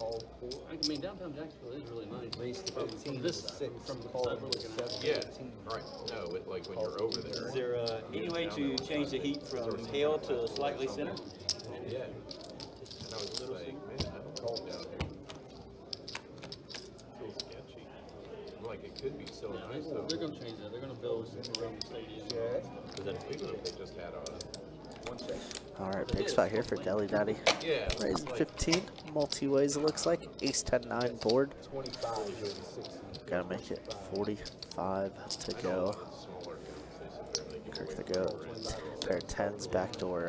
I mean, downtown Jacksonville is really nice. Raised to From 15 this to side, 6, from the called side we're looking at. Yeah, right. No, like when you're over there. Is there any way to change the heat from tail to slightly center? Yeah. And I was just like, man, I don't know down here. Feels sketchy. Like it could be so nice though. They're gonna change that. They're gonna build around the stadium. Even if they just had All right, big spot here for Deli Daddy. yeah. Raising 15, multi-ways it looks like. Ace 10-9 board. 25 and 60. Gotta make it 45 to go. Kirk the goat. Pair of 10s, backdoor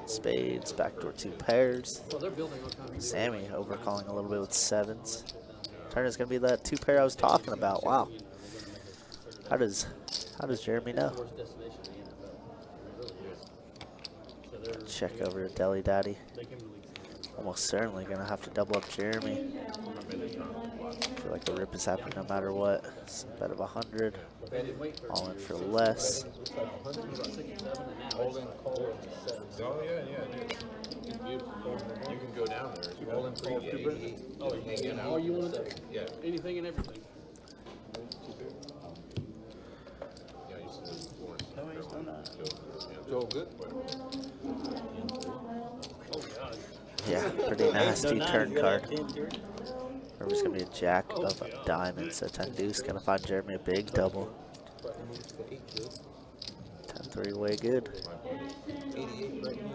spades, backdoor 2 pairs. Well, they're building all kinds of Sammy overcalling a little bit with 7s. Turner's gonna be that 2 pair I was talking about. Wow. How does Jeremy know? worst destination in the NFL. It really is. So they're, Check over to Deli Daddy. they can release. Almost certainly gonna have to double up Jeremy. I feel like the rip is happening no matter what. It's a bet of 100. All in for less. All in call. Oh yeah, it is. You can go down there. If you All in for 88. Oh, you can get all you want to do. Yeah. Anything and everything. Yeah, I used to live in Florence. Joe, good. Oh, God. Yeah, pretty nasty turn card. There's gonna be a jack of diamonds, so 10 deuce. Gonna find Jeremy a big double. 10-3 way good. 88 right here.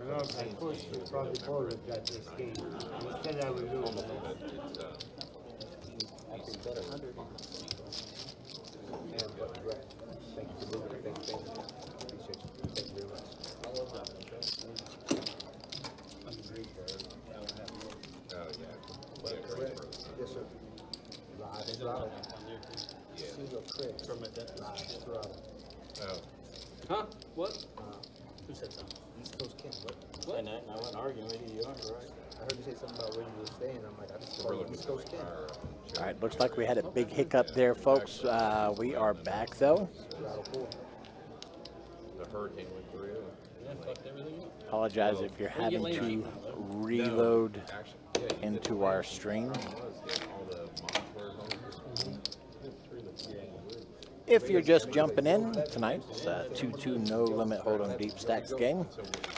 I know, I pushed it probably forward got this game. Instead I would lose. Thank you for moving. Thank you. Appreciate you. Thank you very much. I love that. I'm a Greek guy. Oh yeah. Yes, sir. Live They throttle. Yeah. Single Chris. From a death. Live throttle. Oh. Huh? What? Who said that? East Coast King. What? And I wasn't arguing with you, you are right. I heard you say something about where you were staying. I'm like, I just called it East Coast King. All right, looks like we had a big hiccup there, folks. We are back, though. Throttle 4. The hurricane went through. Yeah, fucked everything up. Apologize if you're having to reload Actually, yeah, into our stream. all the mods were home. If you're just jumping in, tonight's 2-2 no limit hold'em deep stacks game.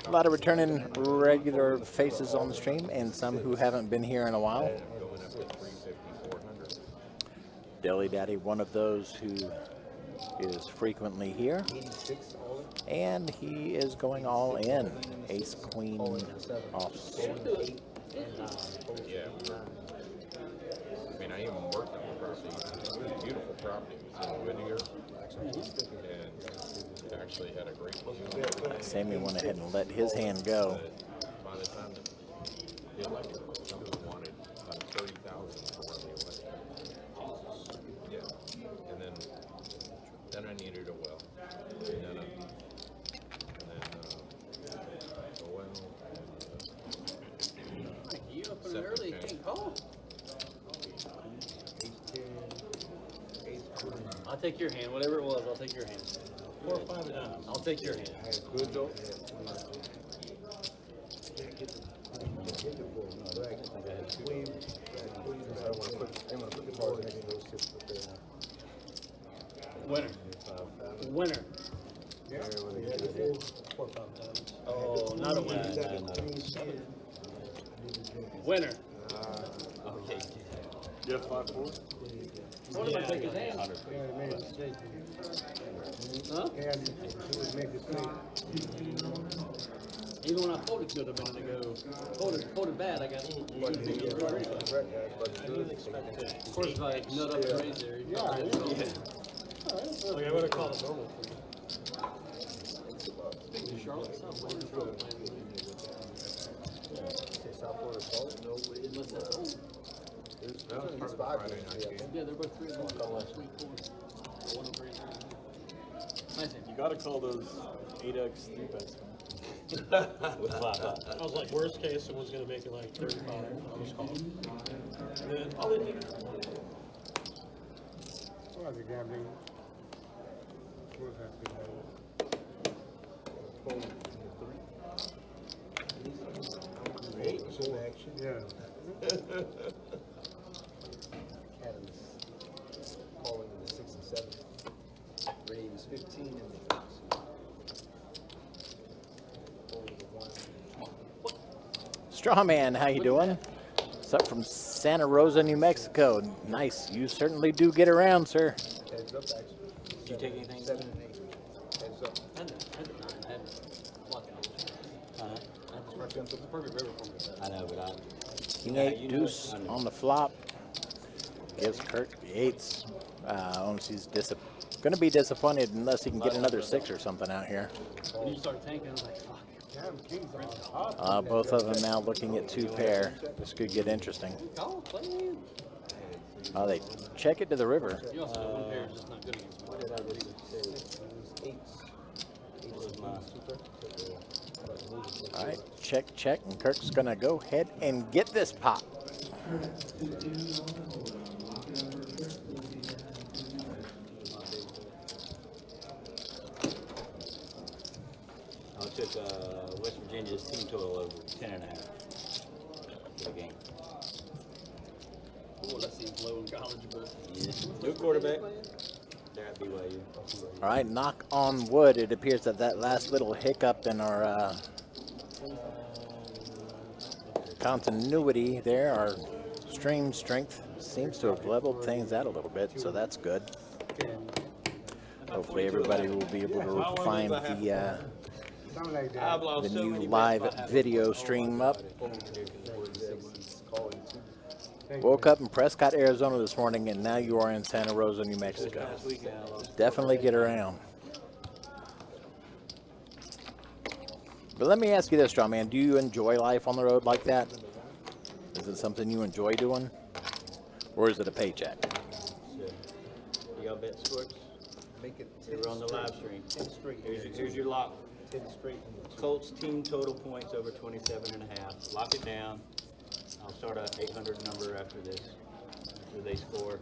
A lot of returning regular faces on the stream and some who haven't been here in a while. Going up to 350, 400. Deli Daddy, one of those who is frequently here. 86 all in. And he is going all in. Ace, queen, offsuit. Yeah. I mean, I even worked on the property. It was a beautiful property. It was in Whittier. And it actually had a great view. Sammy went ahead and let his hand go. By the time the electric, someone wanted 30,000 for the electric. Yeah. And then I needed a well. And then a well. You up and early, can't call. I'll take your hand, whatever it was. I'll take your hand. 4 or 5 times. I'll take your hand. Good though. Winner. Winner. 4 or 5 times. Oh, not a winner. Winner. Okay. You have 5-4? What if I take his hand? Yeah, he made a mistake. Huh? Yeah, he would make a mistake. Even when I folded good a minute ago, folded bad, I got Of course, if I nut up the raise there, Yeah, like I would have called it normal. Charlotte, South Florida, Charlotte. Unless that's home. Yeah, they're both 3 of them last week. 4 over 8. Nice hand. You gotta call those 8x 3-bets. I was like, worst case, someone's gonna make it like 35. I'll just call them. And then all they need. Well, the gambling. We'll have to know. action. Yeah. Adams calling in the 6 and 7. Rays 15 in the first. Over the 1. Strawman, how you doing? It's up from Santa Rosa, New Mexico. Nice. You certainly do get around, sir. Heads up action. Did you take anything? 7 and 8. Heads up. I had the 9. I had lockout. It's a perfect river for me. I know, but King Yeah, 8 you know deuce it. on the flop. Gives Kirk the 8s. Almost he's going to be disappointed unless he can get another 6 or something out here. When you start tanking, I was like, fuck. Damn, kings on top. Both of them now looking at 2 pair. This could get interesting. Call, play in. Oh, they check it to the river. You also know one pair is just not good against me. What did I just say? 8s. 8s is my super. All right, check, check, and Kirk's going to go ahead and get this pop. I took West Virginia's team total over 10.5 for the game. Oh, that seems low in college, but Yeah. Good quarterback. There at BYU. All right, knock on wood. It appears that that last little hiccup in our continuity there, our stream strength, seems to have leveled things out a little bit, so that's good. Hopefully everybody will be able to find the Something like that. I've lost so new many live bets by having video stream up. Calling 2. Woke up in Prescott, Arizona this morning, and now you are in Santa Rosa, New Mexico. last weekend. I lost. Definitely get around. But let me ask you this, John, man. Do you enjoy life on the road like that? Is it something you enjoy doing? Or is it a paycheck? So, you got bet sports? Make it 10 You're on the live straight. stream. 10 straight. Here's your lock. 10 straight. in the 2. Colts team total points over 27.5. Lock it down. I'll start a 800 number after this. After they score.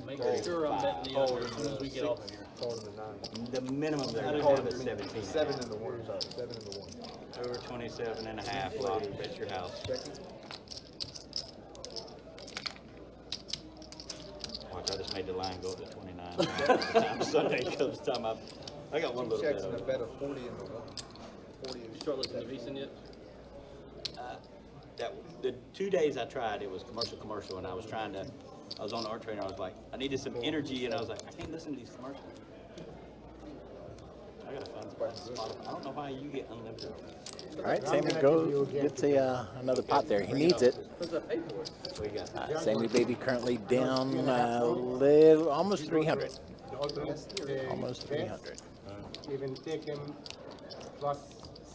make sure I'm betting the under as soon as we get off of here. Calling the 9. The minimum they're going to Calling have is the 17. 7 and the 1. Sorry, 7 and the 1. Over 27.5. Lock. Bet your house. Checking. Watch, I just made the line go up to 29. Time Sunday comes time I got one little Checks bit and a over. bet of 40 and the 1. 40 and Start listening to Beeson yet? The 2 days I tried, it was commercial, and I was on the art trainer, I was like, I needed some energy, and I was like, I can't listen to these commercials. I gotta find Spotify. I don't know why you get unlimited. All right, Sammy goes, gets another pot there. He needs it. What's that pay for? What you got? Sammy Baby currently down almost 300. Almost 300. Even take him plus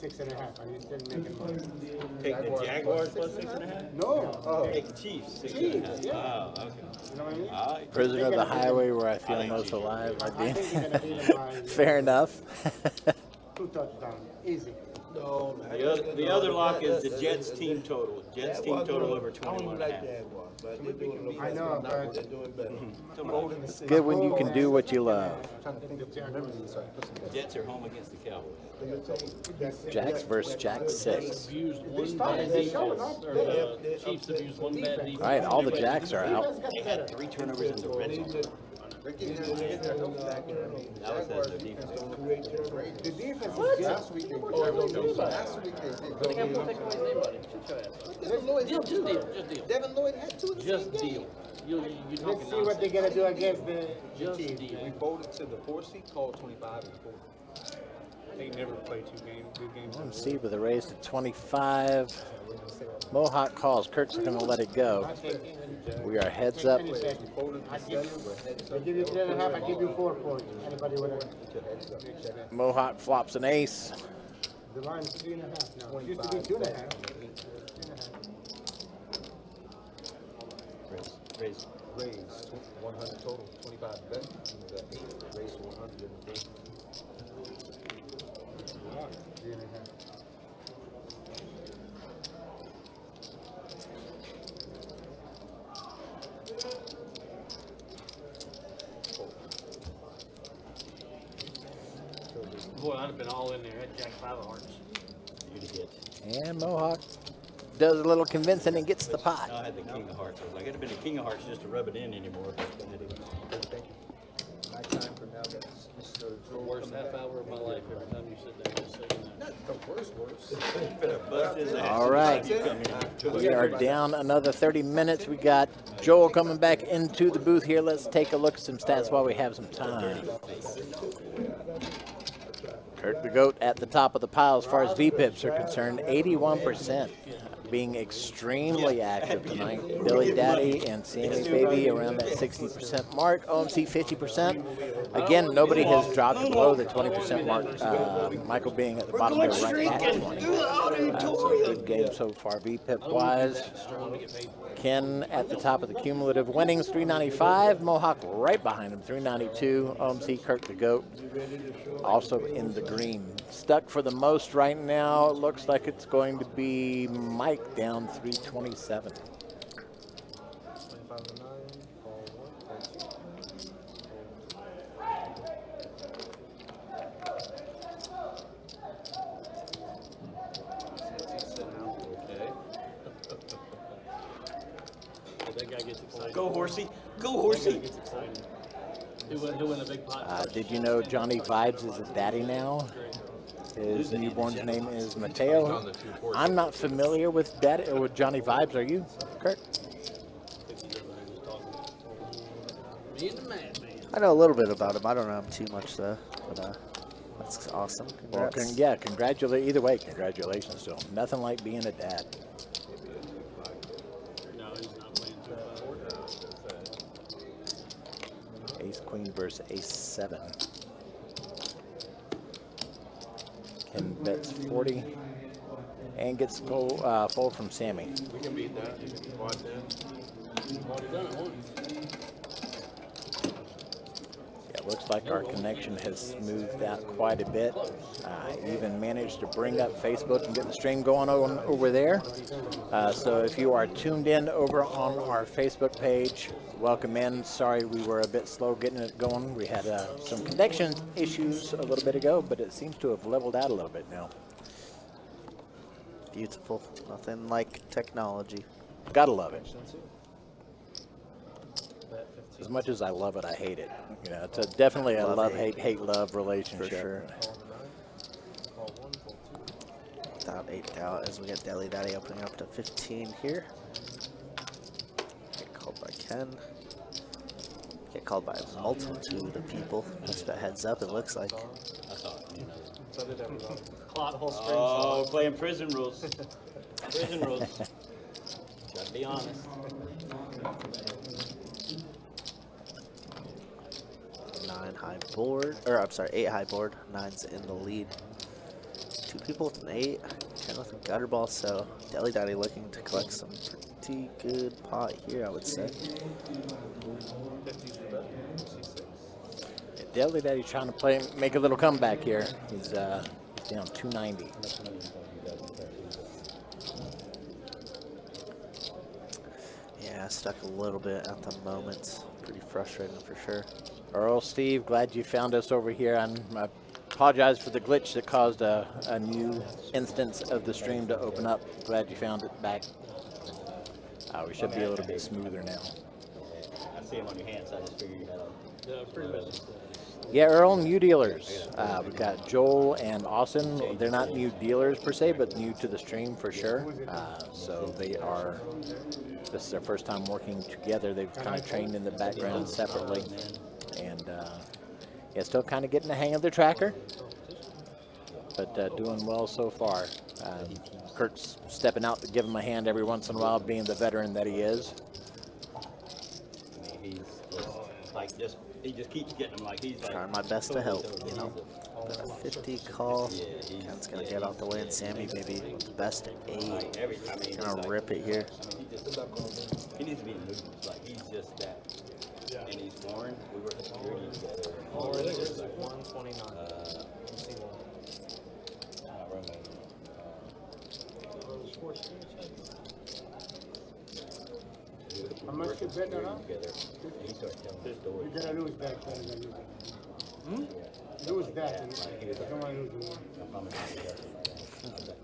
6.5, and he's still making money. Take the Jaguars plus 6.5? No. Take the Chiefs 6.5. yeah. Oh, okay. You know what I mean? All right. Prisoner of the highway where I feel most alive. I think he's gonna beat him by Fair enough. 2 touchdowns. Easy. No, The other lock is the Jets team total. Jets team total over 21.5. I know, but It's good when you can do what you love. Jets are home against the Cowboys. Jacks versus Jack 6. Used one bad defense, or the Chiefs have used one bad defense. All right, all the Jacks are out. They had 3 turnovers in the red zone. That was their defense. the defense is good. Last week they did. They have to take away anybody. Shut your ass up. Devin Lloyd Deal, just deal, just deal. Devin Lloyd had 2 in the Just same game. deal. You Let's talking see what they're nonsense. gonna do against the Just Chiefs. deal. We voted to the 4 seed, called 25 and 4. They never play 2 games. Let's see, with a raise to 25. Mohawk calls. Kirk's going to let it go. We are heads up. I give you 3.5. I give you 4 points. Anybody wanna? Mohawk flops an ace. The line's 3.5 now. It used to be 2.5. Raise. Raise 100 total, 25 bet. And the 8 raise to 100 in the game. 3.5. Boy, I'd have been all in there. That Jack 5 of hearts. You to get. And Mohawk does a little convincing and gets the pot. I had the King of Hearts. I was like, it'd have been the King of Hearts just to rub it in anymore. But Thank you. My time from now, that's Mr. The worst half hour of my life every time you sit there just saying that. Not the worst. bust his ass. All right. We are down another 30 minutes. We got Joel coming back into the booth here. Let's take a look at some stats while we have some time. Kirk the Goat at the top of the pile as far as VPIPs are concerned, 81%. Being extremely active tonight. Billy Daddy and Sammy Baby around that 60% mark. OMC 50%. Again, nobody has dropped below the 20% mark. Michael being at the bottom there right at 20. So good game so far VPIP wise. Ken at the top of the cumulative winnings, 395. Mohawk right behind him, 392. OMC Kirk the Goat also in the green. Stuck for the most right now. It looks like it's going to be Mike down 327. 25 to 9, call 1, That guy gets excited. Go, horsey. Go, horsey. Gets excited. He'll win a big pot. Did you know Johnny Vibes is a daddy now? His newborn's name is Mateo. I'm not familiar with Daddy or with Johnny Vibes. Are you, Kurt? Me and the madman. I know a little bit about him. I don't know him too much though, but that's awesome. Well, Congrats. yeah, congratulations. Either way, congratulations to him. Nothing like being a dad. No, he's not playing too well. Ace Queen versus Ace 7. Ken bets 40 and gets fold from Sammy. We can beat that. Quad 10. You've already done it once. Yeah, looks like our connection has smoothed out quite a bit. Even managed to bring up Facebook and get the stream going on over there. So if you are tuned in over on our Facebook page, welcome in. Sorry we were a bit slow getting it going. We had some connection issues a little bit ago, but it seems to have leveled out a little bit now. Beautiful. Nothing like technology. Gotta love it. As much as I love it, I hate it. You know, it's definitely a love-hate-love relationship. For sure. call 1, call 2. Without a doubt, as we get Deli Daddy opening up to 15 here. Get called by Ken. Get called by a multitude of people. Just a heads up, it looks like. So did everyone. Clock whole string. Oh, playing prison rules. Prison rules. Gotta be honest. 9 high board, or I'm sorry, 8 high board. 9's in the lead. 2 people with an 8. Ken with a gutter ball. So Deli Daddy looking to collect some pretty good pot here, I would say. 50s are better. C6. Deli Daddy trying to make a little comeback here. He's down 290. Yeah, stuck a little bit at the moment. Pretty frustrating for sure. Earl, Steve, glad you found us over here. I apologize for the glitch that caused a new instance of the stream to open up. Glad you found it back. We should be a little bit smoother now. I see him on your hand, so I just figured it out. Yeah, pretty much. Yeah, Earl, new dealers. We've got Joel and Austin. They're not new dealers per se, but new to the stream for sure. So they are, this is their first time working together. They've kind of trained in the background separately. And yeah, still kind of getting the hang of their tracker, but doing well so far. Kurt's stepping out to give him a hand every once in a while, being the veteran that he is. I mean, he's just, like, he just keeps getting them, like, he's like... Trying my best to help, you know. Got a 50 call. Ken's gonna get out the way, and Sammy maybe with the best 8. Every time he's Gonna like, rip it here. I mean, he needs to be in moves. Like, he's just that. Yeah. And he's foreign. We work at security together. Oh, really? 129. C1. How much you betting on? Together. He started telling his story. You're gonna lose that. Lose that. And you don't want to lose the one. I promise you,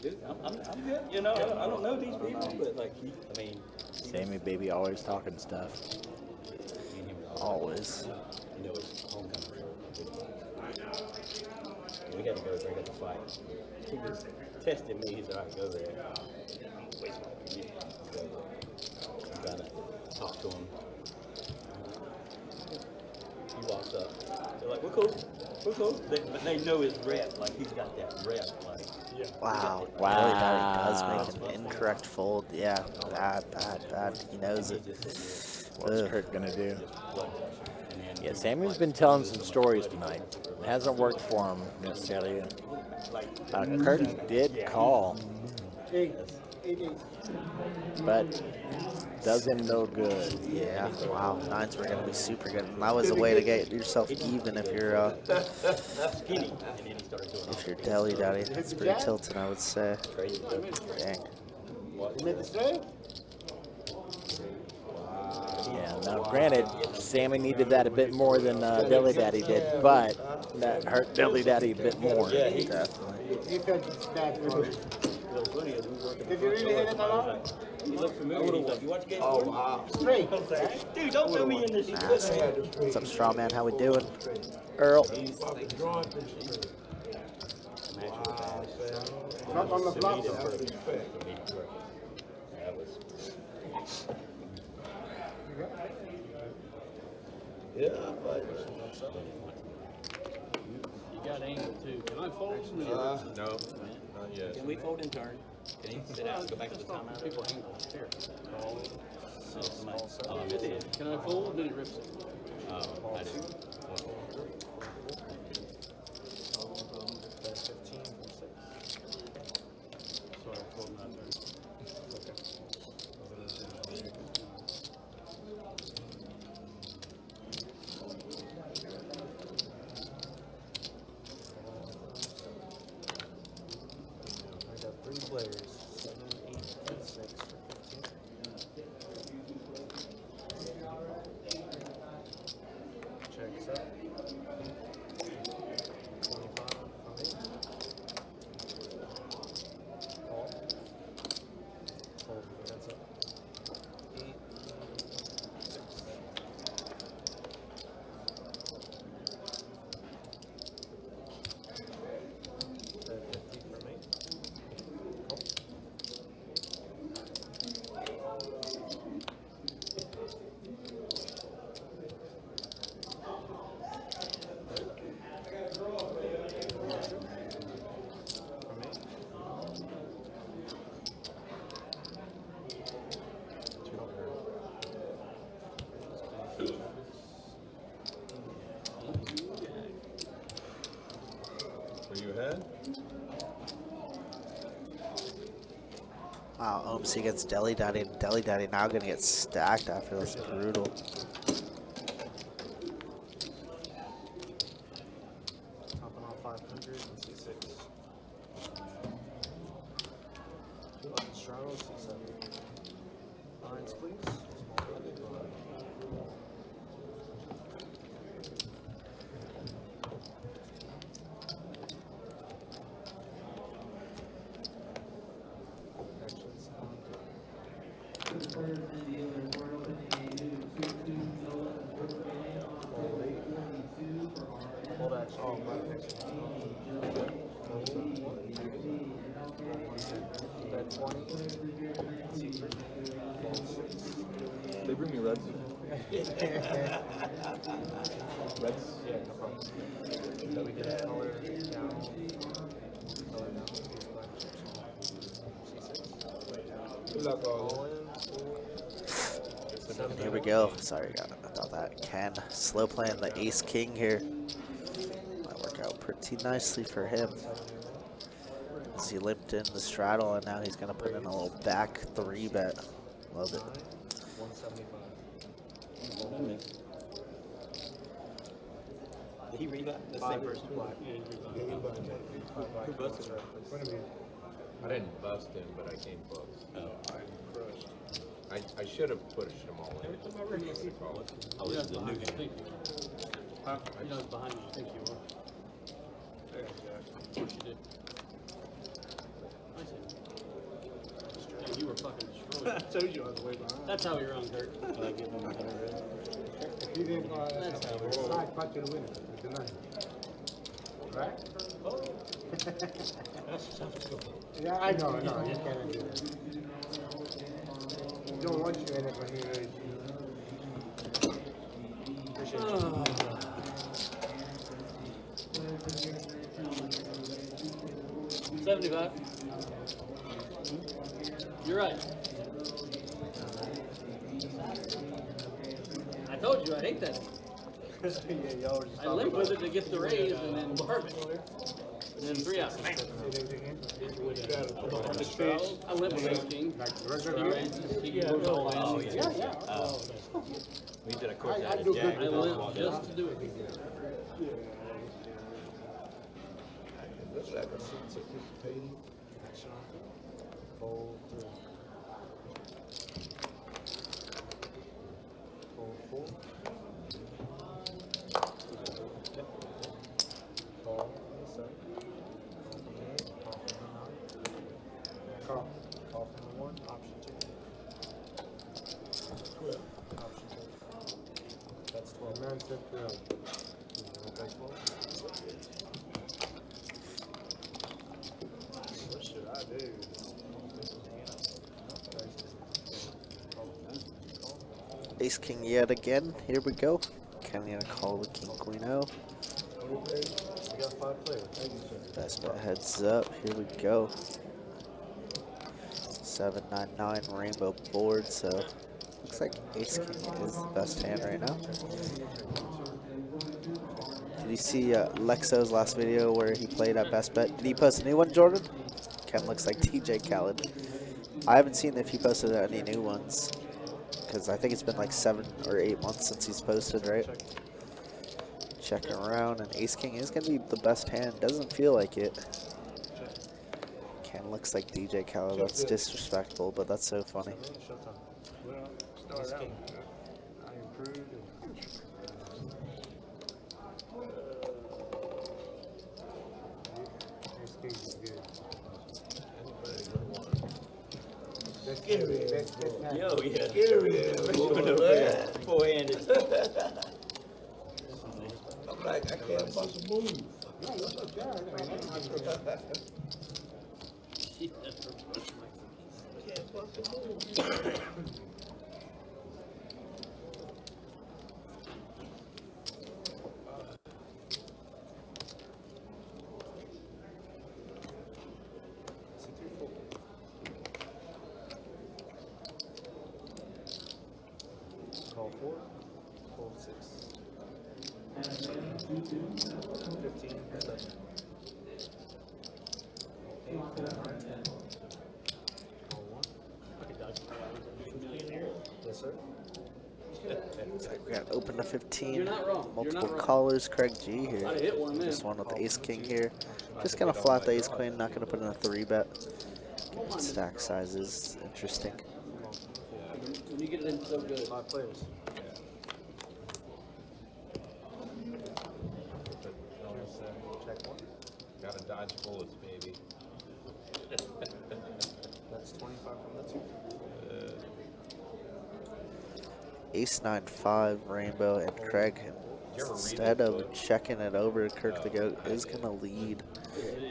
Dude, I'm good. You know, I don't know these people, but like, I mean, Sammy baby always talking stuff. me and him were Always. you know, it's homecoming. We had to go there, got to fight. He was testing me. He's all right, go there. Wait, go there. I'm trying to talk to him. He walks up. They're like, we're cool. We're cool. But they know his rep. Like, he's got that rep. Like, Wow. Wow. Really does make an incorrect fold. Yeah. Bad. He knows it. What's Ugh. Kurt gonna do? blood pressure. And then Yeah, Sammy's been telling some stories tonight. It hasn't worked for him necessarily. Kurt did call, but doesn't know good. Yeah. Wow. Nines were gonna be super good. And that was a way to get yourself even if you're skinny. And then he started doing if you're deli daddy. That's pretty tilted, I would say. crazy. Dang. You made the straight? Yeah, now granted, Sammy needed that a bit more than Deli Daddy did, but that hurt Deli Daddy a bit more. Definitely. You could snap for it. What's funny is we work in the Did you front really door, hit it and that I was hard? like, he looked familiar. He's like, you watch Game Oh, Boy? wow. Straight. I was like, dude, don't throw me in this shit. Nasty. What's up, straw man? How we doing? Earl, Not on the flop. That was Yeah, but You got angle too. Can I fold? No, not yet. Can we fold in turn? Can he sit out and go back to the timeout? People angle. Here. Oh, somebody. Oh, I missed it. Can I fold? Then it rips it. Oh, I didn't. Sorry, fold my turn. I got 3 players. 7, 8, and 6 for 15. Checks up. 25 from 8. Call. Fold. That's up. 8, 6. Bet 50 from 8. Call. From 8. 200. Were you ahead? Wow, OMC against Deli Daddy. Deli Daddy now gonna get stacked after this. Brutal. Topping off 500 and C6. Straddle C7. Lines, please. Small bet. Actions. Hold action. Oh, my action. Bet 20. C3. They bring me reds. Reds? Yeah, no problem. So we get color down. Color down. C6. All in. Here we go. Sorry about that. Ken slow playing the ace king here. Might work out pretty nicely for him. As he limped in the straddle and now he's gonna put in a little back 3 bet. Love it. 175. Did he rebuy? The same person? Who busted her? I didn't bust him, but I came close. Oh, I should have pushed him all in. oh, this is a new Thank game. you. Huh? You know, behind you, you think you were. Of course you did. I see. have fucking destroyed I you. told you I was way behind. That's how we run, Kurt. If you didn't, slide punch in the winner. Good night. Right? Yeah, I know. You cannot do that. You don't want you in it when you're ready. $75. You're right. I told you I hate that. I limp with it to get the raise and then barb it. And then 3 out. Bam. I limp with ace king. He goes all in. Oh, yeah. We did a course out of Jack. I limp just to do it. Looks like a 650. Fold 3. Fold 4. Call. Call. Call from the 1. Option 2. 12. Option 2. That's 12. Man said 12. That's 12. What should I do? Ace king yet again. Here we go. Kenny gonna call the king queen O. We got 5 players. Thank you, sir. Best bet heads up. Here we go. 799 rainbow board. So looks like ace king is the best hand right now. Did you see Lexo's last video where he played at best bet? Did he post a new one, Jordan? Kind of looks like DJ Khaled. I haven't seen if he posted any new ones, because I think it's been like 7 or 8 months since he's posted, right? Checking around, and ace king is going to be the best hand. Doesn't feel like it. Kind of looks like DJ Khaled. That's disrespectful, but that's so funny. Well, start out. I improved. This case is good. Let's get it. Let's not. Yo, yeah. Four-handed. I'm like, I can't bust a move. No, that's okay. Can't bust a move. Call 4, fold 6. 15, 11. 8, 9. Call 1. Yes, sir. Looks like we got open to 15. You're not wrong. You're Multiple not wrong. callers. Craig G here. I'd have hit one then. Just one with the ace king here. Just gonna flat the ace queen. Not gonna put in a 3-bet. Stack sizes. Interesting. When you get it in so good. 5 players. Check 1. Gotta dodge bullets, baby. That's 25 from the 2. Ace 9-5 rainbow, and Craig, instead of checking it over, Kirk the Goat is gonna lead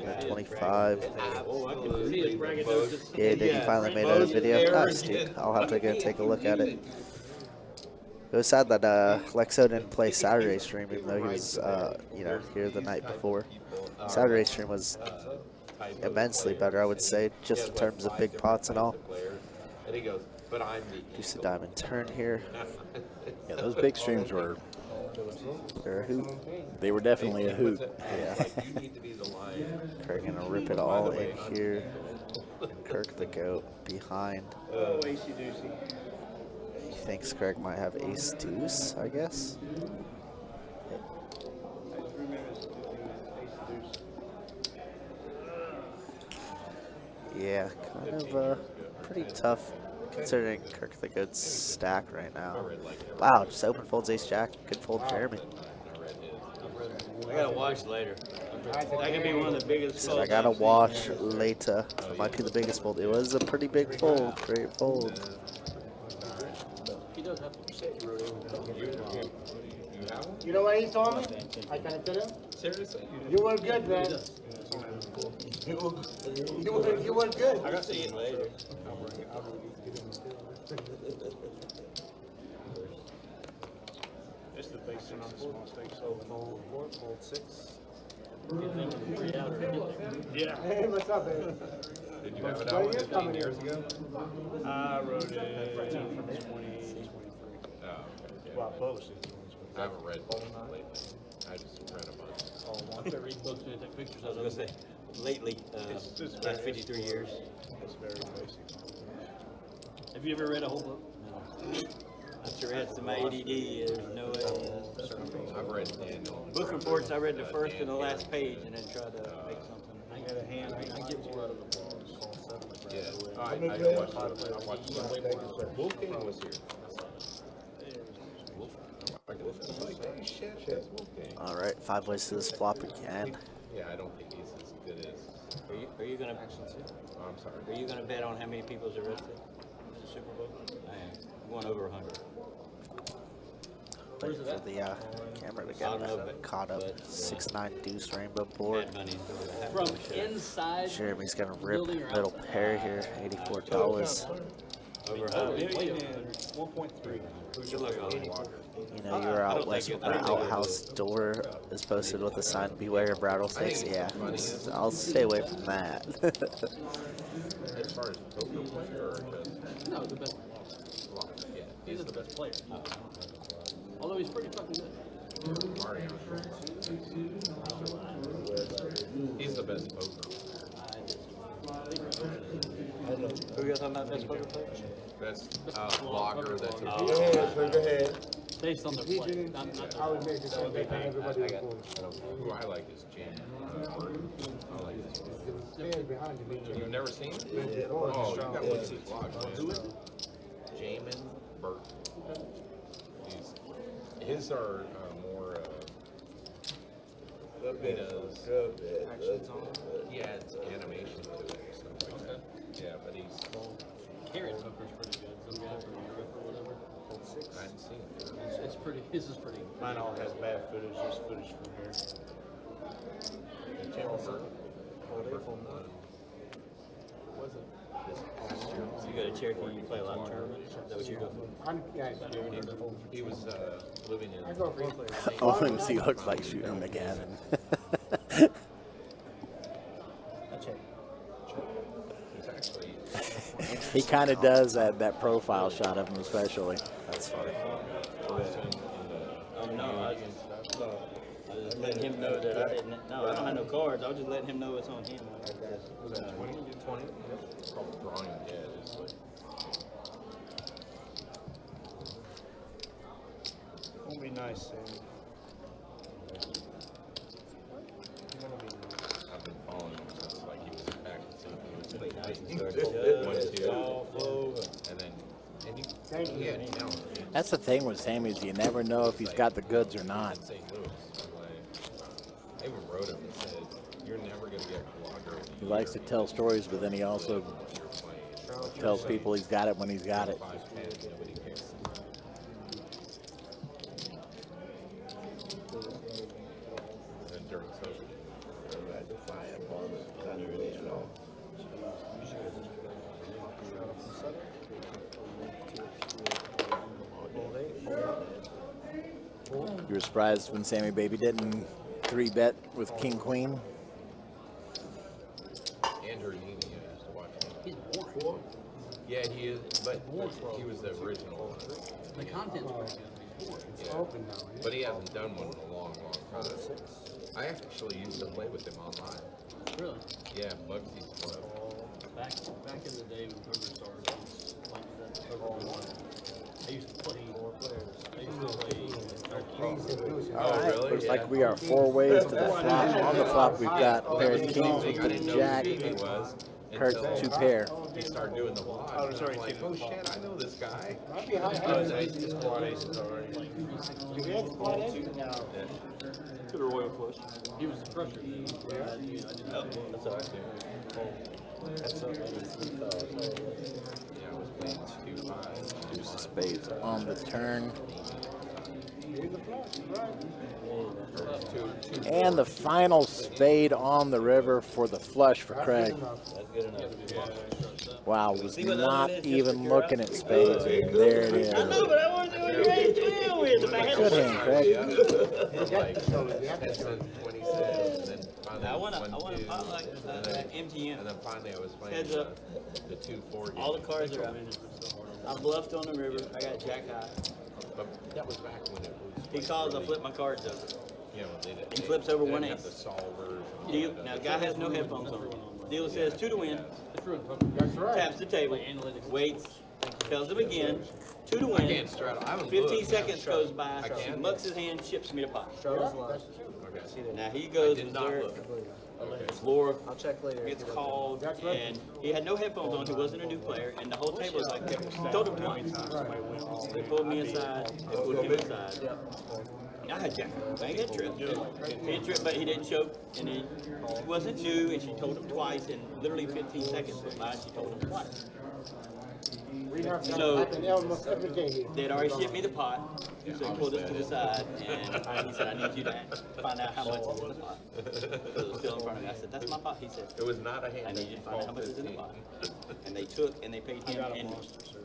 at 25. Oh, I can See it, braggadocious. Yeah, did he finally made a video? Nice, dude. I'll have to go take a look at it. It was sad that Lexo didn't play Saturday stream, even though he was, here the night before. Saturday stream was immensely better, I would say, just in terms of big pots and all. And he goes, but I'm the Deuce a diamond turn here. Yeah, those big streams were, They're a hoot. they were definitely a hoot. Yeah. you need to be the lion. Craig gonna rip it all in here. And Kirk the Goat behind. Oh, acey deucey. He thinks Craig might have ace deuce, I guess. I remember acey deuce. Yeah, kind of pretty tough considering Kirk the Goat's stack right now. Wow, just open folds ace jack. Good fold Jeremy. I gotta watch later. I'm That could be one of the biggest. So I gotta watch later. It might be the biggest fold. It was a pretty big fold. Great fold. He does have to say. You have one? You know what he told me? I can tell him? Seriously? You were good, man. You were good. I gotta see it later. It's the base on the small stakes. So Fold 4, fold 6. yeah, Hey, what's up, baby? Did you have it out 15 years ago? I wrote it from 2023. Oh, Well, I published it. I haven't read books lately. I just read a bunch. I can't read books and take pictures I of was them. gonna say, lately, It's last 53 years. It's very basic. Have you ever read a whole book? After read some ADD, there's no way. I've read Daniel. Book reports, I read the first and the last page and then tried to make something. I had a hand. I get more out of the balls. Yeah. I watched Wolfgang was here. Wolfgang. All right, 5 ways to this flop again. Yeah, I don't think he's as good as. Are you gonna? Oh, I'm sorry. Are you gonna bet on how many people's arrested in the Super Bowl? I am. I'm going over 100. Waiting for the camera to I don't know, get but- caught up. but, 6-9 deuce rainbow board. Bad Bunny's From inside. Jeremy's gonna the rip building or middle outside? pair here, $84. over 100. 1.3. Good luck on it. You know, you were out west when the outhouse door is posted with the sign, beware of rattlesnakes. Yeah, I'll stay away from that. As far as poker player or just No, the best. yeah, He's the best player. Although he's pretty fucking good. Mario. He's the best poker. Who are you talking about best poker player? Best blogger that's Go ahead, sir, go ahead. Based on the play. Not I would make the same bet that everybody was going. who I like is Jan. I like this one. The man behind you, man. You've never seen it? Oh, you got to look at his blog. Who is it? Jamin Burton. His are more. He does actions on it. Yeah, it's animation to it and stuff like that. Yeah, but he's. Carrot poker's pretty good. Some guy from Europe or whatever. I haven't seen it. It's pretty. His is pretty. Mine all has bad footage, just footage from here. You go to Cherokee, you play a lot of tournaments. Is that what you go? He was living in. I go for I want him to see what it looks like shooting the cannon. He's actually. He kind of does that profile shot of him, especially. That's funny. No, I just letting him know that I didn't. No, I don't have no cards. I was just letting him know it's on him. Was that 20? 20? It's called Drawing Dead. It's like. Won't be nice, Sam. I've been following him since like he was back in St. Louis. And then. And he had talent. That's the thing with Sammy is you never know if he's got the goods or not. In St. Louis. I even wrote him and said, "You're never gonna get blogger." He likes to tell stories, but then he also tells people he's got it when he's got it. 5'10", nobody cares. And during COVID, You were surprised when Sammy Baby didn't 3-bet with King Queen? Andrew Nini, I used to watch him. He's boring. Yeah, he is, but he was the original one. The content's pretty good. He's boring. Yeah. open now. But he hasn't done one in a long, long time. I actually used to play with him online. Really. Yeah, Bugsy's Club. Back in the day when poker started, I was like that poker one. I used to play. I used to play. Oh, really? Looks like we are 4 ways to the flop. On the flop, we've got a pair of kings with I the didn't know jack, who Nini was. Kurt's until 2 pair. he started doing the watch. Oh, and sorry, I'm like, Tim. oh shit, I know this guy. Might be high. It's quad aces already. Do we have quad aces? No. To the royal flush. He was the crusher. That's all right. That's all right. Yeah, I was playing 2-5. Deuce of spades on the turn. Here's the flush, right? And the final spade on the river for the flush for Craig. That's good enough. Wow, was not even looking at spades. And there it is. I know, but I want to do a great deal with the man. Good hand, Craig. Yeah. It was like 10-7, and then finally I want to 1-2, pot like MGM. and then finally I was playing Heads up. the 2-4 game. All the cards are out. I bluffed on the river. I got jack high. But that was back when it was. He calls. I flip my cards over. Yeah, well, they didn't. He flips over they one didn't have ace. the solvers. and Deal. all that Now, other guy stuff. has no headphones on. Dealer says 2 to win. That's right. Taps the table. Waits. Tells him again. 2 to I win. can't straddle. I was 15 booked. seconds goes by. I He can't. mucks his hand, ships me to pot. Yeah, that's true. Okay. Now he I goes did with not dirt. look. Okay. Floor I'll check later. gets called, That's right. and he had no headphones on. He wasn't a new player, and the whole table was like, told him twice. They pulled me aside. They pulled him aside. I had jack. I ain't had trip. He had trip, but he didn't choke, and he wasn't new, and she told him twice, and literally 15 seconds went by, and she told him twice. We have that So- happen almost every day here. They had already shipped me the pot, so he pulled us to the side, and he said, I need you to find out how much is in the pot. So it was still in front of me. I said, that's my pot. He said, It was not a hand. I that need you to find out how much is in the 15. pot. And they took and they paid him, and,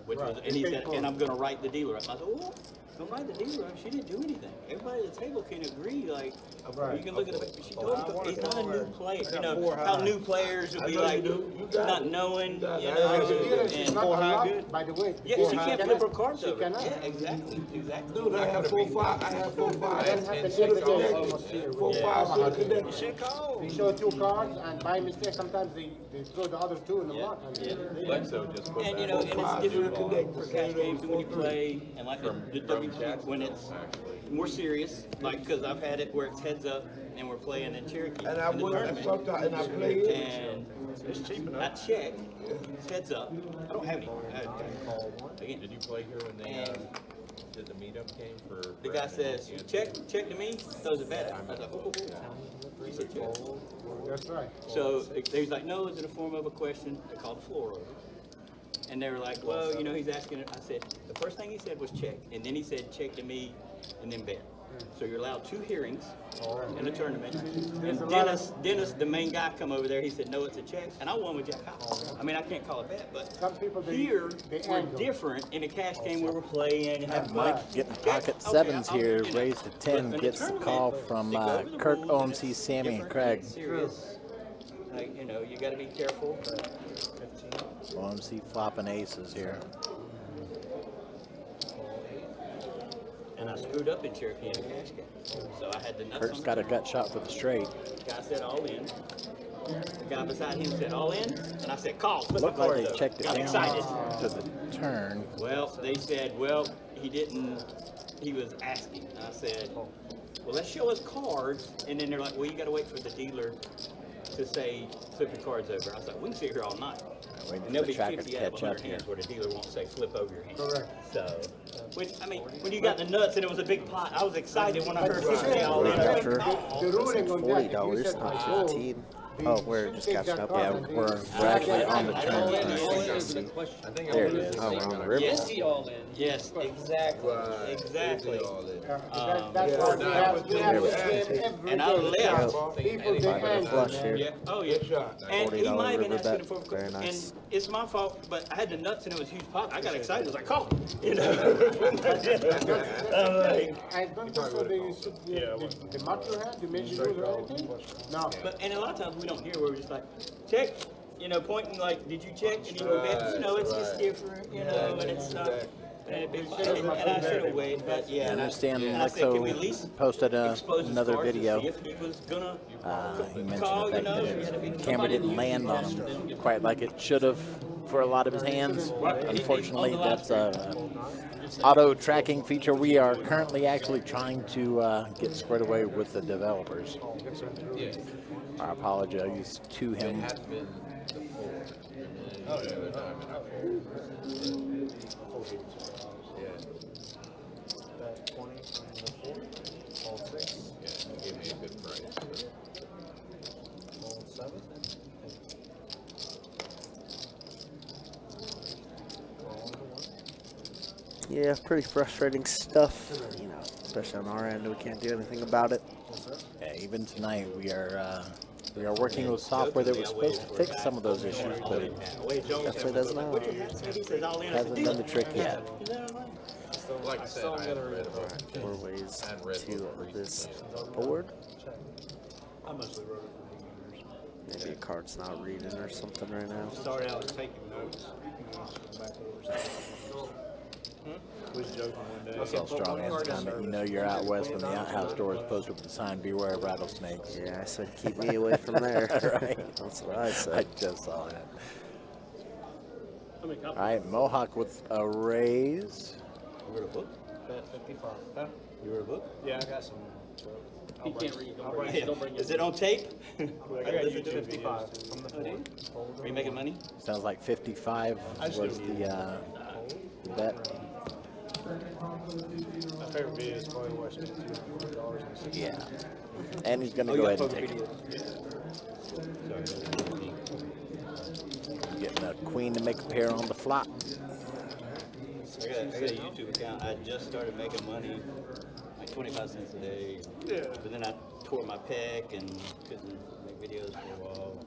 which was, and he said, and I'm gonna write the dealer up. I said, oh, don't write the dealer up. She didn't do anything. Everybody at the table can agree, like, you can look at the, she told him, he's not a new player. You know, how new players would be like, not knowing, you know, She's and not four high unlocked, good. by the way. Yeah, she can't flip her cards She over. cannot. Yeah, exactly, exactly. Dude, I have 4-5. I have 4-5. That happens every day almost here. 4-5. You should call. They show 2 cards, and by mistake, sometimes they throw the other 2 in the pot. Lexo just put And you that know, in. and it's different for cash games when you play, and like the WP, when it's more serious, like, cause I've had it where it's heads up, and we're playing in Cherokee And I in the would tournament, sometimes, and I play it. and I check, it's heads up, I don't have any. Again, Did you play here when they did the meetup game for? the guy says, check to me, throws it back. I was like, oh, he said check. That's right. So he's like, no, is it a form of a question? They called the floor over. And they were like, well, you know, he's asking. I said, the first thing he said was check. And then he said, check to me, and then bet. So you're allowed 2 hearings in the tournament. And Dennis, the main guy, come over there. He said, no, it's a check. And I won with Jack high. I mean, I can't call it bet, but Some people, they here they we're angle. different in a cash game where we're playing and have Mike Getting pocket sevens here, raised to 10, gets the call from Kirk, OMC, Sammy, and Craig. Serious. Like, you know, you got to be careful. OMC flopping aces here. And I screwed up in Cherokee in a cash game. So I had the nuts Kirk's on got a the gut shot for the straight. guy said all in. The guy beside him said all in. And I said, call. Flip Looked my like cards they over. checked it Got down excited. to the turn. Well, they said, well, he didn't, he was asking. And I said, well, let's show us cards. And then they're like, well, you got to wait for the dealer to say, flip your cards over. I was like, we can sit here all night. Waiting And for there'll the be tracker 50 to out of catch 100 up here. hands where the dealer won't say, flip over your hand. Correct. So, which, I mean, when you got the nuts and it was a big pot, I was excited when I heard 50 all in. Right after. The ruling on that, if you $40, said not I go, 15. they Oh, we're should just take catching that up. card Yeah, and they- we're actually on the turn. There it is. Oh, we're on the river. Yes, exactly, exactly. That's why we have this game every And I day. left. People, they Five angle. flush here. Yeah, oh yeah. And he $40 might have been river asking bet. for, Very and nice. it's my fault, but I had the nuts and it was a huge pot. I got excited. I was like, call. You know? I'm like, I don't think so they should, the mark you had, you made you lose or anything? No. but, and a lot of times we don't hear where we're just like, check, you know, pointing like, did you check? And you go back, you know, it's just different, you know, and it's not. And I should have waited, but yeah. I understand and I said, can we at Lexo least posted expose his another cards to video. see if he was gonna He mentioned call, the you know, fact he had to be- that the camera didn't land on him quite like it should have for a lot of his hands. Unfortunately, that's a auto tracking feature we are currently actually trying to get squared away with the developers. Yeah. Our apologies to It him. had been the 4. And then Oh, yeah, they're not even out Yeah. That 20 and the 4, all 6, Yeah, he gave me a good price. all 7, all the 1. Yeah, pretty frustrating stuff. You know, especially on our end, we can't do anything about it. Yeah, even tonight we are working with software that was supposed to fix some of those issues, but it Definitely doesn't know. hasn't done the trick yet. Like I said, I hadn't read about it. 4 ways I hadn't read to what this board. I mostly wrote it for beginners. Maybe a card's not reading or something right now. Started out taking notes. Back over. Was joking one day. So strong every time that you know you're out west when the outhouse door is posted with the sign "Beware of rattlesnakes." Yeah, I said keep me away from there. Right. That's what I I said. just saw that. How many copies? All right, Mohawk with a raise. You wrote a book? 55. Huh? You wrote a book? Yeah, I got some. He can't read. I'll bring it. Don't bring Is it on tape? I got listen to it. 55 from the 4. Are you making money? Sounds like 55 was the bet. My favorite video is probably where I spent $240. Yeah. And he's going to Oh, go you ahead got and poker take it. video. Getting a queen to make a pair on the flop. I got a YouTube account. I just started making money, like 25 cents a day. Yeah. But then I tore my pec and couldn't make videos for a while.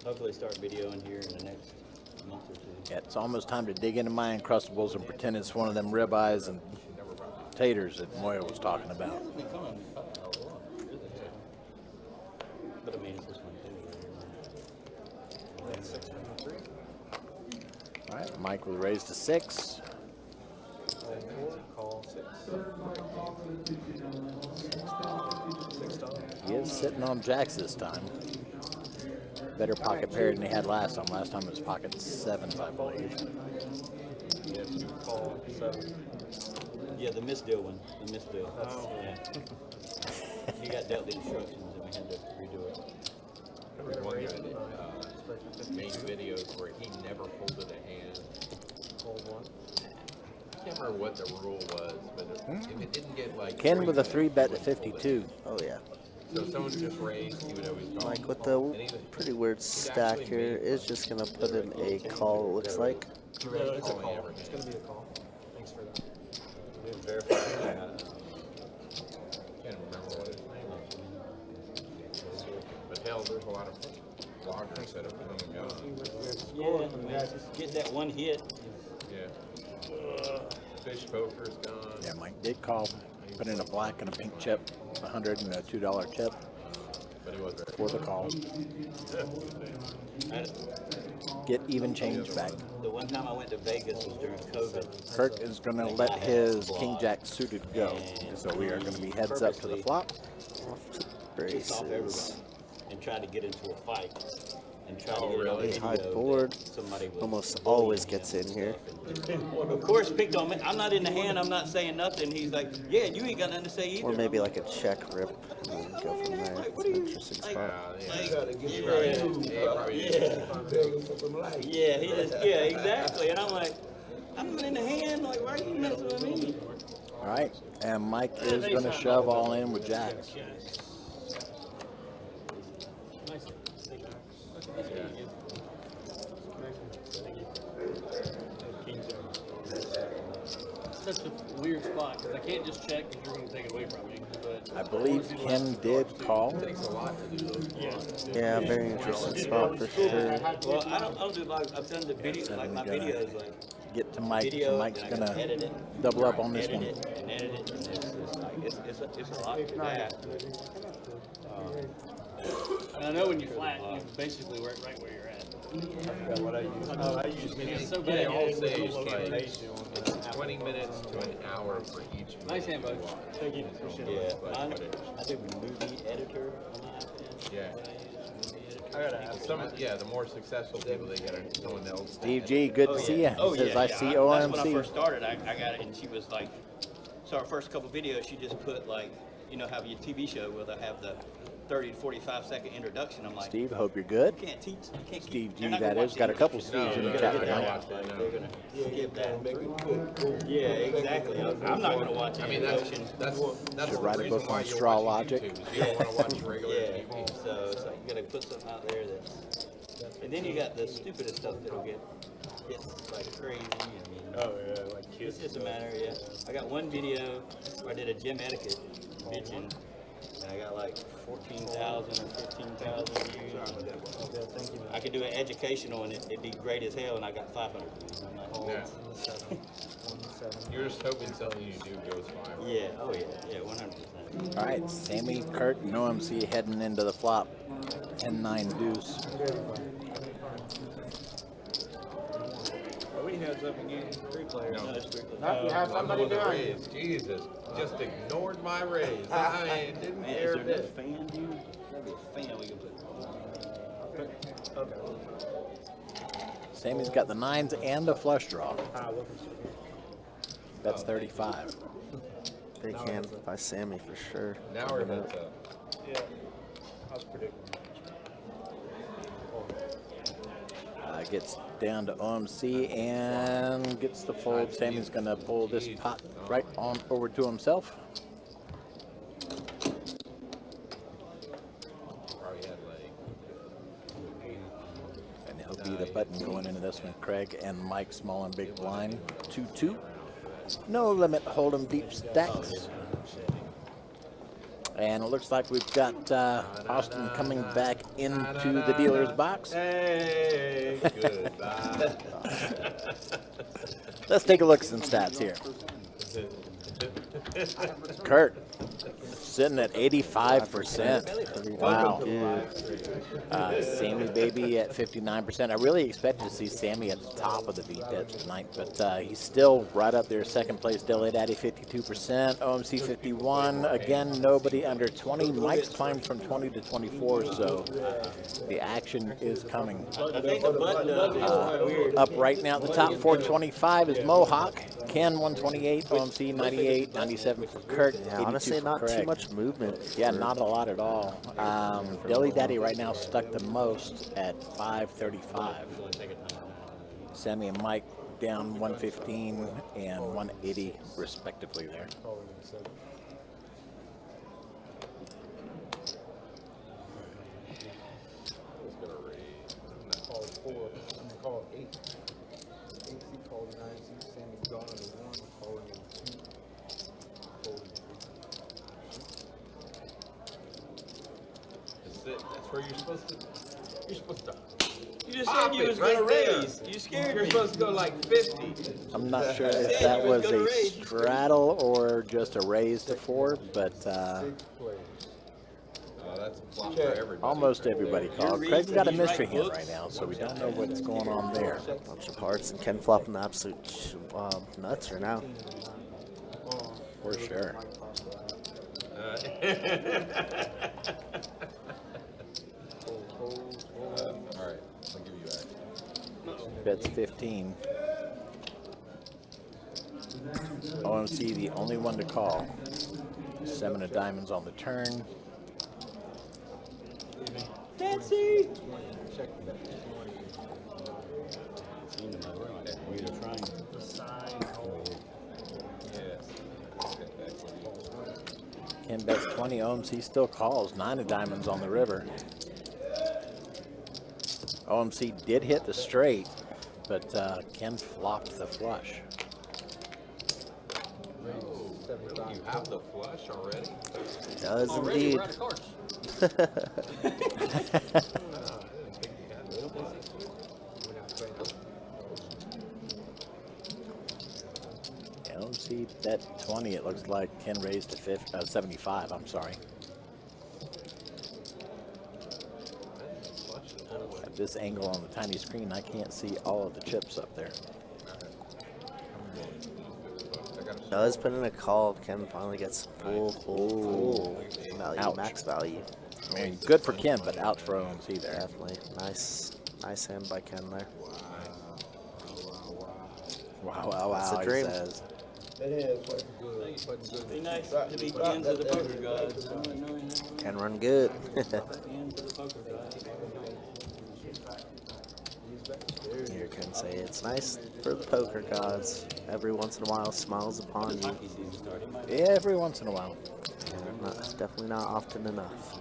Hopefully start videoing here in the next month or two. Yeah, it's almost time to dig into my Uncrustables and pretend it's one of them ribeyes and taters that Moya was talking about. But I mean, it's just one thing. All right, Mike with a raise to 6. Call 6. He is sitting on jacks this time. Better pocket pair than he had last time. Last time it was pocket 7s, I believe. Yes, you call 7. Yeah, the misdeal one. The misdeal. Yeah. He got dealt the instructions and we had to redo it. There was one guy that made videos where he never folded a hand. Call 1. I can't remember what the rule was, but if it didn't get like Ken three with a bets, 3 bet he to wouldn't fold it. 52. Oh yeah. So if someone just raised, he would always call. Like with And the he was pretty weird stack here is just gonna put in a call. It looks like. No, it's a calling call. every It's hand. going to be a call. Thanks for that. Didn't verify. Can't remember what his name was. But hell, there's a lot of bloggers that have come and gone. Yeah, man, just get that one hit. Yeah. Fish poker's gone. Yeah, Mike did call. Put in a black and a pink chip, $100 and a $2 chip But he was very for the call. I- Get even change back. The one time I went to Vegas was during COVID. Kirk is going to let his king jack suited go. So we are going to be heads up to the flop. Off to Pissed off everybody braces. and tried to get into a fight and tried to Oh, get really? it on High video board. that somebody was Almost bullying always him gets and in here. stuff. And of course, picked on me. I'm not in the hand. I'm not saying nothing. He's like, "Yeah, you ain't got nothing to say either." Or maybe like a check rip and then go from there. Like, It's what an are you- interesting like- spot. Yeah, he just, yeah, exactly. And I'm like, I'm not in the hand. Like, why are you messing with me? All right, and Mike is going to shove all in with jacks. Nice. That's a weird spot because I can't just check because you're going to take it away from me. But I believe Ken did call. Yeah, very interesting spot for sure. Well, I don't do like I've done the video, like my videos, like Get to Mike, video. so Mike's and I going can edit to it, double up on this edit one. it, and edit it, and it's like it's a lot to that. and I know when you're flat, you're basically right where you're at. What I use. Oh, I use It's so Yeah, bad. all It's say so is low like rotation. it's 20 minutes to an hour for each. Nice hand, video bud. you watch. Thank you. Yeah, I do movie editor on my iPad. Yeah. I gotta ask. The more successful people, they get someone else. Steve G, good to see you. Oh, He says, I see That's when I OMC. first started. I got it, and she was like, so our first couple videos, she just put like, you know, how your TV show where they have the 30 to 45 second introduction. I'm like, Steve, hope you're good. you can't teach. You can't Steve keep, G, they're not that gonna is, watch got a couple introduction. Steves in the No, chat they're right gonna now. watch that. They're gonna skip that. Make it quick. Yeah, exactly. I'm not gonna watch I mean, that's introduction. that's Should the write a reason book why on you're straw watching logic. YouTube, is you don't want to watch regular Yeah, TV. so it's like you gotta put something out there that, and then you got the stupidest stuff that'll get like crazy. I mean, Oh yeah, like it's kids. just a matter. Yeah, I got one video where I did a gym etiquette bitching, and I got like 14,000 or 15,000 views. I could do an educational and it'd be great as hell, and I got 500 views. I'm like, Yeah. You're just hoping something you do goes viral. yeah, oh yeah, 100%. All right, Sammy, Kurt, and OMC heading into the flop. 10-9 deuce. Are we heads up again? 3 players. No. You have I'm somebody on the down. raise. Jesus, just ignored my raise. I didn't Man, care is a there another bit. fan, dude? That'd be a fan we can put. Okay. Sammy's got the 9s and a flush draw. That's 35. Big hand by Sammy for sure. Now we're heads up. Yeah. I was predicting. Gets down to OMC and gets the fold. Sammy's going to pull this pot right on over to himself. Probably had like And he'll be the button going into this one. Craig and Mike small and big blind. 2-2. No limit hold'em deep stacks. And it looks like we've got Austin coming back into the dealer's box. hey, goodbye. Let's take a look at some stats here. Kurt sitting at 85%. Wow. Sammy Baby at 59%. I really expected to see Sammy at the top of the V pits tonight, but he's still right up there. Second place, Dilly Daddy 52%, OMC 51. Again, nobody under 20. Mike's climbed from 20 to 24, so the action is coming. I think the button does it. It's quite weird. Up right now at the top 425 is Mohawk. Ken 128, OMC 98, 97 for Kurt. Yeah, 82 honestly, for not too Craig. much movement. Yeah, for- not a lot at all. Dilly Daddy right now stuck the most at 535. Sammy and Mike down 115 and 180 respectively there. Call 4. I'm gonna call 8. 8 C called 9 C. Sammy's gone to 1. Calling in 2. Folding 3. That's where you're supposed to. You're supposed to. You just Pop said you it was right gonna there. raise. You scared You're me. supposed to go like 50. I'm not sure if Said that you was was gonna a raise. straddle or just a raise to 4, but 6 players. Oh, that's a flop for everybody. almost everybody called. Your Craig's got a reason mystery he's hand right right now, so we don't know what's going on there. Bunch of hearts and Ken flopping the absolute nuts right now. For sure. All right, I'll give you that. Bets 15. OMC, the only one to call. 7 of diamonds on the turn. Fancy. Check that. Ken bets 20. OMC still calls. 9 of diamonds on the river. OMC did hit the straight, but Ken flopped the flush. You have the flush already? Does Already, indeed. we're out of cards. I didn't think you had the flush. We're not playing it. OMC bet 20. It looks like Ken raised to 75. I'm sorry. At this angle on the tiny screen, I can't see all of the chips up there. Does put in a call. Ken finally gets full value, Ouch. max value. I mean, good for Ken, but out for OMC there. Definitely nice hand by Ken there. Wow, wow, That's wow, a he dream. says. It is. Putting good. Putting good. Be nice to be ends of the poker gods. Can run good. Ends of the poker gods. You can say it's nice for the poker gods. Every once in a while, smiles upon you. Hockey season started. Every once in a while. Definitely not often enough.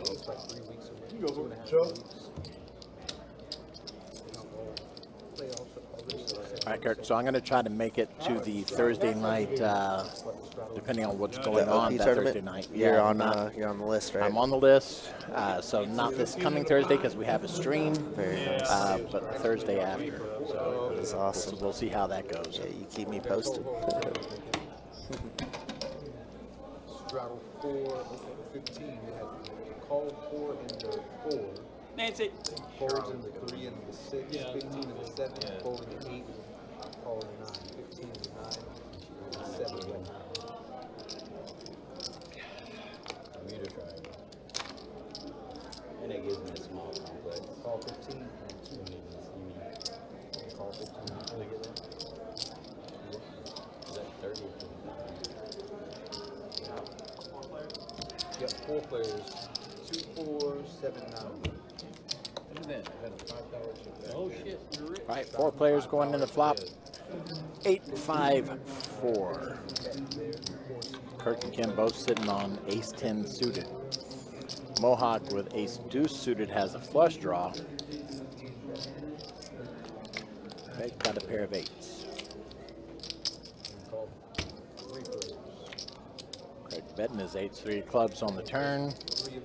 It's like 3 weeks away. 2.5 weeks. All right, Kurt, so I'm going to try to make it to the Thursday night, depending on what's going on LP that tournament? Thursday night. You're on not- you're on the list, right? I'm on the list, so not this coming Thursday because we have a stream, Very nice. but the Thursday after. So That's awesome. we'll see how that goes. Yeah, you keep me posted. Straddle 4, 15. You had called 4 in the 4. Nancy. Folds in the 3 and the 6. 15 in the 7. Fold in the 8. Call in the 9. 15 in the 9. 7 in the 9. And it gives me a small complex. Call 15 and 2. Call 15 and 2. Is that 30? You got 4 players. 2, 4, 7, 9. Oh shit, you're rich. All right, 4 players going in the flop. 8, 5, 4. Kirk and Kim both sitting on ace 10 suited. Mohawk with ace deuce suited has a flush draw. Meg got a pair of 8s. Call 3 players. Craig betting his 8-3 clubs on the turn. 3 of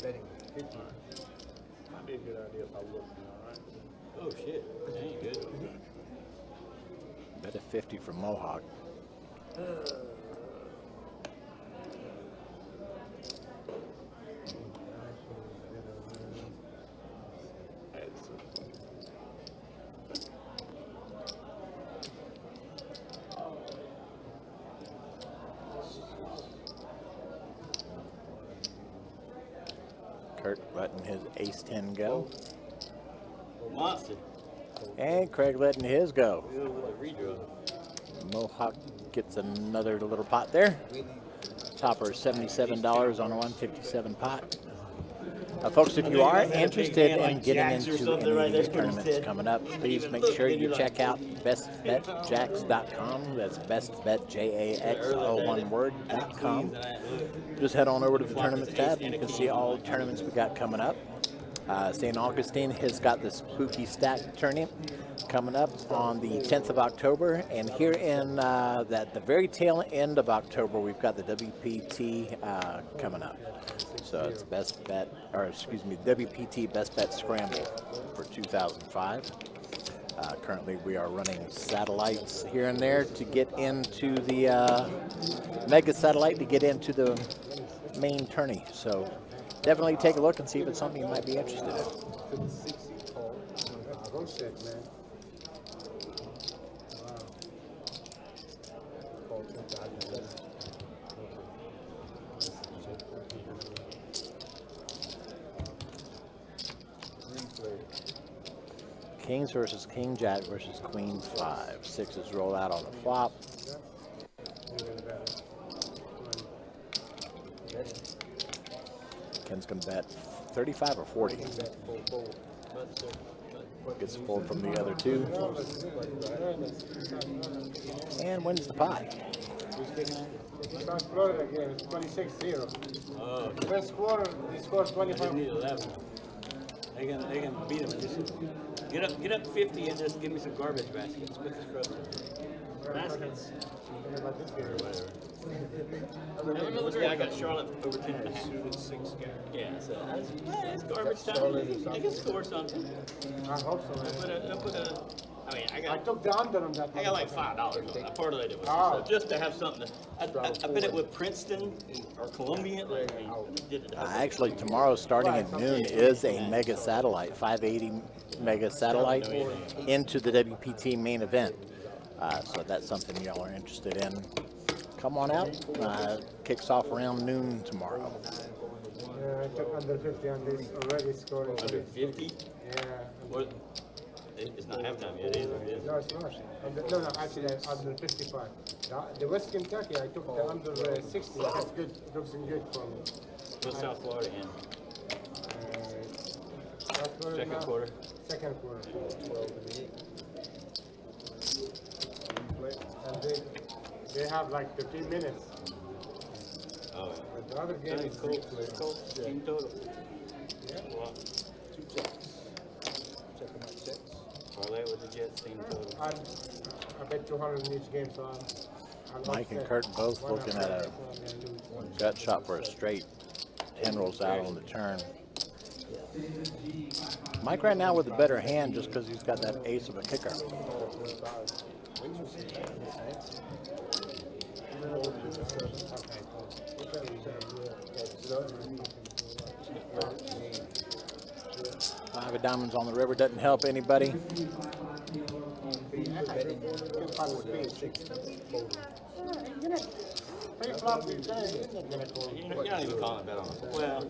betting 50. Might be a good idea if I look now, right? Oh shit. That ain't good. Bet a 50 for Mohawk. Kurt letting his ace 10 go. Monster. And Craig letting his go. Good with a redraw. Mohawk gets another little pot there. Topper $77 on a 157 pot. Folks, if you are interested in getting into any of these tournaments coming up, please make sure you check out bestbetjax.com. That's bestbetjax, all one word.com. Just head on over to the tournaments tab and you can see all the tournaments we got coming up. St. Augustine has got the Spooky Stack tournament coming up on the 10th of October, and here in the very tail end of October, we've got the WPT coming up. So it's WPT Best Bet Scramble for 2005. Currently, we are running satellites here and there to get into the mega satellite to get into the main tourney. So definitely take a look and see if it's something you might be interested in. Go check, man. Call 2011. Kings versus King Jack versus Queen 5. 6s roll out on the flop. Ken's gonna bet 35 or 40. Gets a fold from the other two. And wins the pot. South Florida game, it's 26-0. Oh, First quarter, they scored I 25. need 11. They can beat them. Just get up 50 and just give me some garbage baskets. Quick as frozen. Baskets. About this game. I got Charlotte over 10 and a half. Yeah, so that's garbage time. They can score something. I hope so, man. I I took the under on that. I got like $5 on that. Part of it was Oh. so just to have something. I bet it with Princeton or Columbia. Did it. Actually, tomorrow starting at noon is a mega satellite, 580 mega satellite into the WPT main event. So if that's something y'all are interested in, come on out. Kicks off around noon tomorrow. I took under 50 on this already scoring. Under 50? Yeah. What? It's not halftime yet, is it? No, it's not. No, actually, under 55. The West Kentucky, I took the under 60. That's good. It looks good for me. What's South Florida in? Second Now, quarter? Second quarter. 12 and 8. And they have like 15 minutes. Oh, yeah. But the other game is Colts, team total. Yeah. Wow. 2 checks. Checking my checks. Parlay with the Jets, team total. I bet 200 in each game, so I'm Mike and upset. Kurt both One looking at a upset, so I'm gonna lose. gut shot for a straight. 10 rolls out on the turn. Mike right now with a better hand just because he's got that ace of a kicker. Five of diamonds on the river doesn't help anybody. You're not even calling a bet on it. Well,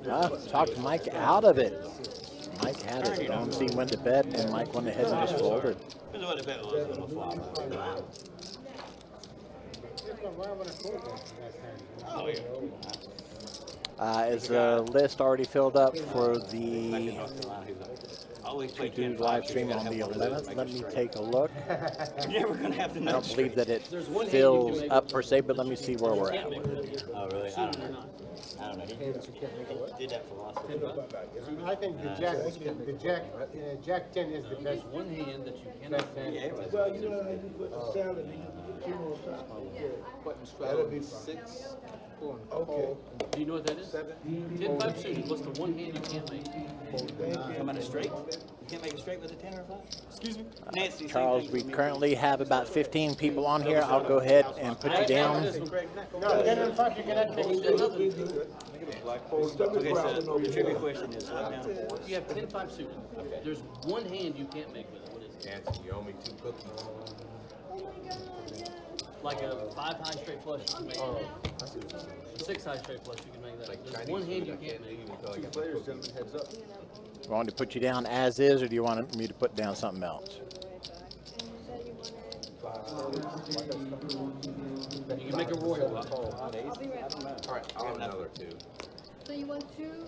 Talked Mike out of it. Mike had it. OMC went to bed and Mike went ahead and just folded. depends on what the bet was on the flop. Oh, yeah. Is the list already filled up for Back the in North Carolina, he was like, always play 10 live stream on the 11th? Let me take a look. You're never going to have to I know. don't believe that it fills up per se, but let me see where we're at. Oh, really? I don't know. I don't know. He did that philosophy. I think the Jack 10 is the best. One hand that you cannot Yeah, everybody's Well, you know, that'll be 6. Okay. Do you know what that is? 7. 10-5 suited. What's the one hand you can't make? Come out of straight? You can't make a straight with a 10 or a 5? Excuse me? Nancy, same Charles, thing we for me. currently have about 15 people on here. I'll go ahead and put you down. No, 10 and 5 you cannot make. Okay, so the trivia question is what now? You have 10-5 suited. There's one hand you can't make with it. What is it? Anthony, you owe me 2 cookies. Like a 5 high straight flush you can make. 6 high straight flush you can make that. Like There's Chinese one hand food, you I can't can't make. leave until I get my Players, cookies. gentlemen, heads up. You want to put you down as is, or do you want me to put down something else? You can make a royal. All right, I'll have another 2. So you want two?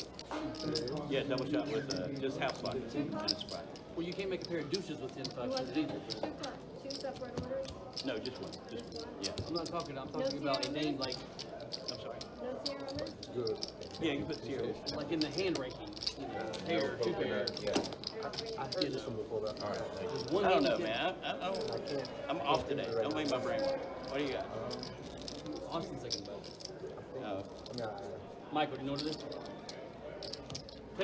Yeah, double shot with just half slot. And it's fried. Well, you can't make a pair of deuces with 10-5 You want suited either. two separate orders? No, just one. Just one. Yeah. I'm not talking. I'm talking about a name like, I'm sorry. No Sierra on this? Good. Yeah, you put zero. like in the hand ranking. You know, pair, 2 pair. Yeah. I get it. Before that. All right, thank you. There's one I don't hand know, you can't. man. I'm off today. Don't make my brain work. What do you got? Austin's thinking about it. Oh. Michael, do you know what it is?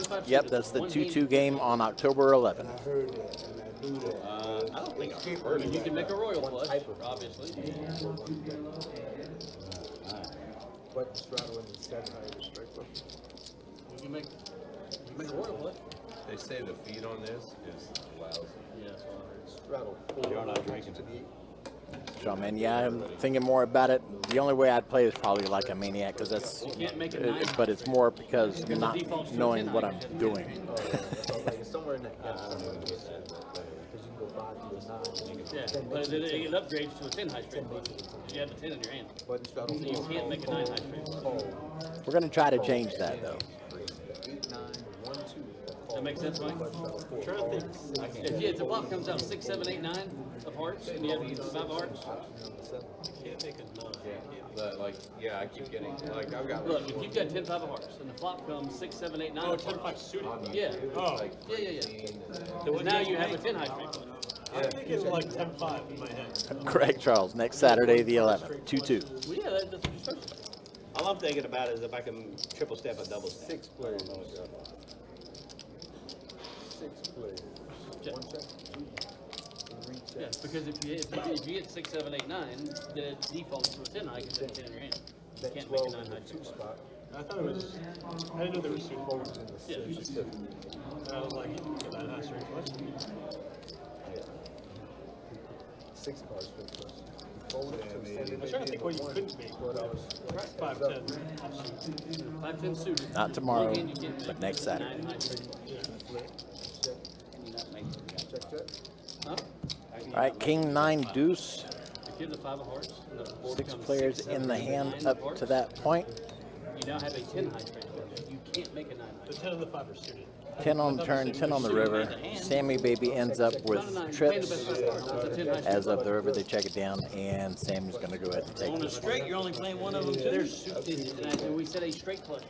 10-5 Yep, suited. that's the One 2-2 hand- game on October 11th. I heard that, and I knew that. I don't think I've I heard mean, of you that. can make a royal flush, obviously. But straddling the 7 high straight flush. You can make a royal flush. They say the feed on this is lousy. Yeah. Straddle 4. You're not drinking. to the 8. So, man, yeah, I'm thinking more about it. The only way I'd play is probably like a maniac, because that's. You can't make a 9. But it's more because Because not the default's knowing what 10 I'm doing. Like somewhere in that. Because you can go 5 to a 9. Yeah, but it upgrades to a 10 high straight flush. You have the 10 in your hand. Button straddle So you can't make a 9 high straight flush. We're going to try to change that, though. 8, 9, 1, 2. That makes sense, Mike? If the flop comes out 6, 7, 8, 9 of hearts, and you have 5 hearts, Can't make a 9. But like, yeah, I keep getting, like, I've got. look, if you've got 10, 5 of hearts, and the flop comes 6, 7, 8, 9 Oh, of 10 5 hearts, suited. yeah. Like, Yeah. 15, So now you have a 10 high straight flush. I'm thinking like 10-5 in my head. Correct, Charles. Next Saturday, the 11th. 2-2. Well, yeah, that's what you're supposed to do. All I'm thinking about is if I can triple step a double step. 6 players. 6 players. Check. 1 check. 3 checks. Yeah, because if you get 6, 7, 8, 9, then it defaults to a 10 high because it's 10 in your hand. You Bet can't make a 12 9 in high the straight 2 flush. spot. I thought it was, I didn't know there was 2 folds in this. Yeah. And I was like, you can get that high straight flush. 6 cards for the flush. I'm trying to think what you couldn't make. 5'10". 5'10" suited. Not tomorrow, Again, you can't but make next Saturday. 9 high trade. Huh? All right, King 9 deuce. If you have the 5 of hearts, and the board 6 becomes players 6, in 7, the 8, hand 9 up of hearts, to that point. you now have a 10 high trade card. You can't make a 9 high The trade. 10 and the 5 are suited. 10 on the turn, 10 on the river. Sammy Baby ends up with Playing the trips. best five cards. It's a 10 high As trade. of the river, they check it down, and Sammy's going to go ahead and take On a it. straight, you're only playing one of them They're too. suited, and we said a straight play.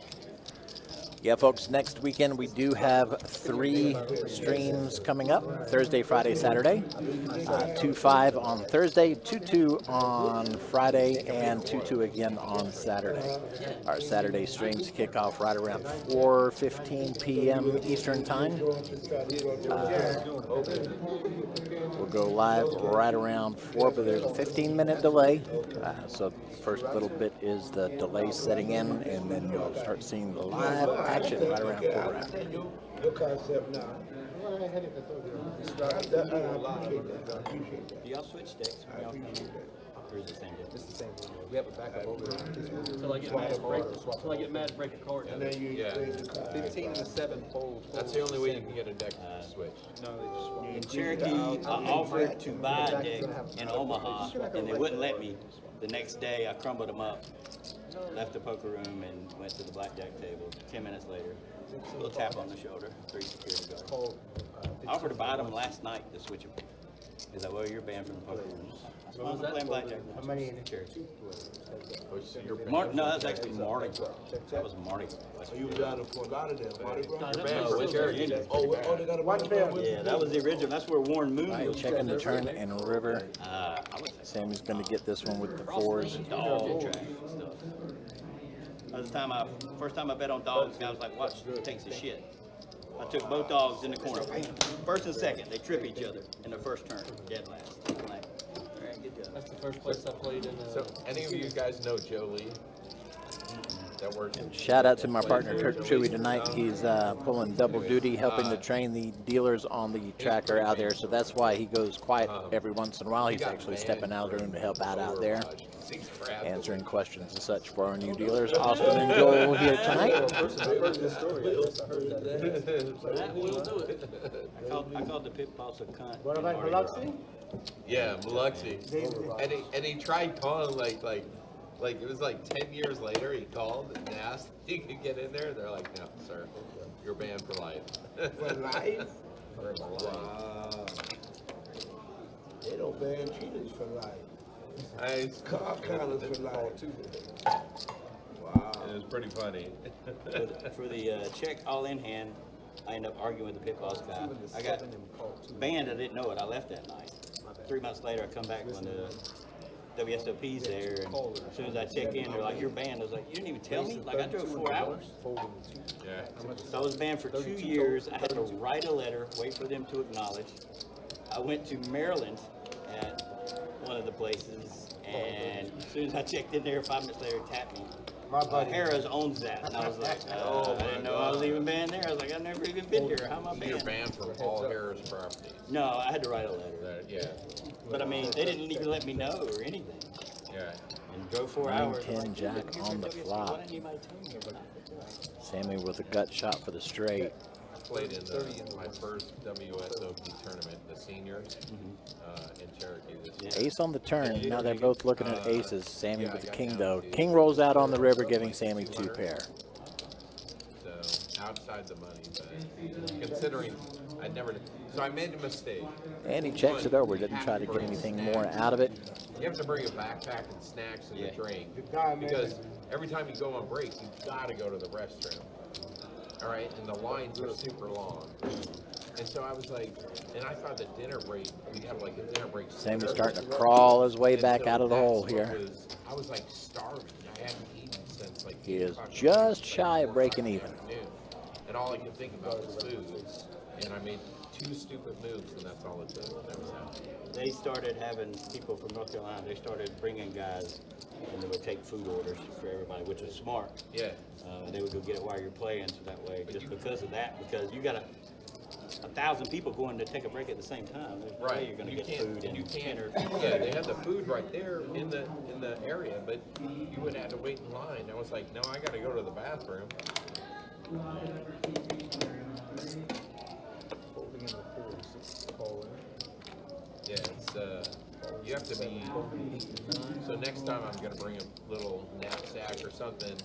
Yeah, folks, next weekend we do have 3 streams coming up, Thursday, Friday, Saturday. 2-5 on Thursday, 2-2 on Friday, and 2-2 again on Saturday. Our Saturday streams kick off right around 4:15 p.m. Eastern Time. We'll go live right around 4, but there's a 15-minute delay. So first little bit is the delay setting in, and then you'll start seeing the live action right around 4 after. Your concept now. Do y'all switch decks? When y'all come in? Or is it the same deck? It's the same one. We have a backup over there. Until I get mad, break a card. And then you Yeah. 15 and a 7 fold. That's the only way you can get a deck to switch. No, they just swap. In Cherokee, I offered to buy a deck in Omaha, and they wouldn't let me. The next day, I crumbled them up, left the poker room, and went to the blackjack table. 10 minutes later, a little tap on the shoulder, 3 security guards. I offered to buy them last night to switch them. He's like, well, you're banned from the poker rooms. I said, well, I'm not playing blackjack. How many in it? Cherokee. You're No, that was actually Mardi Gras. That was Mardi Gras. You got it for a lot of them. Mardi Gras? banned for Cherokee. They got a Mardi Gras with Yeah, that was the original. That's where Warren Moon All right, was. checking the turn and river. I would say Sammy's going to get this one with the 4s. dog track and stuff. That was the time first time I bet on dogs, the guy was like, watch, he takes a shit. I took both dogs in the corner, bam. First and second, they trip each other in the first turn, dead last. I'm like, all right, good job. That's the first place I played in. So, any of you guys know Joe Lee? That works. Shout out to my partner Chewy tonight. He's pulling double duty, helping to train the dealers on the tracker out there. So that's why he goes quiet every once in a while. He's actually stepping out of the room to help out there, answering questions and such for our new dealers. Austin and Joel here tonight. That will do it. I called the pit boss a cunt. What in about Mardi Gras. Biloxi? Yeah, Biloxi. And he tried calling like it was like 10 years later. He called and asked if he could get in there. They're like, no, sir, you're banned for life. For life? For life. Wow. They don't ban cheaters for life. It's Car counters for life. too. Wow. It was pretty funny. For the check all in hand, I ended up arguing with the pit boss guy. I got banned, I didn't know it. I left that night. 3 months later, I come back when the WSOP's there, and as soon as I check in, they're like, you're banned. I was like, you didn't even tell me? Like, I drove 4 hours. Yeah. So I was banned for 2 years. I had to write a letter, wait for them to acknowledge. I went to Maryland at one of the places, and as soon as I checked in there, 5 minutes later, it tapped me. My buddy. Harrah's owns that, and I was like, I didn't know I was even banned there. I was like, I've never even been here. How am I You're banned? banned from all Harris properties. No, I had to write a letter. Yeah. But I mean, they didn't even let me know or anything. Yeah. And drove 4 Nine, hours. 10 I'm like, jack "Dude, on the WSOP, flop." Why didn't anybody tell me about it? Sammy with a gut shot for the straight. I played in my first WSOP tournament, the seniors, in Cherokee this year. Ace on the turn. Now they're both looking at aces. Sammy with the king, though. King rolls out on the river, giving Sammy 2 pair. So outside the money, but considering I never, so I made a mistake. And he checks it over. Didn't try to get anything more out of it. You have to bring a backpack and snacks and a drink guy, man. because every time you go on break, you gotta go to the restroom. All right, and the lines are super long. And so I was like, and I thought the dinner break, we have like a dinner break. Sammy's starting to crawl his way And back so out of the that's hole what here. I was like starving. I hadn't eaten since like He 8 is o'clock in the just morning, shy of breaking in the even. afternoon. And all I could think about was food. And I made 2 stupid moves, and that's all it took. That was it. They started having people from North Carolina, they started bringing guys, and they would take food orders for everybody, which was smart. Yeah. They would go get it while you're playing, so that way, just because of that, because you gotta, 1,000 people going to take a break at the same time. There's no way Right, you're gonna you get can't, food and you and can't, dinner. yeah, they had the food right there in the area, but you would have to wait in line. I was like, no, I gotta go to the bathroom. Folding in the fours, call in. Yeah, it's, you have to be, so next time I'm gonna bring a little knapsack or something,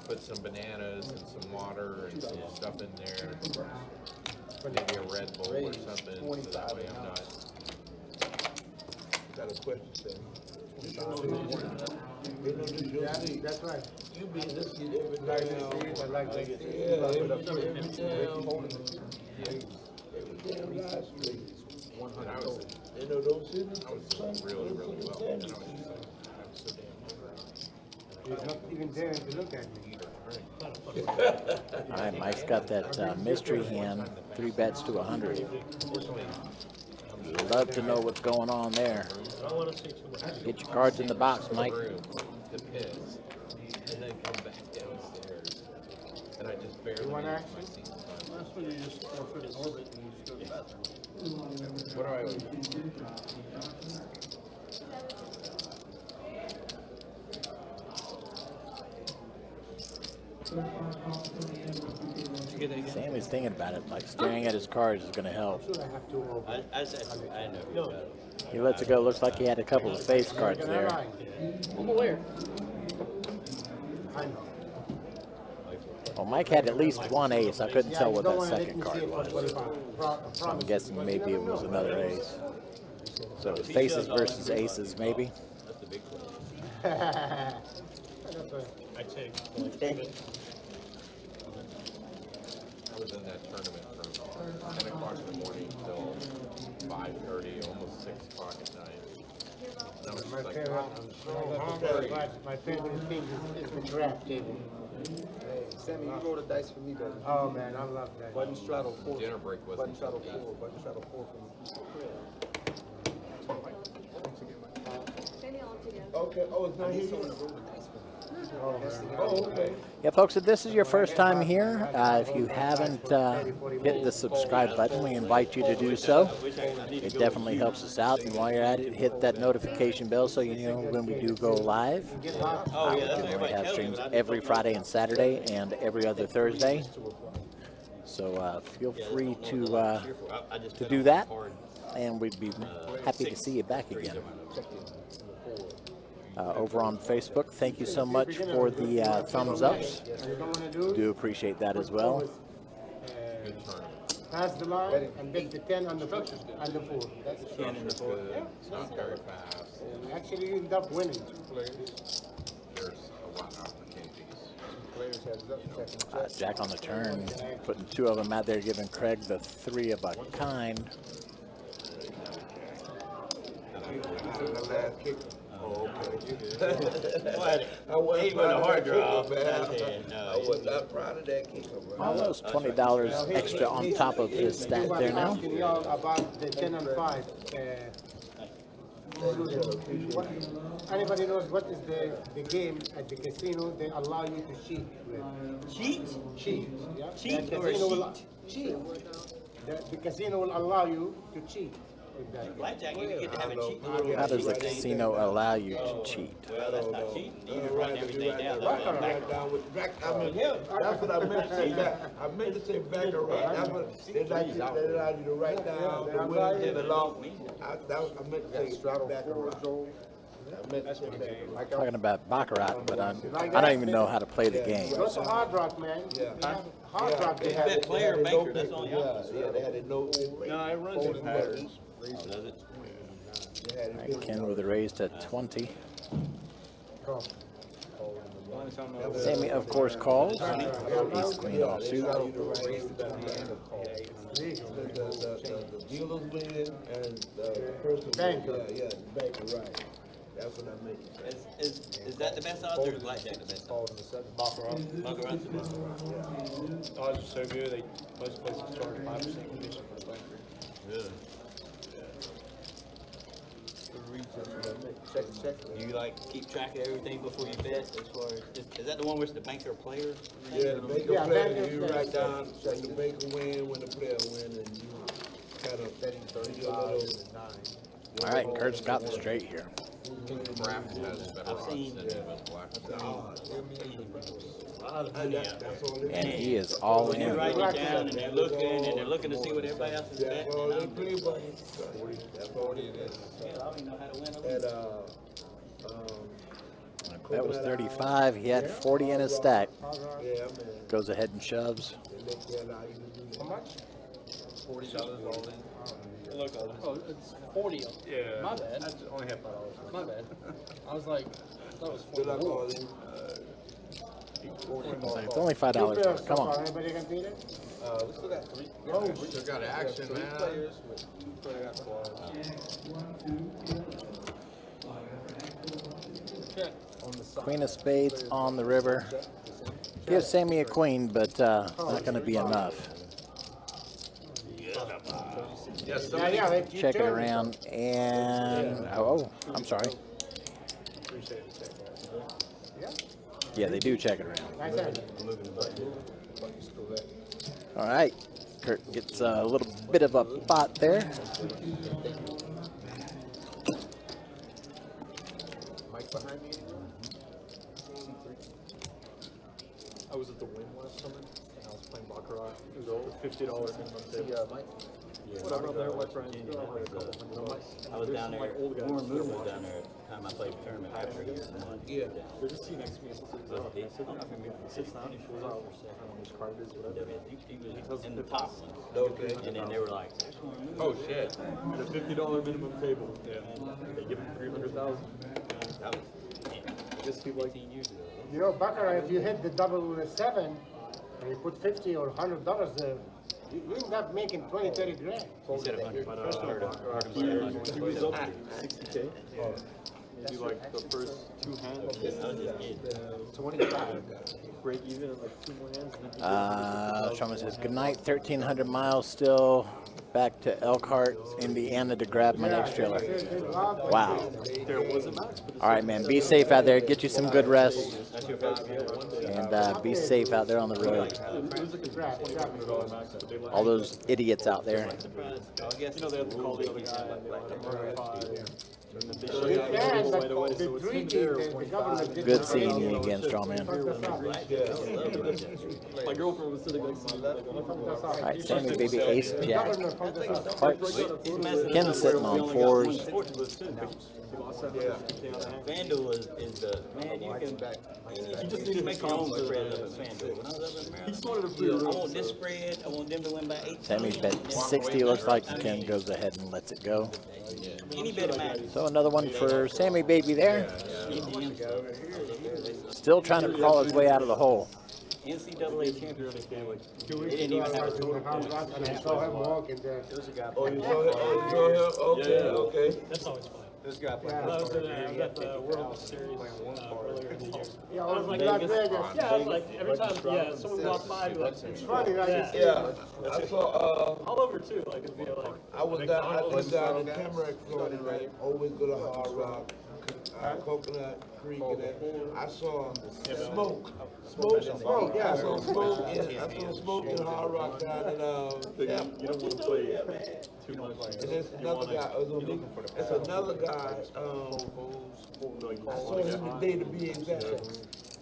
put some bananas and some water and some stuff in there. Maybe a Red Bull or something, so that way I'm not. Got a question, Sam. That's right. You be in this kid every Like day now. this, I like this. Yeah, every damn live stream. And I was, You know those cities? I was doing really, really well. And I was just like, I'm so damn hungry. He's not even daring to look at me. All right, Mike's got that mystery hand, 3 bets to 100. Love to know what's going on there. I wanna see somebody. Get your cards in the box, Mike. Room to piss, and then come back downstairs. And I just barely You want made action? my seat in time. That's when you just forfeit a little bit and you just go to the bathroom. What do I owe? Sammy's thinking about it, like staring at his cards is gonna help. Should I have to open? I just asked him, I didn't know. He lets it go, looks like he had a couple of face cards Can I there. lie? I'm aware. I know. Well, Mike had at least one ace, I couldn't Yeah, tell you what don't that wanna let second me card see it for was. 25. So I'm Promise. guessing But maybe you it never was know. another ace. So it's faces versus aces, maybe? That's the big question. That's right. I take like 2 minutes. I was in that tournament from 10 o'clock in the morning till 5:30, almost 6 o'clock at night. And I was My just like, favorite, oh, I'm so hungry. my favorite thing is the draft table. Hey, Sammy, you roll the dice for me, brother. Oh man, I love that. Button straddle 4. Dinner break Button wasn't straddle till 4. Button straddle 4 for me. Maybe all together. Okay. Oh, it's not here yet? Oh, okay. Yeah, folks, if this is your first time here, if you haven't hit the subscribe button, we invite you to do so. It definitely helps us out. And while you're at it, hit that notification bell so you know when we do go live. Oh, yeah, that's what We everybody have tells me, streams but I just every don't know. Friday and Saturday and every other Thursday. So feel free to I just to put do on that, hard, and we'd be happy to see you back again. Over on Facebook, thank you so much for the thumbs ups. You don't wanna do? Do appreciate that as well. Pass the line and bet the 10 on the 4. And the 4. That's it. Structure's good, it's not very fast. Actually, you end up winning. There's a lot of opportunities. Players has up, check and check. Jack on the turn, putting 2 of them out there, giving Craig the 3 of a kind. The last kicker. Oh, okay. What? I wasn't He went a proud of hard that draw. kicker, man. No, I was not proud of that kicker, bro. Almost $20 extra on top of his stat there now. Asking y'all about the 10 and 5. Anybody knows what is the game at the casino they allow you to cheat with? Cheat? Cheat, yeah? Cheat The or casino will- cheat? Cheat. The casino will allow you to cheat with that. Blackjack, you get to have a cheat. How does the casino allow you to cheat? Well, that's not cheating. You just write everything down. Back That's back. down with back. I mean, that's what I meant to say. Back. I meant to say back or right. That's what they allow you to write down the wins and the loss. I meant to say back or right. I meant to say that. Talking about Baccarat, but I don't even know how to play the game. Go to Hard Rock, man. Yeah. They have Hard Rock, they have Bet it. player or banker, that's all you Yeah, have. yeah, they had it no. No, it runs in patterns. Does it? All right, Ken with a raise to 20. Go. Sammy, of course, calls. Ace, queen, offsuit. The dealers win and the person. Banker. Yeah, the banker, right. That's what I meant. Is that the best odds or is blackjack the best odds? Baccarat's the best. Odds are so good, most places charge 5% commission for the banker. Really? Check. Do you like keep track of everything before you bet as far as, is that the one where it's the banker player? Yeah, the banker Yeah, player, banker you player. write down, when the banker win, when the player win, and you kind of. All right, Kurt's got the straight here. Craft has better odds than even black. And he is all When they're in. writing it down and they're looking to see what everybody else is betting. Well, and they I'm play just- by his That's 40 it is. Yeah, I don't even know how to win a league. That was 35. He had 40 in his stack. yeah, man. Goes ahead and shoves. They let that allow you to do that. How much? $40 all in. Oh, it's 40. Yeah. My bad. That's only half $5. My bad. I was like, that was Good 40. luck, all in. It's only $5 more. Come on. Anybody can beat it? We still got 3. Oh, we still got action, man. Check. Queen of spades on the river. Give Sammy a queen, but not going to be enough. Yes, Yeah, yeah. if you Check it turn- around and oh, I'm sorry. Yeah, they do check it around. Nice hand. All right, Kurt gets a little bit of a pot there. Mike behind me. I was at the Wynn last summer, and I was playing Baccarat. It was over $50 minimum table. Whatever, there, my friend. I was down there, Warren Moon was down there at the time I played the tournament after he won. Yeah. There's a seat next to me. It sits down. He pulls out. I don't know which card it is, whatever. He was in the top one. Okay. And then they were like, that's Warren Moon. Oh, shit. At a $50 minimum table. Yeah. They give him 300,000. That was I guess he like 15 years ago. You know, Baccarat, if you hit the double with a 7 and you put $50 or $100, you end up making 20, 30 grand. He said 100. I heard him say 100. he was up 60K. Do like the first 2 hands. I was just kidding. 25. Break even in like 2 more hands. And then Shaman says, good night, 1,300 miles still. Back to Elkhart, Indiana to grab my next trailer. Wow. there was a match. All right, man, be safe out there. Get you some good rest. And be safe out there on the road. It was like a $200 max, but they let All those idiots out there. you know, they had to call the other guy and they let them verify. And then they show You you can, right away, but so the it's him treaty, there. the government did Good not seeing you again, Strawman. My girlfriend was sitting next to me. All right, Sammy, baby, ace, jack, government from the hearts. Ken's sitting on 4s. FanDuel is the, man, you can, you just need to make your own spread up at FanDuel. When I was up in Maryland, He just wanted to I prove want this spread, I want them to win by 18. Sammy's bet 60. Looks like Ken goes ahead and lets it go. Any bet matters. So another one for Sammy, baby, there. Indians, Still trying to crawl his way out of the hole. NCAA championship game. They didn't even have a total. and I saw him walking there. Oh, you saw him? Oh, you saw him? Okay, okay. That's always fun. This guy played. I was at the World Series earlier in the year. Yeah, I was like, Las Vegas. Yeah, I was like, every time, yeah, someone walked by, I'd be like, It's funny, right? Yeah. Yeah, I saw, all over too, like, it'd be like, I was down in Tamarack, Florida, right? Always go to Hard Rock, Coconut Creek, and then I saw smoke. Smoke, yeah, I saw smoke in Hard Rock down in, you don't want to play too much. and there's another guy, it's another guy, I saw him today to be exact.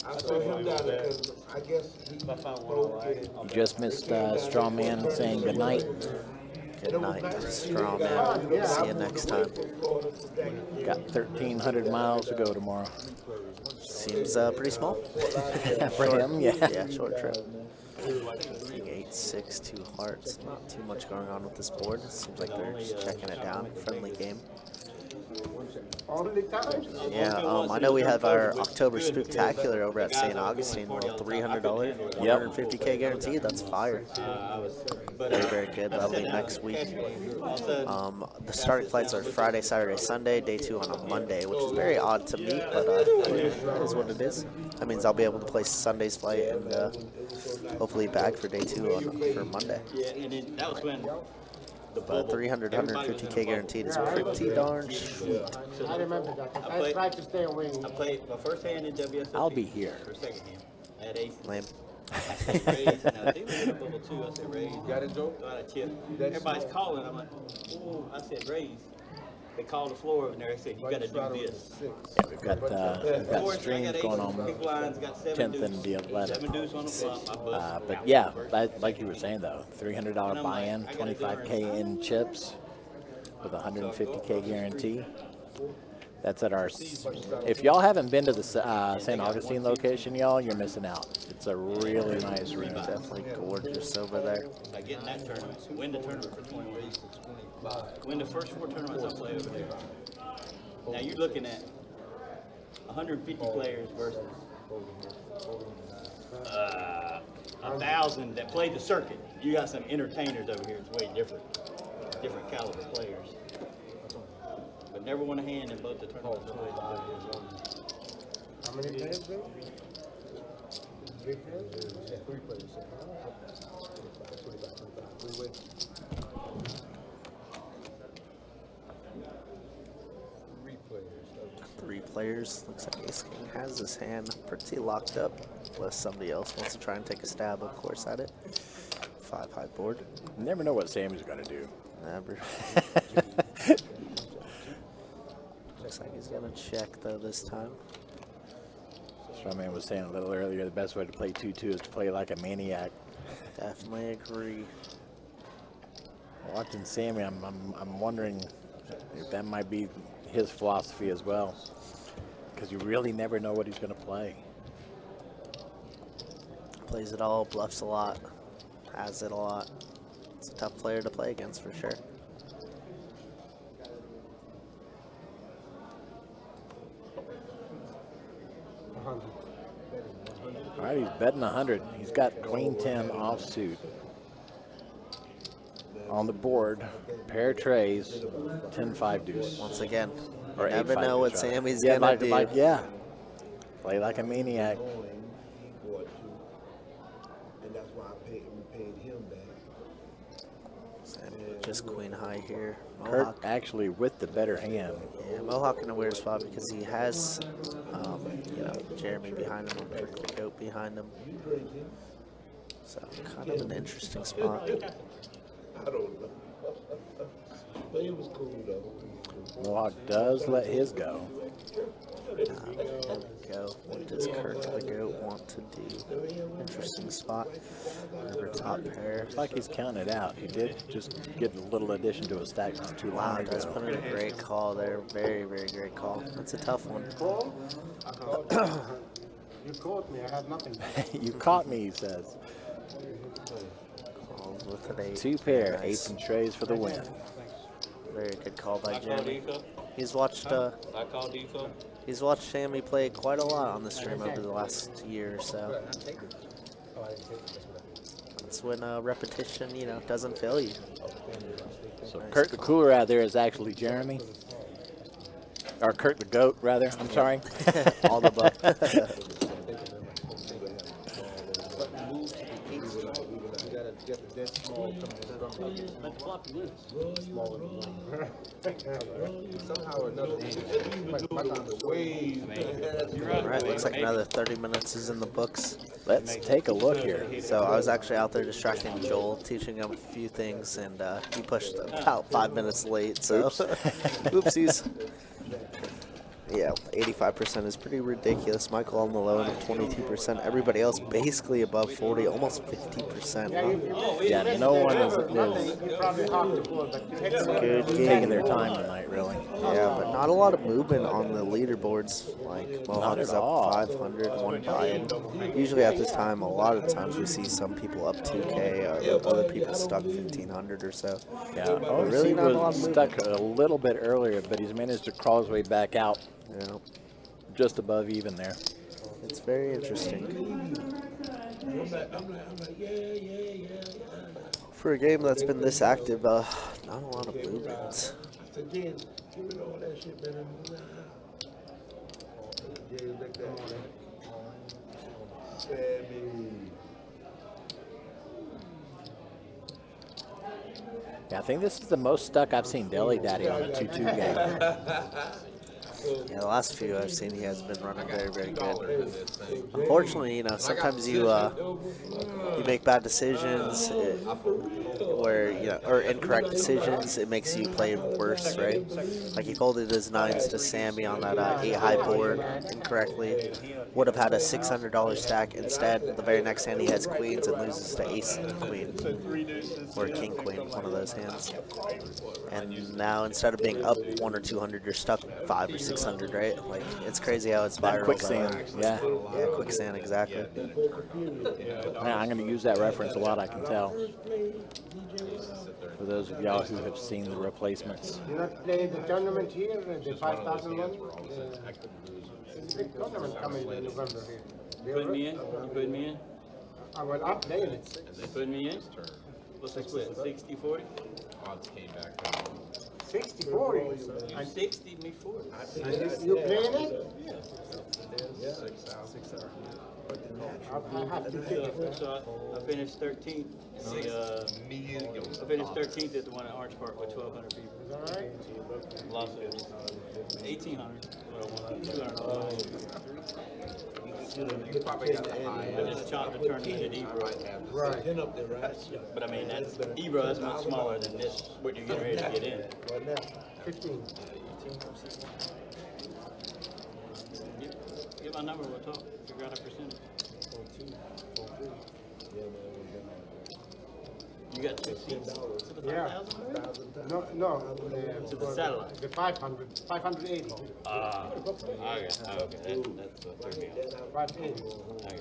I saw him down there, cause I guess he spoke it. You just missed Strawman saying good night. Good night, Strawman. See you next time. Got 1,300 miles to go tomorrow. Seems pretty small. For him, yeah. Yeah, short trip. King 8, 6, 2 hearts. Not too much going on with this board. Seems like they're just checking it down. Friendly game. Only time. Yeah, I know we have our October Spooktacular over at St. Augustine. Little $300, 150K guaranteed. That's fire. Very, very good. That'll be next week. The starting flights are Friday, Saturday, Sunday. Day 2 on a Monday, which is very odd to me, but it is what it is. That means I'll be able to play Sunday's flight and hopefully back for day 2 for Monday. Yeah, and then that was when the But 300, 150K guaranteed is pretty darn sweet. I remember that. I tried to stay away. I played my first hand in WSOP. I'll be here. For second hand. I had ace. Lame. I said raise, now they were in a bubble too. I said raise. Got it, Joe? Thought I chip. Everybody's calling. I'm like, oh, I said raise. They called the floor over there. They said you got to do this. Yeah, we've got streams going on Big blinds, got 7 10th and the deuce. 11th. 7 deuce on the flop. I bust. But yeah, like you were saying though, $300 buy-in, 25K in chips with a 150K guarantee. That's at our. If y'all haven't been to the St. Augustine location, y'all, you're missing out. It's a really nice room. Definitely gorgeous over there. By getting that tournament, win the tournament for 21. Win the first 4 tournaments I play over there. Now you're looking at 150 players versus 1,000 that play the circuit. You got some entertainers over here. It's way different caliber players. But never won a hand in both the tournaments. How many players, Bill? 3 players? Yeah, 3 players. 3-way. Three players. Looks like Ace King has his hand pretty locked up, unless somebody else wants to try and take a stab, of course, at it. 5 high board. You never know what Sammy's gonna do. Never. Looks like he's gonna check though this time. Strongman was saying a little earlier, the best way to play 2-2 is to play like a maniac. Definitely agree. Watching Sammy, I'm wondering if that might be his philosophy as well, because you really never know what he's going to play. Plays it all, bluffs a lot, has it a lot. It's a tough player to play against for sure. All right, he's betting 100. He's got Queen 10 offsuit on the board. Pair trays, 10-5 deuce. Once again, Or you never 8-5 know what deuce, rather. Sammy's Yeah, gonna do. yeah. Play like a maniac. And that's why we paid him back. Sammy with just queen high here. Kurt Mohawk. actually with the better hand. Yeah, Mohawk in a weird spot because he has, you know, Jeremy behind him and Purple Goat behind him. So kind of an interesting spot. I don't know. But it was cool though. Mohawk does let his go. Go. What does Kurt the Goat want to do? Interesting spot. River top pair. It's like he's counting it out. He did just get a little addition to his stack not too Wow, long he does ago. put in a great call there. Very, very great call. That's a tough one. You caught me, I had nothing. You caught me, he says. Calls with an 8. 2 pair, Nice. eights and trays for the win. Very good call by I called Jeremy. Deco. He's watched I called Deco. he's watched Sammy play quite a lot on the stream over the last year or so. That's when repetition, you know, doesn't fail you. So Nice Kurt the Cooler out there is actually Jeremy. Or Kurt the Goat, rather. I'm sorry. All the above. Somehow or another, All right, looks like another 30 minutes is in the books. Let's take a look here. So I was actually out there distracting Joel, teaching him a few things, and he pushed about 5 minutes late. So, oopsies. Yeah, 85% is pretty ridiculous. Michael on the low end of 22%. Everybody else basically above 40, almost 50%. Yeah, no one is You probably half the board, but you hit it. Good taking game. their time tonight, really. Yeah, but not a lot of movement on the leaderboards. Like Mohawk Not is at up all. 500, 1 buy-in. Usually at this time, a lot of times we see some people up 2K, other people stuck 1,500 or so. Yeah, But really not a lot was of stuck a little bit earlier, but he's managed to crawl his way back out Yeah, just above even there. it's very interesting. For a game that's been this active, not a lot of movement. Again, give it all that shit, man. Yeah, like that. Sammy. Yeah, I think this is the most stuck I've seen Deli Daddy on a 2-2 game. Yeah, the last few I've seen, he has been running very, very good. $2 in this thing. Unfortunately, sometimes you make bad decisions or incorrect decisions. It makes you play worse, right? Like he folded his 9s to Sammy on that 8 high board incorrectly. Would have had a $600 stack. Instead, the very next hand he has queens and loses to ace queen or king queen, one of those hands. And now instead of being up 100 or 200, you're stuck 500 or 600, right? Like it's crazy how it spirals. Quicksand, yeah. Yeah, quicksand, exactly. Yeah, I'm going to use that reference a lot, I can tell. For those of y'all who have seen the replacements. You're not playing the tournament here, the 5,000 one? There's a big tournament coming in November here. You putting me in? You putting me in? Well, I'm playing it. You putting me in? What's the split? 60-40? Odds came back down. 60-40. You 60, me 40. You playing it? Yeah. 6 hours. I have to take it. So I finished 13th. I finished 13th at the one at Orange Park with 1,200 people. Is that right? Lost it 1,800. $200. You probably got the high I just chopped the tournament at Ebro. Right. Ten up there, right? But I mean, that's Ebro is much smaller than this. What you're getting ready to get in. Right now. 15. Get my number. We'll talk. Figure out a percentage. You got 2 seats to the Yeah. 5,000? No. To the satellite. The 580. Okay. That's threw me off. 580. Okay.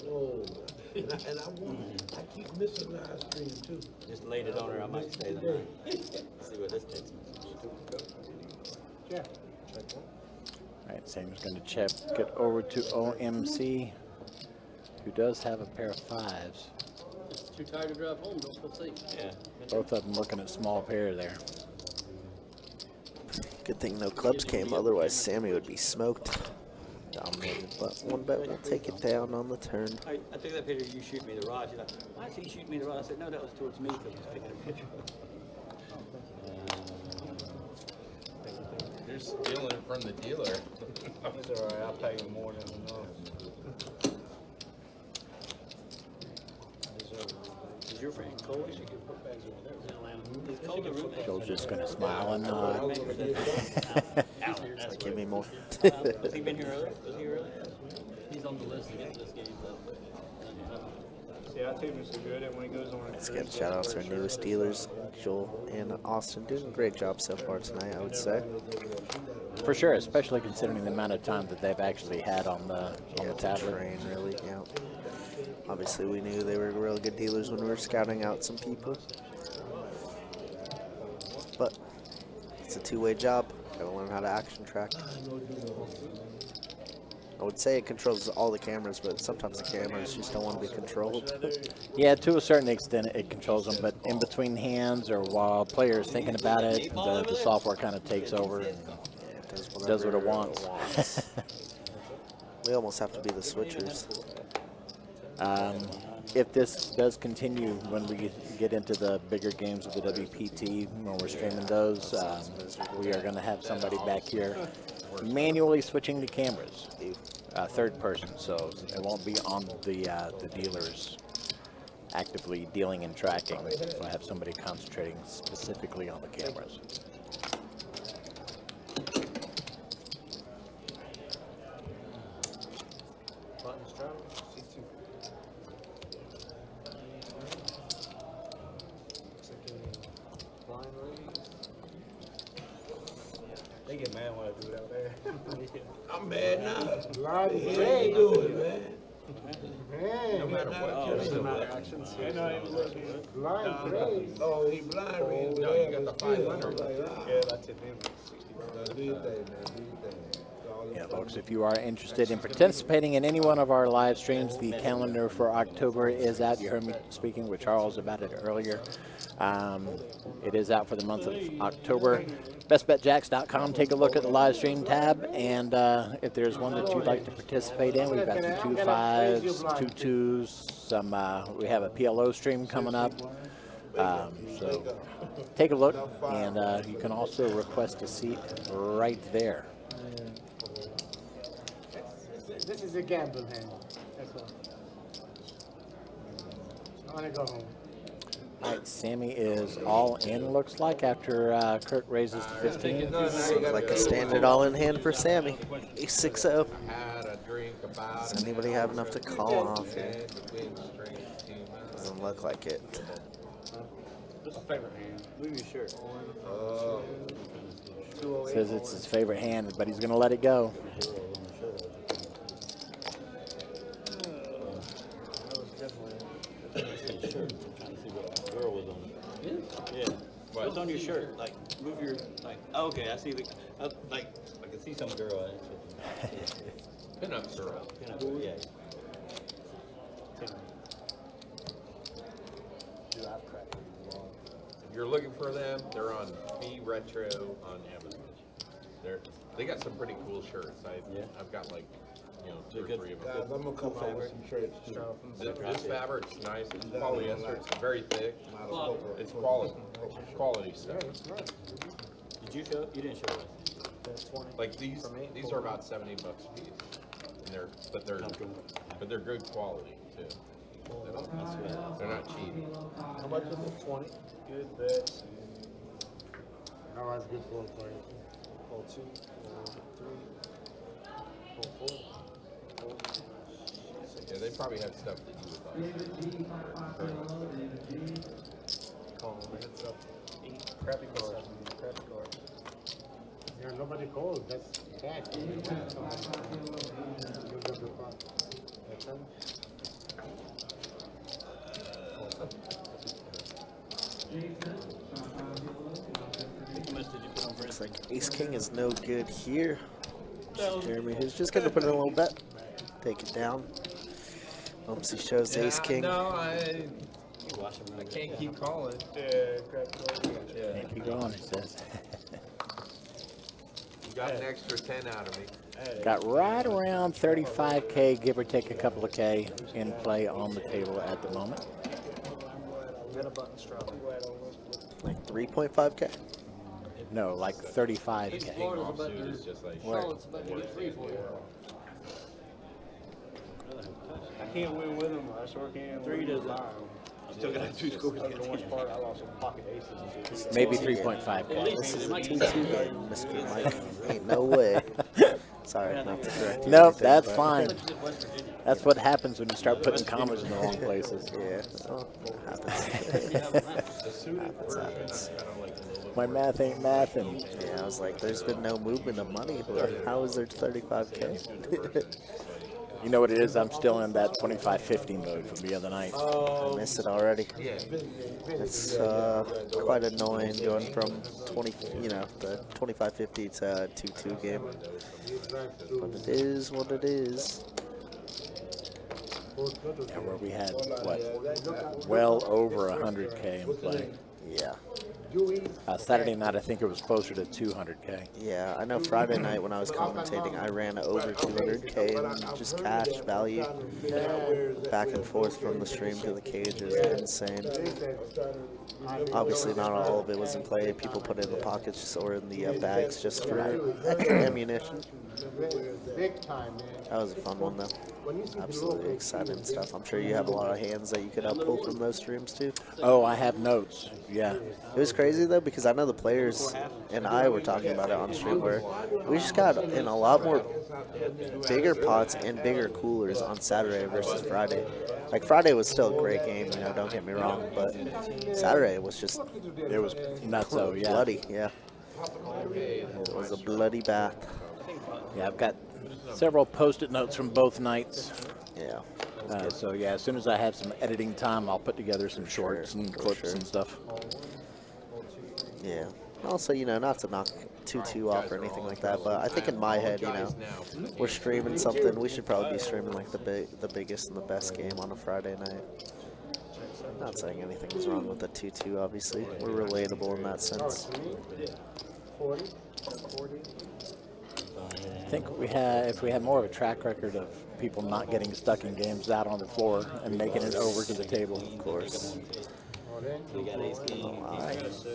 Oh, and I keep missing live stream too. Just laid it on her. I might stay the night. See what this takes me. Yeah. All right, Sam's going to get over to OMC, who does have a pair of 5s. Just too tired to drive home, don't feel safe. Yeah. Both of them looking at small pair there. Good thing no clubs came, otherwise Sammy would be smoked. Dominated, but one bet will take it down on the turn. I took that picture. You shoot me the rod. She's like, why is he shooting me the rod? I said, no, that was towards me because he's taking a picture. You're stealing from the dealer. It's all right. I'll pay you more than enough. Is your friend Cole? She could put bags over there. Is Cole the roommate? Joe's just going to smile and nod. Alan, that's Give me more. Has he been here earlier? Was he earlier? He's on the list to get this game. Yeah, I think it's good, and when it goes on. Let's get shout outs to our newest dealers, Joel and Austin. Doing a great job so far tonight, I would say. For sure, especially considering the amount of time that they've actually had on the To tablet. train, really, yeah. Obviously, we knew they were really good dealers when we were scouting out some people. But it's a two-way job. Gotta learn how to action track. I would say it controls all the cameras, but sometimes the cameras just don't want to be controlled. Yeah, to a certain extent it controls them, but in between hands or while players thinking about it, the software kind of takes over and It does what it wants. We almost have to be the switchers. If this does continue when we get into the bigger games of the WPT, when we're streaming those, we are going to have somebody back here manually switching the cameras, third person, so it won't be on the dealers actively dealing and tracking. So I have somebody concentrating specifically on the cameras. They get mad when I do it out there. I'm mad now. Blind He ain't race. do it, man. Man, blind race. Oh, he blind reading. No, you got the 500. Yeah, that's it. Then 60. Do your thing, man. Do your thing. Yeah, folks, if you are interested in participating in any one of our live streams, the calendar for October is out. You heard me speaking with Charles about it earlier. It is out for the month of October. BestBetJacks.com. Take a look at the live stream tab, and if there's one that you'd like to participate in, we've got some 2-5s, 2-2s, some. We have a PLO stream coming up. So take a look, and you can also request a seat right there. This is a gamble hand. That's all. I want to go home. All right, Sammy is all in, looks like, after Kurt raises to 15. Seems like a standard all-in hand for Sammy. Ace 6-0. Had a drink about Does anybody have enough to call off here? it between the strings, too much. Doesn't look like it. What's your favorite hand? Move your shirt. Says it's his favorite hand, but he's going to let it go. Girl was on it. Yeah. What's on your shirt? Like, move your, like, oh, okay, I see the, like, I can see some girl. Pin-up girl. Yeah. If you're looking for them, they're on B Retro on Amazon. They got some pretty cool shirts. I've got like, two or three of them. Guys, I'm gonna come out with some shirts too. This fabric's nice. It's polyester. It's very thick. It's quality stuff. Did you show? You didn't show us. Like these are about $70 a piece, and they're good quality too. They're not cheap. How much is it? 20. Good bet. No, that's good for you. Pull 2, pull 3, pull 4. Yeah, they probably have stuff that you would like. Call them. Heads up. 8. Crappy card. Crappy card. Yeah, nobody called. That's bad. Looks like Ace King is no good here. Jeremy, who's just going to put in a little bet. Take it down. Oops, he shows Ace King. No, I can't keep calling. Yeah, crappy card. Yeah. Keep going, he says. You got an extra 10 out of me. Got right around 35K, give or take a couple of K, in play on the table at the moment. Get a button strap. Like 3.5K. No, like 35K. Florida's about Offsuit to, is just like Charlotte's about to get 3 for you. I can't win with him. I sure can. 3 doesn't. Still got 2 scores. That's the worst part. I lost some pocket aces. Maybe 3.5K. This is a 2-2 game, Mr. Mike. Ain't no way. Sorry, not to correct you. Nope, or anything, that's but- fine. That's what happens when you start putting commas in the wrong places. Yeah, well, happens. happens. My math ain't mathin'. Yeah, I was like, there's been no movement of money, but how is there 35K? You know what it is? I'm still in that 25-50 mode from the other night. I missed it already. It's quite annoying going from 20, the 25-50 to a 2-2 game. But it is what it is. Yeah, where we had, what, well over 100K in play. Yeah. Saturday night, I think it was closer to 200K. Yeah, I know Friday night when I was commentating, I ran over 200K in just cash value. Back and forth from the stream to the cage is insane. Obviously, not all of it was in play. People put it in the pockets or in the bags just for extra ammunition. Big time, man. That was a fun one, though. Absolutely exciting stuff. I'm sure you have a lot of hands that you could pull from those streams, too. Oh, I have notes. Yeah. It was crazy, though, because I know the players and I were talking about it on stream where we just got in a lot more bigger pots and bigger coolers on Saturday versus Friday. Like, Friday was still a great game, don't get me wrong, but Saturday was just... It was nutso, yeah. Bloody, yeah. It was a bloody bath. Yeah, I've got several post-it notes from both nights. Yeah. So, yeah, as soon as I have some editing time, I'll put together some shorts and clips and stuff. Yeah. Also, not to knock 2-2 off or anything like that, but I think in my head, we're streaming something. We should probably be streaming like the biggest and the best game on a Friday night. Not saying anything's wrong with the 2-2, obviously. We're relatable in that sense. 40. I think if we had more of a track record of people not getting stuck in games out on the floor and making it over to the table. Of course. They got ace king.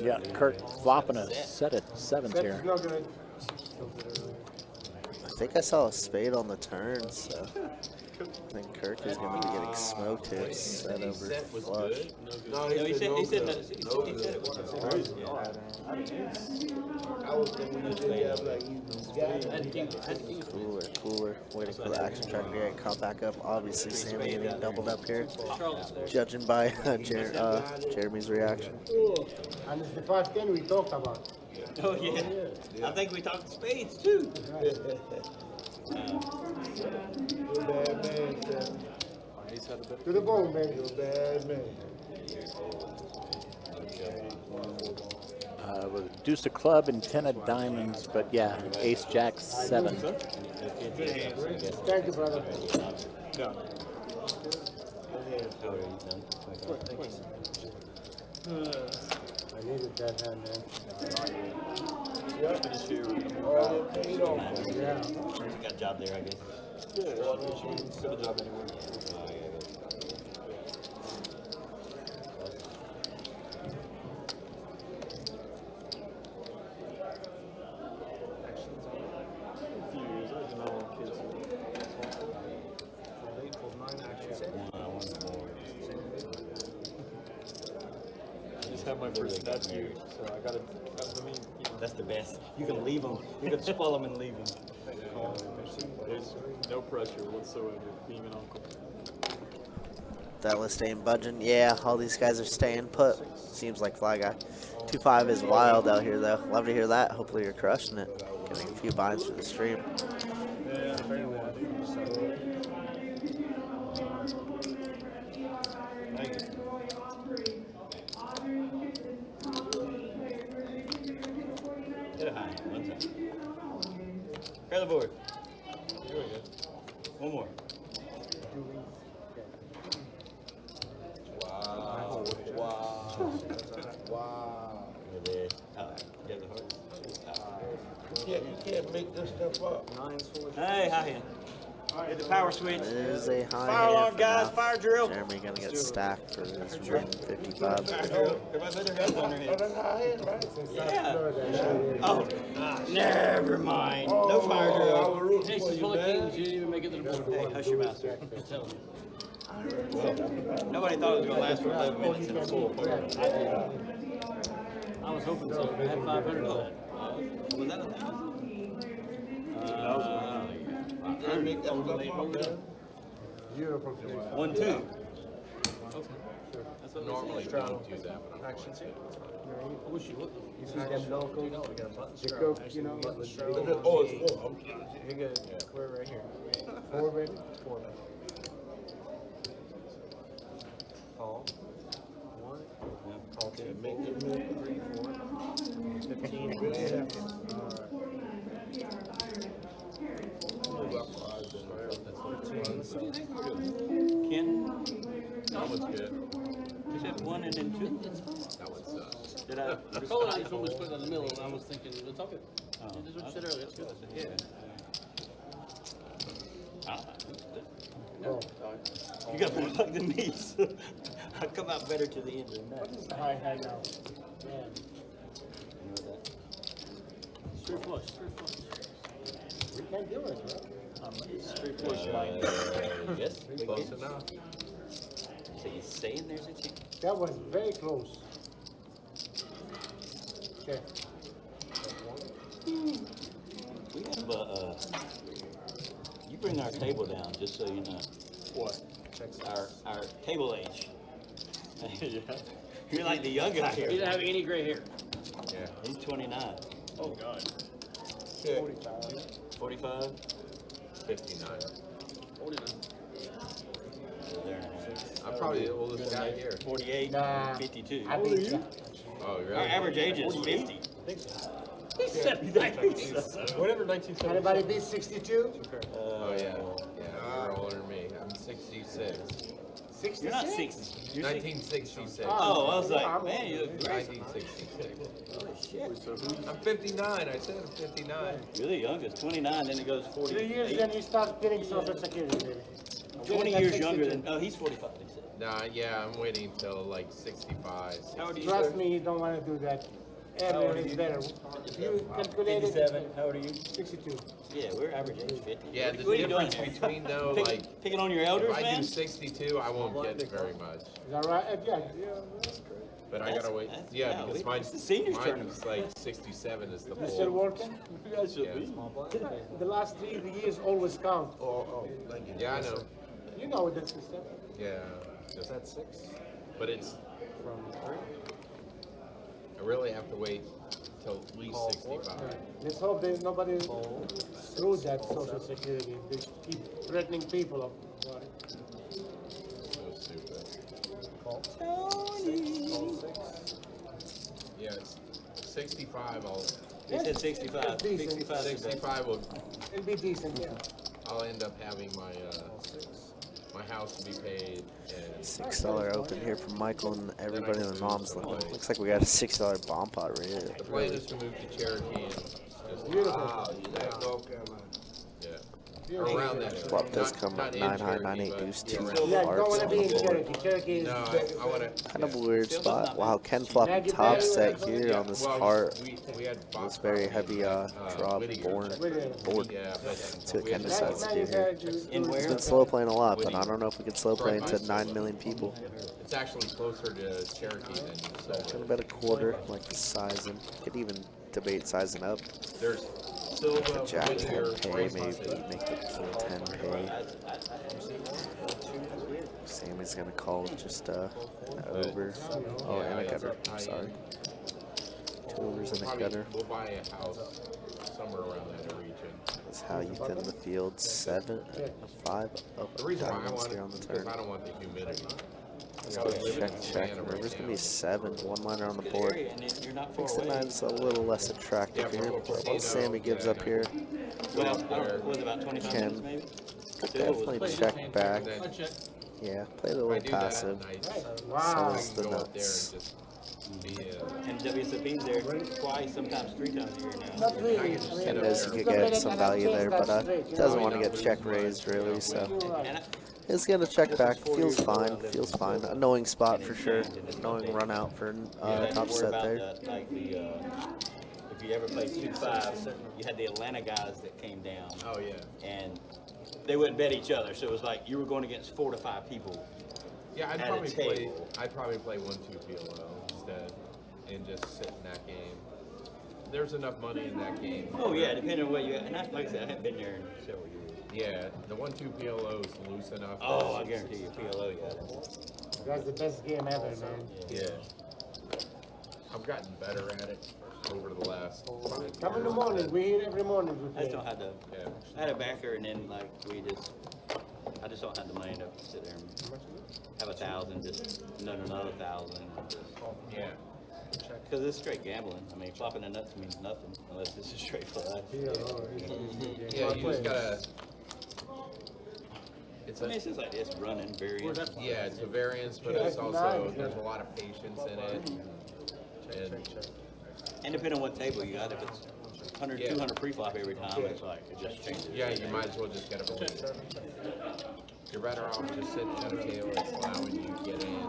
Yeah, Kirk flopping a set at sevens That's here. not gonna. I think I saw a spade on the turn, so I think Kirk is going to be getting smoked here. Set over Set was flush. good. No, No, he said, no he said, good. no, he said it was. I was thinking when you said that, like, you got it. Cooler. Waiting for the action track to get caught back up. Obviously, Sammy getting doubled up here. Judging by Jeremy's reaction. And it's the 5-10 we talked about. Oh, yeah. I think we talked spades, too. You're a bad man, Sam. To the bone, baby. You're a bad man. Deuce of club and 10 of diamonds, but yeah, ace jack 7. Thank you, brother. I needed that hand, man. All your paid off. Yeah. Got a job there, I guess. I just had my first nephew, so I gotta, I mean, you know, That's the best. You can leave them. You can spoil them and leave them. there's no pressure whatsoever being an uncle. That list ain't budging. Yeah, all these guys are staying put. Seems like Fly Guy. 2-5 is wild out here, though. Love to hear that. Hopefully you're crushing it. Getting a few binds for the stream. Yeah, very well. Hit a high. One time. Clear the board. There we go. One more. Wow. With it. You have the heart. You can't make this stuff up. Hey, high hand. Hit the power switch. There's a high Fire hand alarm, for guys. now. Fire drill. Jeremy gonna get stacked for this ring 55. Fire drill. Everybody put their hands on their Oh, head. that's high hand, right? Yeah. Oh, never mind. No fire I drill. was rooting Ace for is you, full of man. kings, you didn't even make it to the board. Hey, hush your mouth, sir. I'm telling you. Nobody thought it was gonna last for 11 minutes in a full poker. I was hoping so. I had 500 of that. Was that a thousand? Can't make that stuff up, man. Beautiful. 1, 2. Normally don't do that, but I'm going to. I wish you would. You see them locals? The cook, you know? Oh, it's 4. You get clear right here. 4, baby. 4. Call. 1. Call 2. Make it move. 3, 4. 15. Really happy. Ken, That one's good. you said 1 and then 2? That one sucks. Did I? The color I just normally put it in the middle, and I was thinking, it's okay. This is what you said earlier. It's good. Yeah. Oh. You got more luck than me, so I come out better to the end than that. High now. Straight flush, straight flush. We can do it, bro. Straight flush line. Yes, we Close can. enough. So you saying there's a chance? That was very close. Okay. We have you bring our table down, just so you know. What? Our table age. You're like the young guy He here. didn't have any gray hair. Yeah. He's 29. Oh, God. 45? 59. 49. I'm probably the oldest guy here. 48, Nah. 52. I think so. Oh, really? Our average age is 50. He said Whatever 1970. Anybody beat 62? Oh, yeah. Yeah, you're older than me. I'm 66. 66? You're not 60. You're 1966. Oh, I was like, man, you look great. 1966. Holy shit. I'm 59. I said I'm 59. You're the youngest, 29, then it goes 40. 2 years, then you start getting social security, baby. 20 years younger than, oh, he's 45, he said. Nah, yeah, I'm waiting till like 65, 60. How old are you, Trust sir? me, you don't want to do that. How old Earlier are is you? better. You calculated 57. How old are you? 62. Yeah, we're average age 50. Yeah, the What are you doing difference here? between though, Pick- like, Picking on your elders, if I man? do 62, I won't get very much. Is that right? Yeah. But I That's- gotta wait. that's- Yeah, yeah, because it's the seniors mine's like 67 is the You still full. working? You guys should Yeah. be. The last 3 years always count. Yeah, I know. You know that system. Yeah. Just, That's 6 but it's, from 3. I really have to wait till at least 65. Let's hope that nobody screws that social security. They keep threatening people. Of, So stupid. Call 6. Yeah, it's 65. They said 65. That's decent. 65. 65 will. it'll be decent, yeah. I'll end up having my my house to be paid. And $6 open here from Michael and everybody in the mom's looking. Looks like we got a $6 bomb pot right here. the plan is to move to Cherokee and just Beautiful. yeah, or around that. Flop does come not up in 9 high, Cherokee, 9 8 but deuce, 2 around. Yeah, don't hearts want to on be in the board. Cherokee. Cherokee is No, I want to. Kind of a weird spot. Wow, Ken flopped Maggie top Berry set or here on this heart. We had This very heavy draw board. Yeah, but So Ken decides to do here. In He's where? been slow playing a lot, but I don't know if we can slow play into 9 million people. it's actually closer to Cherokee than Got Silver. about a quarter, like the sizing. Could even debate sizing up. There's Silva, Jack Whittier, 10 pay, Race maybe Hunter. make the king 10 pay. Sammy's gonna call just over. Oh, and a gutter. I'm sorry. 2 overs and a gutter. We'll buy a house somewhere around that region. That's how you thin the field. 7, 5 up The reason why I diamonds want here it on the is because turn. I don't want the humidity. Let's go check. River's gonna be 7. 1 liner on the Good board. area, and then you're not far Makes the away. 9's a little less attractive Yeah, here. for But once Sammy gives up here, Well, I don't know, was it about 25 Ken. minutes maybe? definitely check back. Then I check. Yeah, play a if I little do passive. that, I Wow. Sells the can go up there and nuts. just be And WSOP's there twice, sometimes 3 times a year now. Not really. I mean, Ken knows he could look at get it some and I value chase there, that but straight, you doesn't know? want to get check raised really, so You're right. And I, he's gonna check back. Feels fine. Feels fine. Annoying spot for sure. Annoying run out for top worry set about there. if you ever played 2-5, you had the Atlanta guys that came down, oh yeah. and they wouldn't bet each other. So it was like you were going against 4 to 5 people. Yeah, At a table. I'd probably play 1-2 PLO instead and just sit in that game. There's enough money in that game. Oh yeah, depending on what you. And like I said, I haven't been there in several years. Yeah, the 1-2 PLO is loose enough. Oh, I guarantee you, PLO, yeah. That's the best game ever, man. Yeah. I've gotten better at it over the last 5 Come in the years. morning. We're here every morning. We I play. just don't have the. Yeah. I had a backer, and then like I just don't have the money to sit there and have 1,000, just another 1,000, Yeah. because it's straight gambling. I mean, flopping the nuts means nothing unless it's a straight flush. Yeah, oh, it's- Yeah, you just gotta. It's I mean, a, it's just like this running variant. yeah, it's a variance, but Yeah, it's it's also, nice, there's yeah. a lot of patience in it. And And depending on what table you got, if it's 100, Yeah. 200 pre-flop every time, it's like, it just changes. yeah, you might as well just get a belief. You're better off just sitting at a table that's allowing you to get in.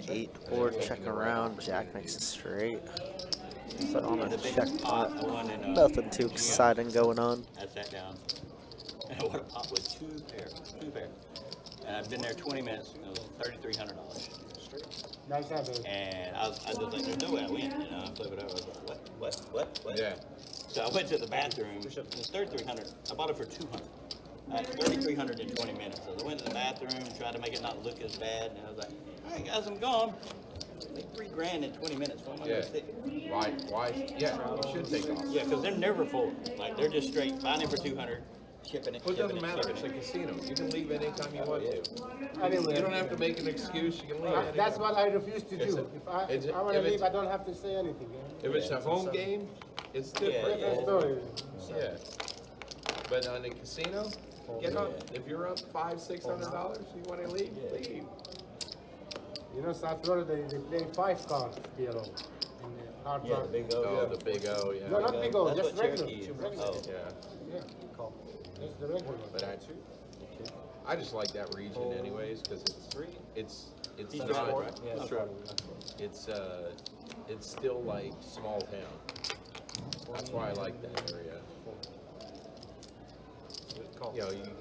9-9-8 board checking around. Jack makes a straight. But on a The big check pot, pot, the one in, nothing too exciting going on. I sat down, and I would have popped with 2 pair. And I've been there 20 minutes, it was $3,300. Nice habit. And I was like, there's no way I win, you know, I flipped it over, I was like, what? Yeah. So I went to the bathroom, it was $3,300, I bought it for $200. I had $3,300 in 20 minutes, so I went to the bathroom, tried to make it not look as bad, and I was like, all right guys, I'm gone. Like $3,000 in 20 minutes, why am I Yeah. gonna stick? Why? Yeah, you should take off. Yeah, because they're never full, like, they're just straight, buying it for 200, shipping it, Well, it shipping doesn't it, matter, it's shipping a it. casino. You can leave anytime you want to. Anyway, You don't have to make an excuse, you can leave anytime. that's what I refuse to It's do. a- If I want to if leave, it's- I don't have to say anything. Yeah? If it's a home game, it's different. Different story. Yeah. But on a casino, get up. If you're up $500-600, you want to leave, leave. You know, South Florida, they play 5 cards, PLO. In the hard Yeah, rock. the big Oh, O, the big O, yeah. No, not big O, That's just what regular. Cherokee is. Regular. Oh. Yeah. Yeah, that's the regular one. But I just like that region anyways, because it's He's not, driving, right? Yeah, it's driving. it's still like small town. That's why I like that area. You know, you can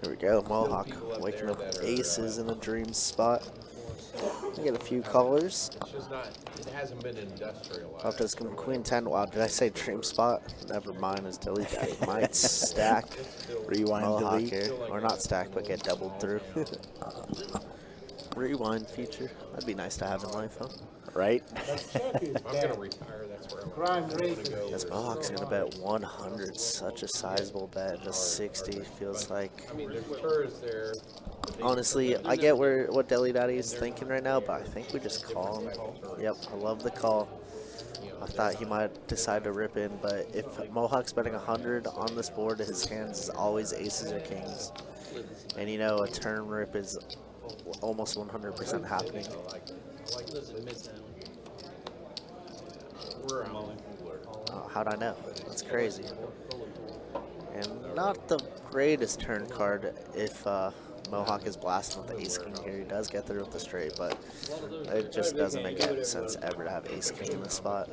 Here we go, Mohawk people up waking there up that with are, aces in a dream spot. I get a few callers. It's just not, it hasn't been industrialized. Off this Queen 10. Wow, did I say dream spot? Never mind, as Dilly Daddy might stack Rewind, Mohawk delete. here. Or not stack, but get doubled through. Rewind feature. That'd be nice to have in life, huh? Right? But check is If I'm gonna bad. retire, that's where I'm Crime rate gonna go. This Mohawk's gonna bet 100. Such a sizable bet. Just 60 feels like. I mean, there's tourists there. Honestly, I get what Deli Daddy is thinking right now, but I think we just call him. Yep, I love the call. I thought he might decide to rip in, but if Mohawk's betting 100 on this board, his hands is always aces or kings. And you know, a turn rip is almost 100% happening. Oh, how'd I know? That's crazy. And not the greatest turn card if Mohawk is blasting with the ace king here. He does get through with the straight, but it just doesn't make any sense ever to have ace king in this spot.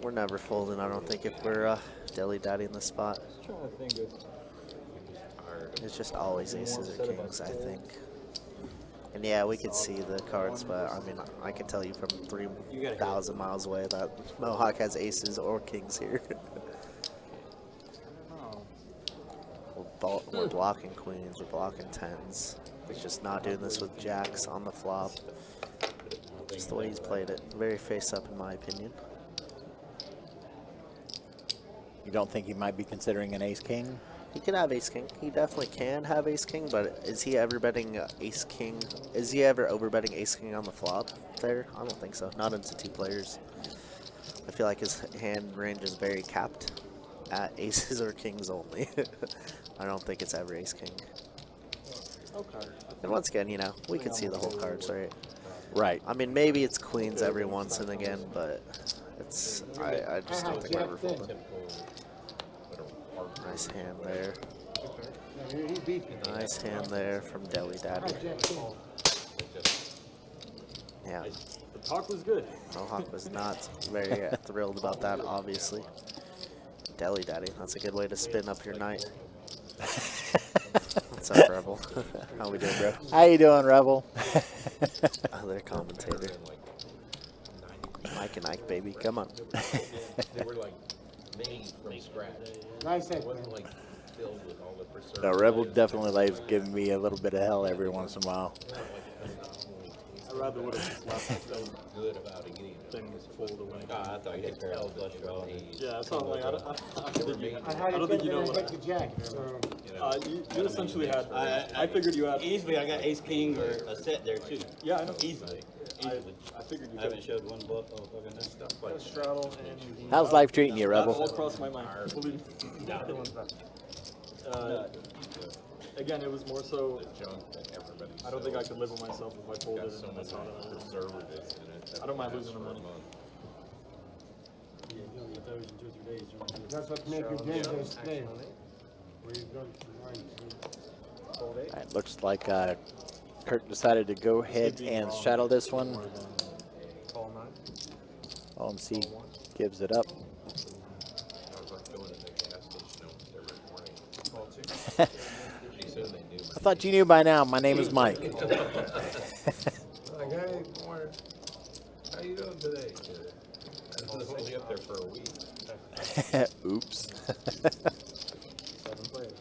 We're never folding, I don't think, if we're Deli Daddy in this spot. It's just always aces or kings, I think. And yeah, we could see the cards, but I mean, I can tell you from 3,000 miles away that Mohawk has aces or kings here. We're blocking queens, we're blocking tens. He's just not doing this with jacks on the flop. Just the way he's played it. Very face up, in my opinion. You don't think he might be considering an ace-king? He can have ace king. He definitely can have ace king, but is he ever betting ace king? Is he ever over betting ace king on the flop there? I don't think so. Not into two players. I feel like his hand range is very capped at aces or kings only. I don't think it's ever ace king. Okay. And once again, you know, we can see the whole cards, right? Right. I mean, maybe it's queens every once and again, but it's I just don't think we're ever folding. Nice hand there. He beat me. Nice hand there from Deli Daddy. Yeah, The talk was good. Mohawk was not very thrilled about that, obviously. Deli Daddy, that's a good way to spin up your night. What's up, Rebel? How we doing, bro? How you doing, Rebel? Other commentator. Mike and Ike, baby, come on. They were like made from scratch. Nice It head, wasn't man. like filled with all the preservatives. No, Rebel definitely likes giving me a little bit of hell every once in a while. I rather would have just left the Good about it getting thing fold away. I thought you had tell parallel that flush you were draw. made. Yeah, that's not like I don't think you. I had I don't think you know hit what. the jack. So You essentially had. I figured you had. Easily, I got ace king or a set there too. Yeah, I know. Easily. I Easily. figured you I haven't could. showed one bluff. Oh, fucking no. Stuff like Straddle and. How's life treating you, That all Rebel? crossed my mind. Believe again, it was more so. the junk that everybody I don't think I sells. could live with myself if I folded Got it so and I much saw that. preservatives in it. that I don't mind lasts losing the for a money. month. that's what makes you dangerous play. Where you don't mind. It looks like Kurt decided to go ahead and shadow this one. Call 9. OMC gives it up. I was like going to the gas station almost every morning. Call 2. She said they knew I thought you knew by now. My name is Mike. Like, hey, Warren, how you doing today? I was only up there for a week. Oops. 7 players.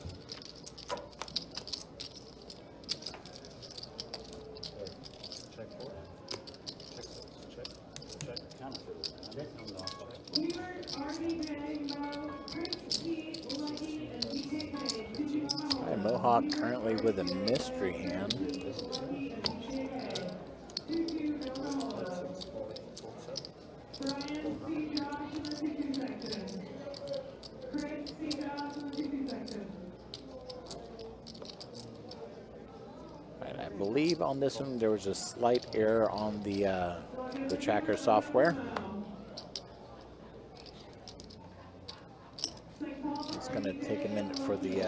Check 4. Check 6. Check. Check. All right, Mohawk currently with a mystery hand. Right, I believe on this one there was a slight error on the tracker software. He's going to take a minute for the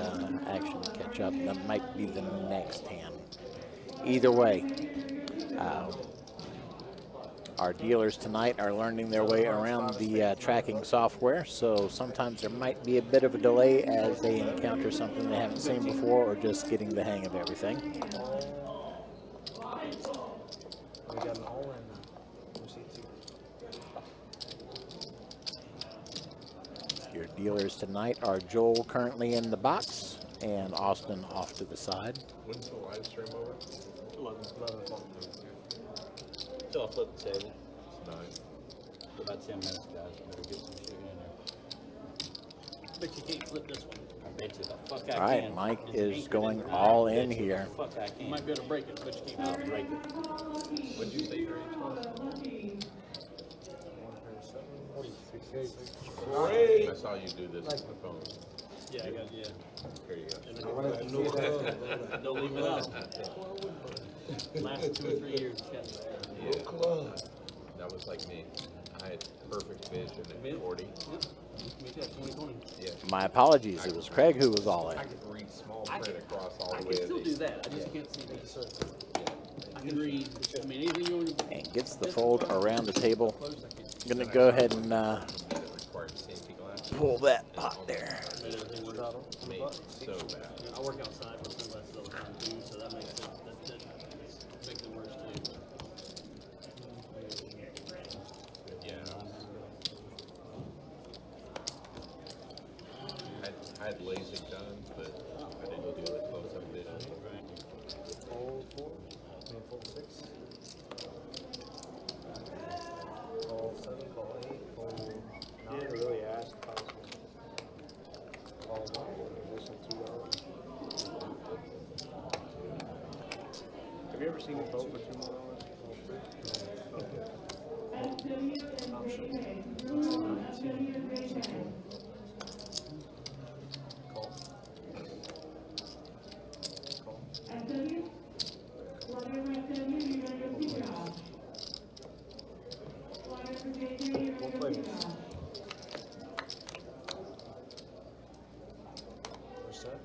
action to catch up. That might be the next hand. Either way, our dealers tonight are learning their way around the tracking software, so sometimes there might be a bit of a delay as they encounter something they haven't seen before or just getting the hang of everything. We got an all in. Your dealers tonight are Joel currently in the box and Austin off to the side. When's the live stream over? 11 o'clock. So I'll flip the table. It's 9. For about 10 minutes, guys. Better get some sugar in there. But you can't flip this one. I bet you the fuck I All right, can. Mike It's is anchored going the all ground. in Bet you here. the fuck I You can. might be able to break it, but you can't I'll flip it. break it. What'd you say your age was? 46. Great. I saw you do this on the phone. Yeah, I got, yeah. Here you go. Don't leave it out. Last 2 or 3 years. Yeah. That was like me. I had perfect vision at 40. Me too, 2020. Yeah. My apologies, it was Craig who was all in. I could read small print across all I the can way. still do that, I just can't see the circle. I can read, I mean, anything you want to. And gets the fold around the table. Close, I can. I'm going to go ahead and That required safety glasses. pull that pot there. Everything works. Made so bad. I work outside with sunglasses all the time too, so that makes it, that makes it worse too. Yeah. I had LASIK done, but I didn't do the close-up vision. Fold 4. Fold 6. Call 7, call 8, fold 9. Didn't really ask possible. Call 1, additional $2. Have you ever seen a boat for $2 more? Call. What flavors? Push that.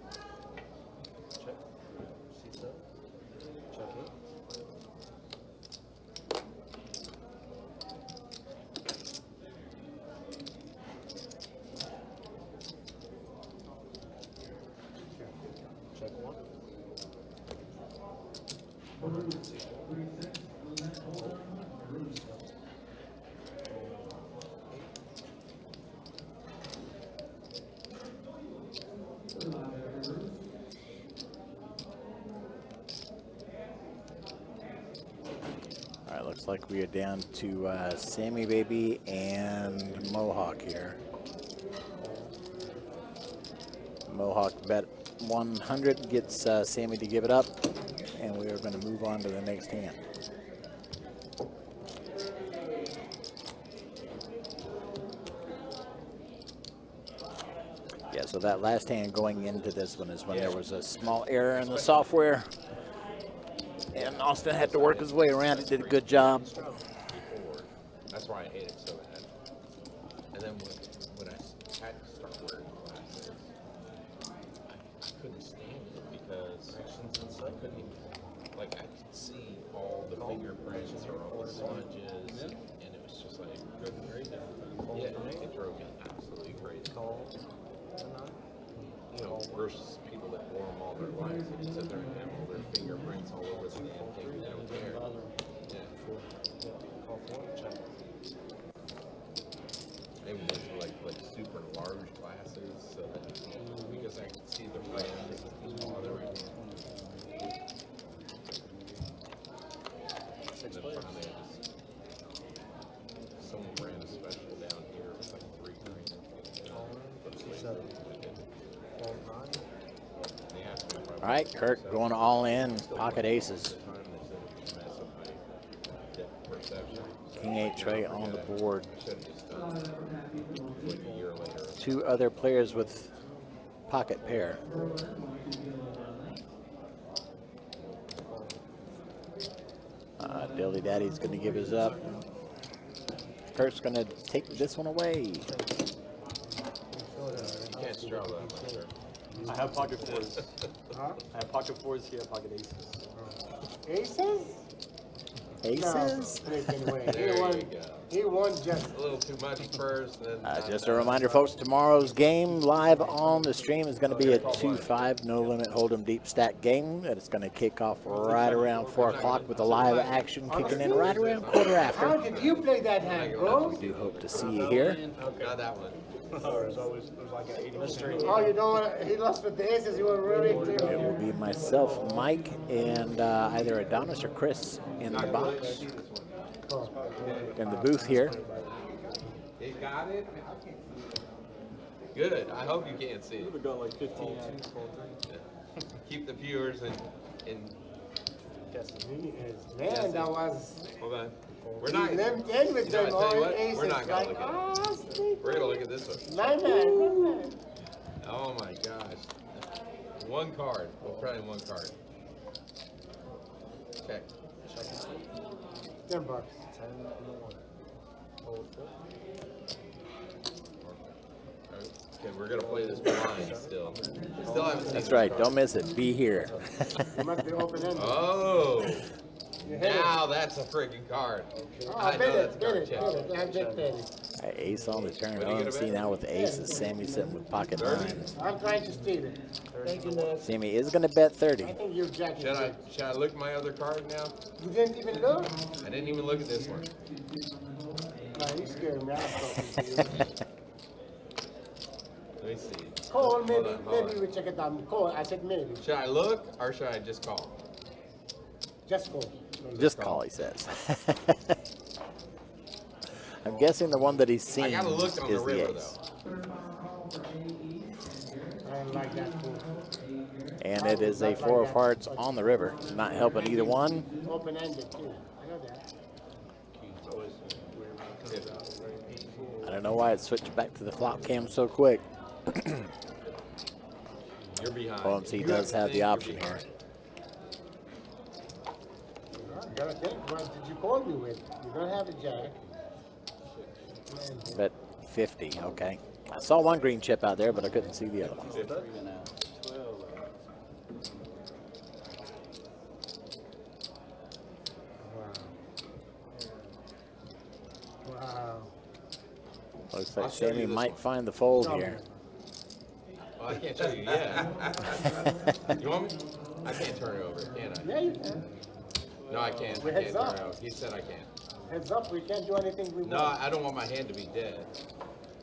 Check. Seats up. Check it. Check 1. All right, looks like we are down to Sammy Baby and Mohawk here. Mohawk bet 100 gets Sammy to give it up, and we are going to move on to the next hand. Yeah, so that last hand going into this one is when there was a small error in the software, and Austin had to work his way around it, did a good job. Before. That's why I hate it so bad. And then when I had to start wearing glasses, I couldn't stand it because I couldn't even, like, I could see all the fingerprints or all the smudges, and it was just like, yeah, it drove me absolutely crazy. You know, versus people that wore them all their lives and sit there and have all their fingerprints all over the damn thing that don't care. Yeah. Call 4. Check. Maybe those are like super large glasses, so that because I can see the rims and all the And then finally, someone ran a special down here. It was like $3 grand. 7. Fold 9. They asked me if I All right, Kirk going all in, pocket aces. King 8 tray on the board. Two other players with pocket pair. Dilly Daddy's going to give his up. Kirk's going to take this one away. can't straw that, sir. I have pocket fours. Huh? I have pocket fours here, pocket aces. Aces? Aces. No, anyway. There you go. He won just. A little too much first, then. Just a reminder, folks, tomorrow's game live on the stream is going to be a 2-5 no limit hold'em deep stack game. And it's going to kick off right around 4 o'clock with the live action kicking in right around quarter How after. did you play that hand, bro? We do hope to see you here. Not that one. There's like an 80%. Oh, you know what? He lost with the aces. You were really It will be myself, Mike, and either Adonis or Chris in the box. In the booth here. You got it? Good. I hope you can't see it. We've got like 15. Keep the viewers in. He is. Man, that was. Hold on. We're not. Them 10 with You know, them I tell you all what, aces. we're not gonna Like, look at it. ah, sneak. We're gonna look at this one. My man. Oh my gosh. One card. We'll try one card. Check. $10. 10 and the 1. Hold Okay, we're gonna play this blind still. Still haven't seen That's this right. card. Don't miss it. Be here. You must be open-ended. Oh. You hit it. Now that's a freaking card. Oh, I bet know it, that's a bet card. it, Check. bet it. I bet it. Ace on the turn. What do you get a See bet? now with the aces. Sammy's sitting with pocket 30? nines. I'm trying to steal it. Thank you, Ned. Sammy is going to bet 30. I think you're jacking Should I look at my other card now? You didn't even look? I didn't even look at this one. No, you scared me. I was talking to you. Let me see. Call, Hold maybe, on, hold maybe on. we check it out. Call, I said maybe. Should I look or should I just call? Just call. Just call, he says. I'm guessing the one that he's seen I gotta look on the is the river ace. though. I don't like that fool. And it is a 4 of hearts on the river. Not helping either one. Open-ended, too. I know that. I don't know why it switched back to the flop cam so quick. You're behind. OMC You does have the you're option here. behind. You gotta think, what did you call me with? You don't have a jack. Bet 50, okay. I saw one green chip out there, but I couldn't see the other one. 12. Wow. Looks I'll like show you Sammy this might one. find the fold here. Well, I can't show you yet. You want me? I can't turn it over, can I? Yeah, you can. No, I can't. We're I can't heads turn up. it over. He said I can't. Heads up, we can't do anything we No, want. I don't want my hand to be dead.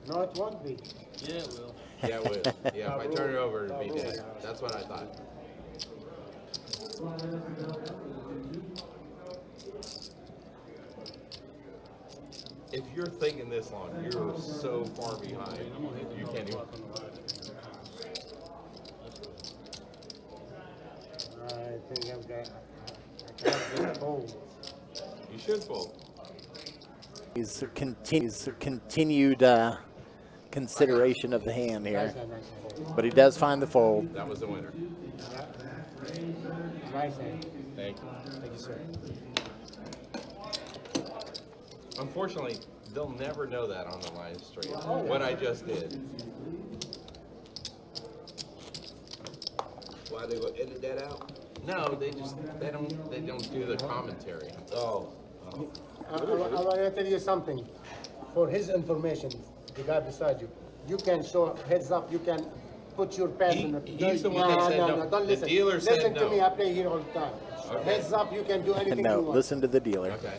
No, it won't be. Yeah, it will. Yeah, it would. Yeah, if I turn it over, it'd be dead. That's what I thought. If you're thinking this long, you're so far behind. You can't even. I think I've got. I can't get fold. You should fold. He's continued consideration of the hand here. Nice hand, nice hand. But he does find the fold. That was the winner. Nice hand. Thank you. Thank you, sir. Unfortunately, they'll never know that on the live stream, what I just did. Why they gonna edit that out? No, they don't do the commentary. Oh. I want to tell you something. For his information, the guy beside you, you can show heads up. You can put your pass in the. He's the one that said no. Don't The listen. dealer said Listen to no. me. I play here all the time. Okay. Heads up. You can do anything No, you want. listen to the dealer. Okay.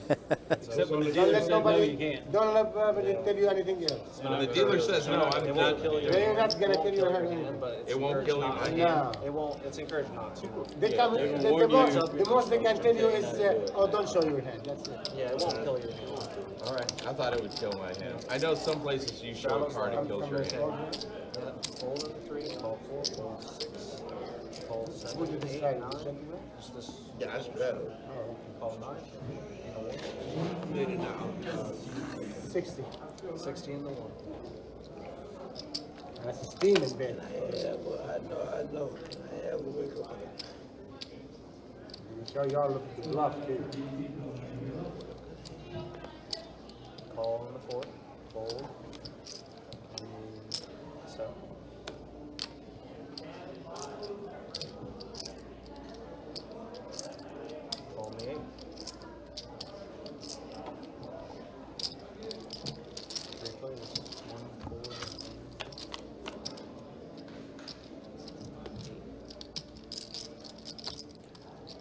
Except when the Don't dealer let said no, nobody. you can't. Don't let nobody tell you anything else. When the dealer says no, I'm It won't done. kill you. They're not gonna tell you anything. It won't kill you. I can't. No. It won't, it's encouraged not to. They come. The most they can tell you is, oh, don't show your hand. That's it. Yeah, it won't kill your hand. All right. I thought it would kill my hand. I know some places you show a card and kills your hand. Yeah, fold in the 3, call 4, fold 6, call 7, What did you 8, decide? 9. Just this, Yeah, that's better. call 9. And a 1. Made it now. 60. 60 and the 1. That's a steaming bed. Yeah, well, I know. Yeah, we'll wake up. I'm sure y'all look at the bluff too. Call on the 4, fold. And 7.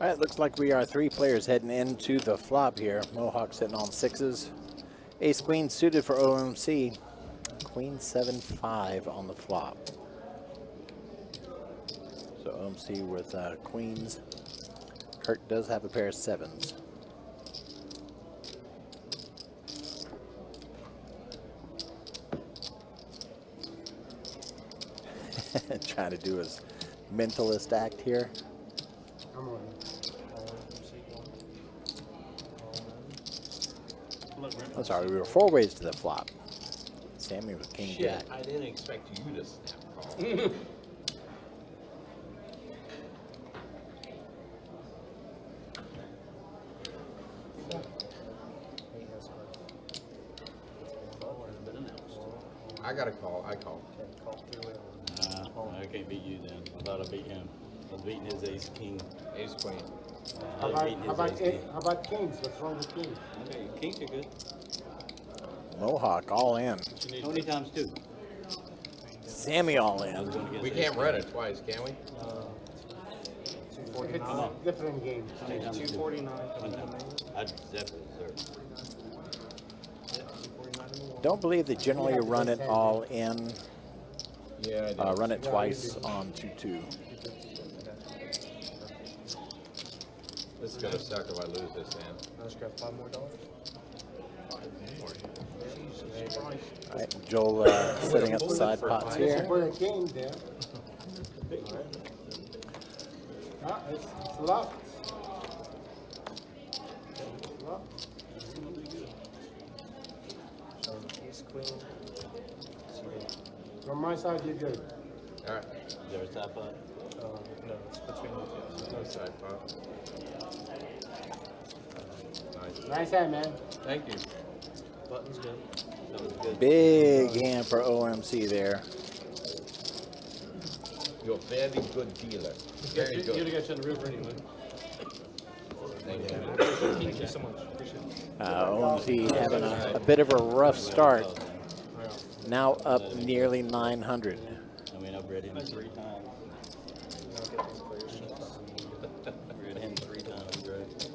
All right, looks like we are 3 players heading into the flop here. Mohawk sitting on 6s. Ace queen suited for OMC. Queen 7-5 on the flop. So OMC with queens. Kirk does have a pair of 7s. Trying to do his mentalist act here. Come on. I'm sorry, we were 4 ways to the flop. Sammy with king Shit, jack. I didn't expect you to snap call. I got a call. I call. Nah, I can't beat you then. I thought I beat him. I was beating his ace king. Ace queen. I was beating his ace king. How about kings? What's wrong with kings? Okay, kings are good. Mohawk all in. How many times 2? Sammy all I was in. going against We ace can't king. run it twice, can we? It's different games. How many times 2? 249. One time. I definitely deserve. Don't believe they generally run it all in. Yeah, I did. Run it twice on 2-2. This is gonna suck if I lose this hand. I just got $5 more. All right, Joel setting up the side pots You here. put a king there. Ah, it's locked. From my side, you're good. All right. Is there a side pot? No, it's between the two. No side pot. Nice. Nice hand, man. Thank you. Button's good. That was good. Big hand for OMC there. You're a very good dealer. Very You're the good. guy shutting the river anyway. Thank you. Thank you so much. Appreciate it. OMC having a bit of a rough start. Now up nearly 900. I mean, I've read him 3 times. I've read him 3 times, right?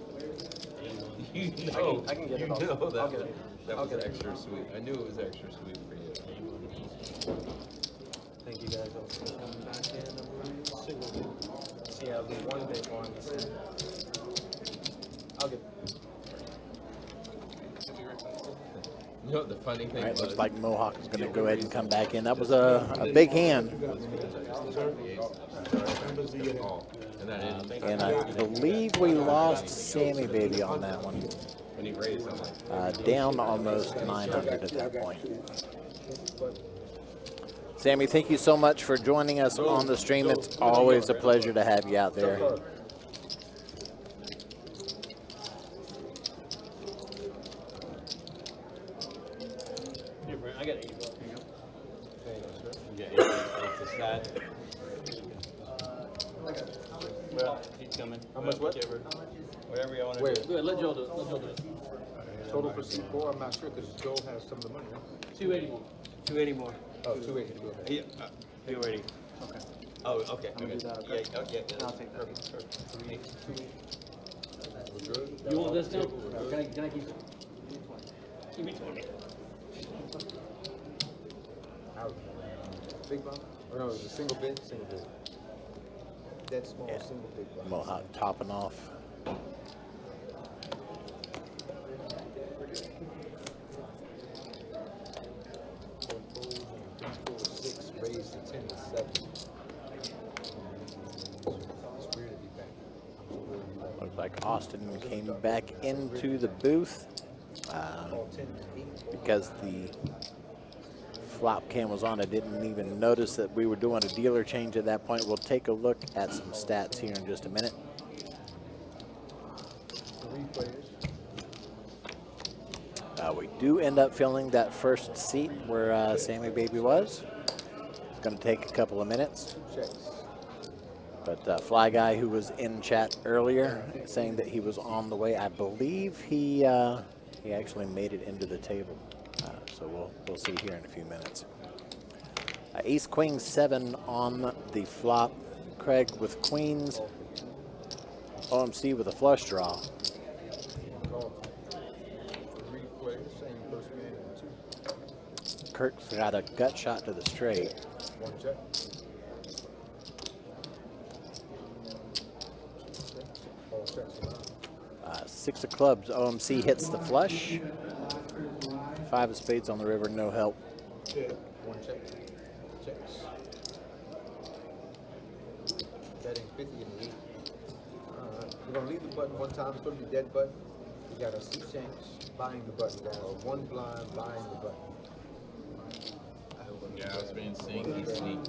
You know, I can get you it all. know I'll that, get it. that I'll was get it. extra sweet. I knew it was extra sweet for you. Thank you guys all for coming back in. See, I'll do one big one. I'll get. You know what the funny thing All right, was? looks like Mohawk is going to go ahead and come back in. That was a big hand. And that is And I believe we lost Sammy Baby on that one. when he raised, I'm like, Down almost 900 at that point. Sammy, thank you so much for joining us on the stream. It's always a pleasure to have you out there. Here, Brent, I got $80. Yeah, it's a side. Well, he's coming. How much what? Whatever you want to Wait. do. Go ahead, let Joel do it. Let Joel do it. Total for C4, I'm not sure because Joel has some of the money. Right? 280 more. 280 more. Oh, 280 to go ahead. Yeah, you already. Okay. Oh, okay. I'm gonna do that, Yeah, okay? oh, yeah, I'll take that. You want this too? Can I keep it? Give me 20. Big bomb? Or no, it was a single bid? Single bid. That small, Yeah. single bid bomb. Mohawk topping off. Six, raised to 10 to 7. It's weird to be back. Looks like Austin came back into the booth because the flop cam was on. I didn't even notice that we were doing a dealer change at that point. We'll take a look at some stats here in just a minute. 3 players. We do end up filling that first seat where Sammy Baby was. It's going to take a couple of minutes. Checks. But Fly Guy, who was in chat earlier, saying that he was on the way, I believe he actually made it into the table. So we'll see here in a few minutes. Ace Queen 7 on the flop. Craig with queens. OMC with a flush draw. Kurt's got a gut shot to the straight. Six of clubs, OMC hits the flush. Five of spades on the river, no help. One check. Checks. Betting 50 in the lead. We're gonna leave the button one time, it's gonna be dead button. We got a 6 chance, buying the button down. One blind, buying the button. Yeah, I was being sneaky.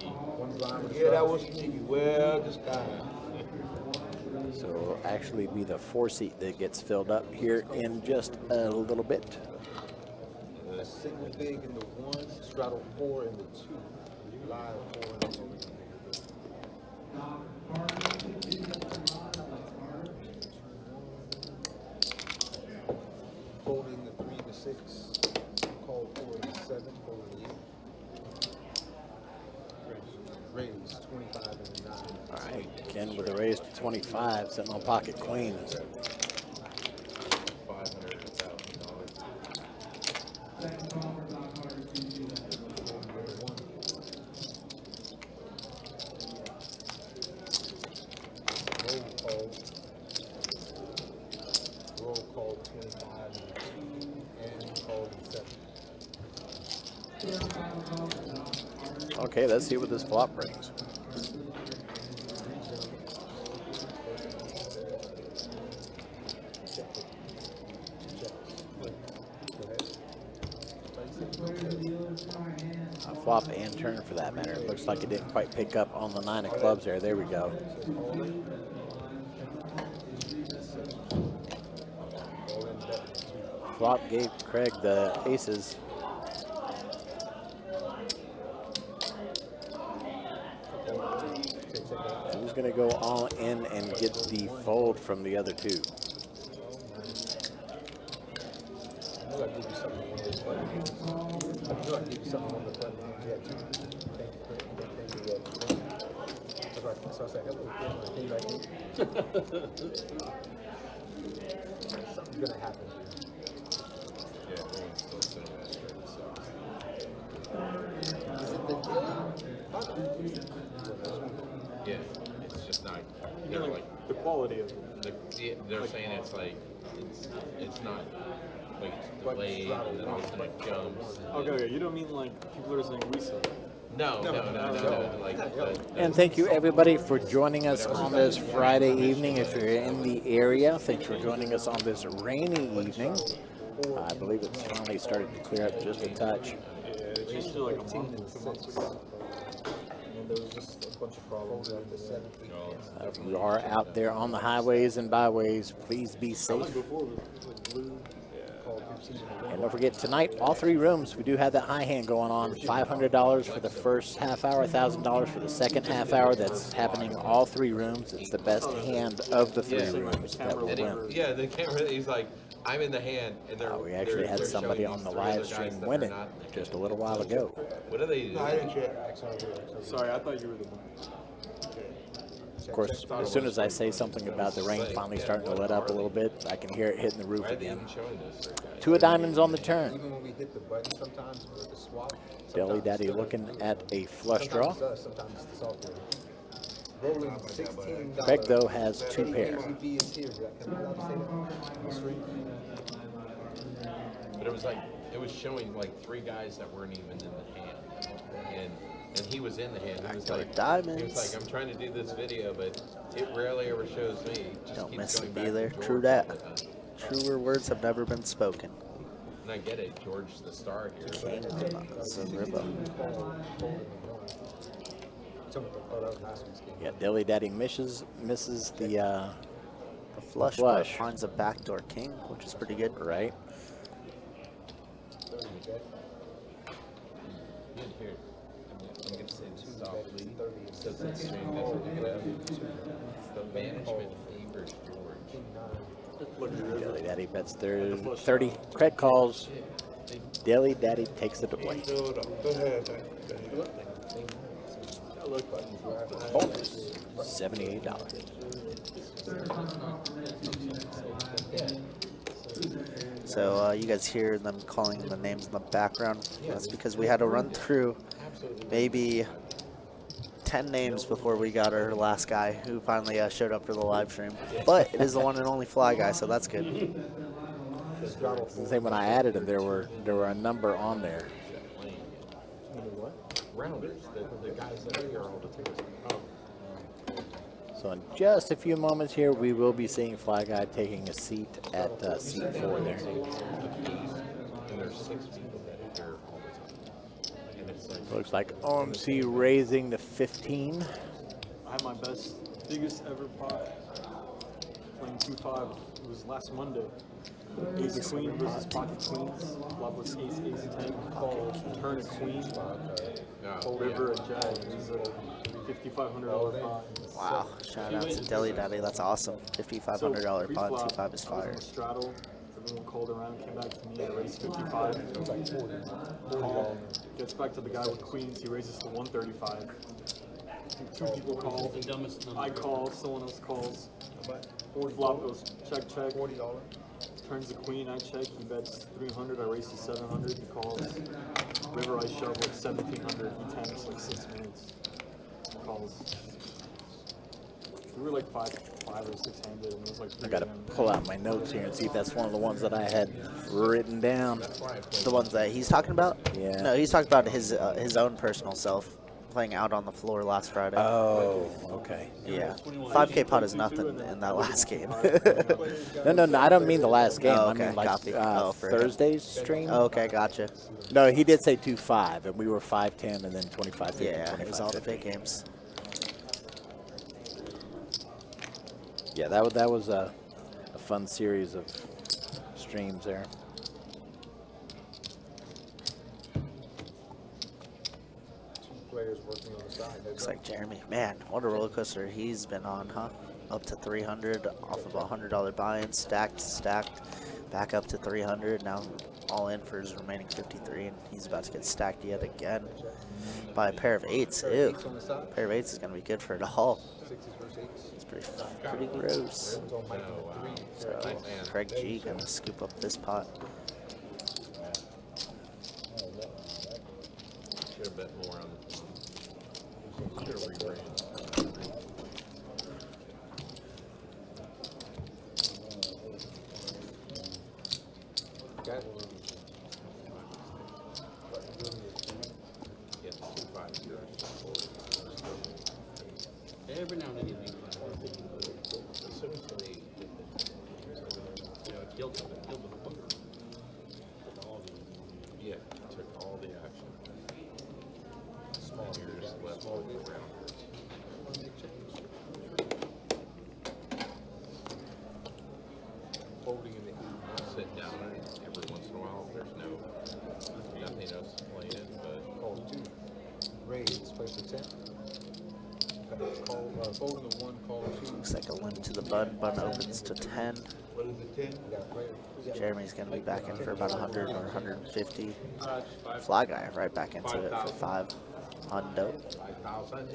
One blind with a Yeah, that shove. was sneaky, well disguised. So it'll actually be the 4 seat that gets filled up here in just a little bit. A single big in the 1, straddle 4 in the 2, live 4 in the 2. Folding the 3 to 6, call 4 to 7, folding the 8. Raise 25 and a 9. All right, again with a raise to 25, sitting on pocket queens. Roll call 25 and 2, and call 7. Okay, let's see what this flop brings. Flop and turn for that matter. It looks like it didn't quite pick up on the 9 of clubs there. There we go. Flop gave Craig the aces. He's going to go all in and get the fold from the other 2. Something's gonna happen. Yeah, everyone's still sitting at straight, so. Yeah, it's just not. They're like The quality of it. they're saying it's like it's not like it's delayed and then all of a sudden it jumps. Okay, you don't mean like people are saying we suck. No. Like And thank you everybody for joining us on this Friday evening. If you're in the area, thanks for joining us on this rainy evening. I believe it's finally started to clear up just a touch. Yeah, it changed to like a month, 2 months ago. And there was just a bunch of problems after 7. If you are out there on the highways and byways, please be safe. Before with blue. And don't forget, tonight, all 3 rooms, we do have that high hand going on. $500 for the first half hour, $1,000 for the second half hour. That's happening all 3 rooms. It's the best hand of the 3 rooms that will win. yeah, the camera. He's like, I'm in the hand, and they're. We actually had they're somebody showing on the these 3 other live guys stream that win they're it not. just a little while ago. What do they do? No, I didn't check. Sorry, I thought you were the one. Of course, as soon as I say something about the rain finally starting to let up a little bit, I can hear it hitting the roof Why are they again. even showing this? 2 of diamonds on the turn. Even when we hit the button sometimes for the swap. Deli Daddy looking at a flush draw. Sometimes it's us, sometimes it's the software. Rolling $16. Craig, though, has 2 pair. ACB is here. Can I say that on the screen? But it was like it was showing like 3 guys that weren't even in the hand, and he was in the hand. He was Backdoor like, diamonds. He was like, I'm trying to do this video, but it rarely ever shows me. It just Don't keeps miss the going back to dealer. George True all that. the time. Truer words have never been spoken. And I get it, George the star here. King of Zariba. Yeah, Deli Daddy misses the The flush, flush. but finds a backdoor king, which is pretty good. right. Here, I'm gonna say this softly. Says that stream doesn't the management favors George. Deli Daddy bets 30. Craig calls. Deli Daddy takes it away. Go ahead, thank you. Bonus, $78. So you guys hear them calling the names in the background. That's because we had to run through maybe 10 names before we got our last guy who finally showed up for the live stream. But it is the one and only Fly Guy, so that's good. When I added him, there were a number on there. Rounders, the guys that are here all the time. So in just a few moments here, we will be seeing Fly Guy taking a seat at seat 4 there. And there's 6 people that are here all the time. And it's like, Looks like OMC raising to 15. I had my biggest ever pot playing 2-5. It was last Monday. Ace Queen versus Pocket Queens. Flop was Ace 10. Call turn a Queen. River and Jack. It was a $5,500 pot. Wow, shout out to Deli Daddy, that's awesome. $5,500 pot, 2-5 is fire. Straddle. Everyone called around, came back to me. I raised 55. It was like 40. Call. Gets back to the guy with Queens. He raises to 135. 2 people call. I call. Someone else calls. Flop goes check. $40. Turns the queen, I check, he bets 300, I raise to 700, he calls. River, I shove like 1700, he tanks like 6 minutes. He calls. We were like five or 6 handed, and it was like 3 I gotta a.m. pull out my notes here and see if that's one of the ones that I had written down. The ones that he's talking about? Yeah. No, he's talking about his own personal self playing out on the floor last Friday. Oh, okay. Yeah. 5K pot is nothing in that last game. No, I don't mean the last game. Oh, okay, I mean like copy. Oh, for Thursday's stream. Okay, gotcha. No, he did say 2-5, and we were 5-10, and then 25-50. Yeah, it was all the big games. Yeah, that was a fun series of streams there. Players working on the side. Looks like Jeremy. Man, what a roller coaster he's been on, huh? Up to 300 off of a $100 buy-in, stacked, back up to 300. Now all in for his remaining 53, and he's about to get stacked yet again by a pair of 8s. Ew, pair of 8s is gonna be good for it all. It's pretty gross. So Craig G gonna scoop up this pot. should have bet more on. Should have rebranded. Okay. Yeah, 2-5 here. Every now and then you think Essentially, killed them. yeah, took all the action. Small years left around. Folding in the Sit down every once in a while. There's nothing else playing it, but call 2. Raise, place the 10. Call, folding the 1, call 2. Looks like a limp to the button opens to 10. What is it, 10? We got a player. Jeremy's gonna be back in for about 100 or 150. Fly Guy right back into it for 5. Hundo. 5,000.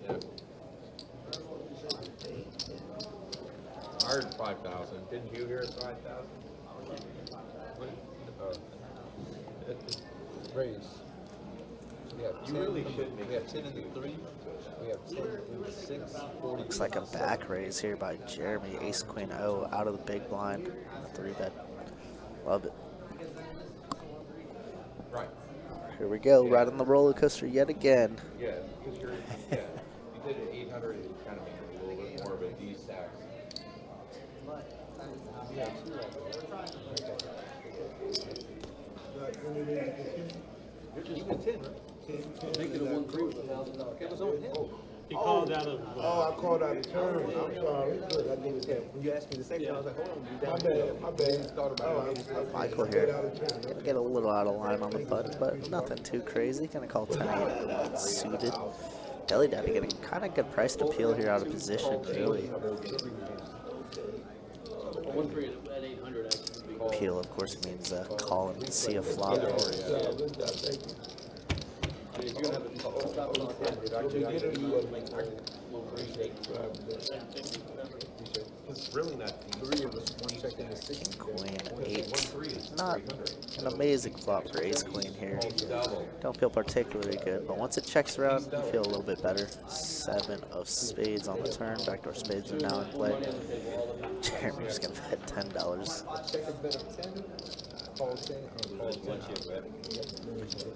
Yeah. I heard 5,000. Didn't you hear 5,000? Raise. We have 10. You really should make We have 10 in the 3. We have 10 in the 6. 40. Looks like a back raise here by Jeremy. Ace Queen O out of the big blind. 3-bet. Love it. Right. Here we go, right on the roller coaster yet again. Yeah, because you did it 800, it kind of made it a little bit more of a D stack. Even 10, right? Make it a 1-3 with $1,000. It was on him. He called out of. Oh, I called out a turn. I'm sorry. Good, I gave it 10. When you asked me the second time, I was like, hold on, you My down. bad, my bad. Thought about it. Michael here. Gonna get a little out of line on the button, but nothing too crazy. Gonna call 10-8 suited. Deli Daddy getting kind of good price to peel here out of position, really. 1-3 at 800 actually would be peel, of course, means call and see a flop. Yeah, good job, thank you. It's really not deep. 3 of us, 1 check in the 6. Queen, One 8. three. Not an amazing flop for ace queen here. Double. Don't feel particularly good, but once it checks around, you feel a little bit better. 7 of spades on the turn. Backdoor spades are now in play. Jeremy's gonna bet $10. Check a bet of 10. Call 10.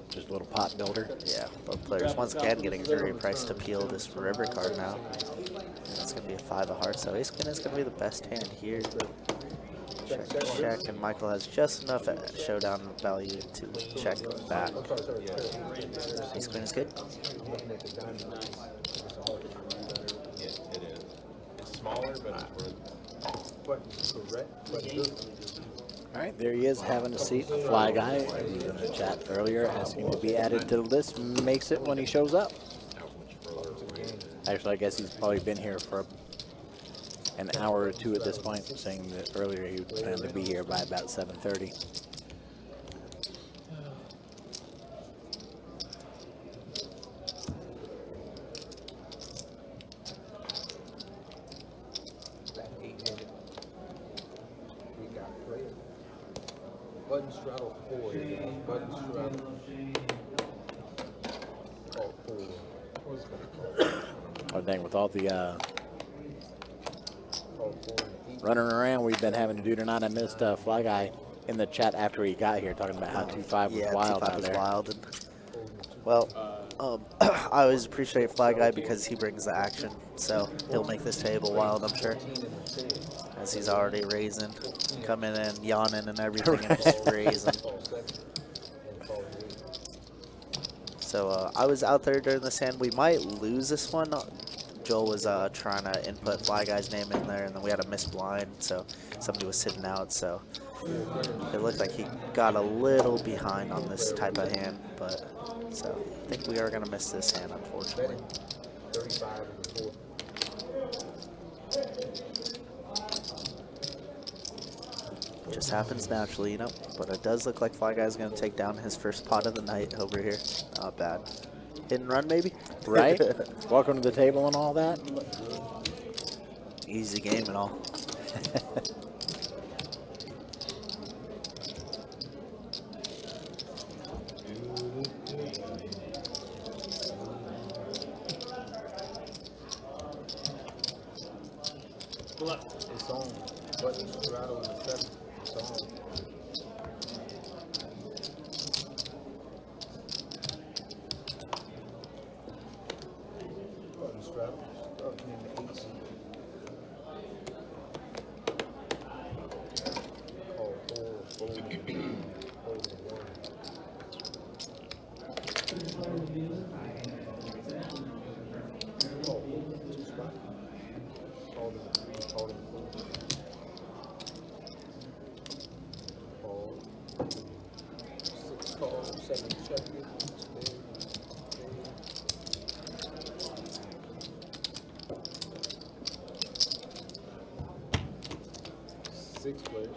Just a little pot builder. Yeah, both players once again getting a very price to peel this river card now. And it's gonna be a 5 of hearts, so ace queen is gonna be the best hand here. Check, check, and Michael has just enough showdown value to check back. Ace queen is good. Yeah, it is. It's smaller, but it's worth. But correct. But good. All right, there he is having a seat. Fly guy, he was in the chat earlier asking to be added to the list. Makes it when he shows up. Actually, I guess he's probably been here for an hour or two at this point, saying that earlier he planned to be here by about 7:30. That 8-minute. We got player. Button straddle 4. Button straddle. Oh, 4. Oh, dang, with all the Oh, 4 and 8. running around we've been having to do tonight, I missed Fly Guy in the chat after he got here talking about how 2-5 was Yeah, wild 2-5 out was there. wild. And, well, I always appreciate Fly Guy because he brings the action, so he'll make this table wild, I'm sure. As he's already raising, coming in, yawning and everything, and just raising. So I was out there during this hand. We might lose this one. Joel was trying to input Fly Guy's name in there, and then we had a missed blind, so somebody was sitting out, so it looked like he got a little behind on this type of hand, but so I think we are going to miss this hand, unfortunately. 35 and 4. Just happens naturally, you know, but it does look like Fly Guy's going to take down his first pot of the night over here. Not bad. Hit and run, maybe? Right? Welcome to the table and all that. Easy game and all. It's on. Button straddle and 7. It's on. Button straddle. Starting in the 8. Call 4. Fold. Hold the 1. Call 4. 2 spot. Call the 3. Call the 4. Call. 6 call. 7 check it. Six players.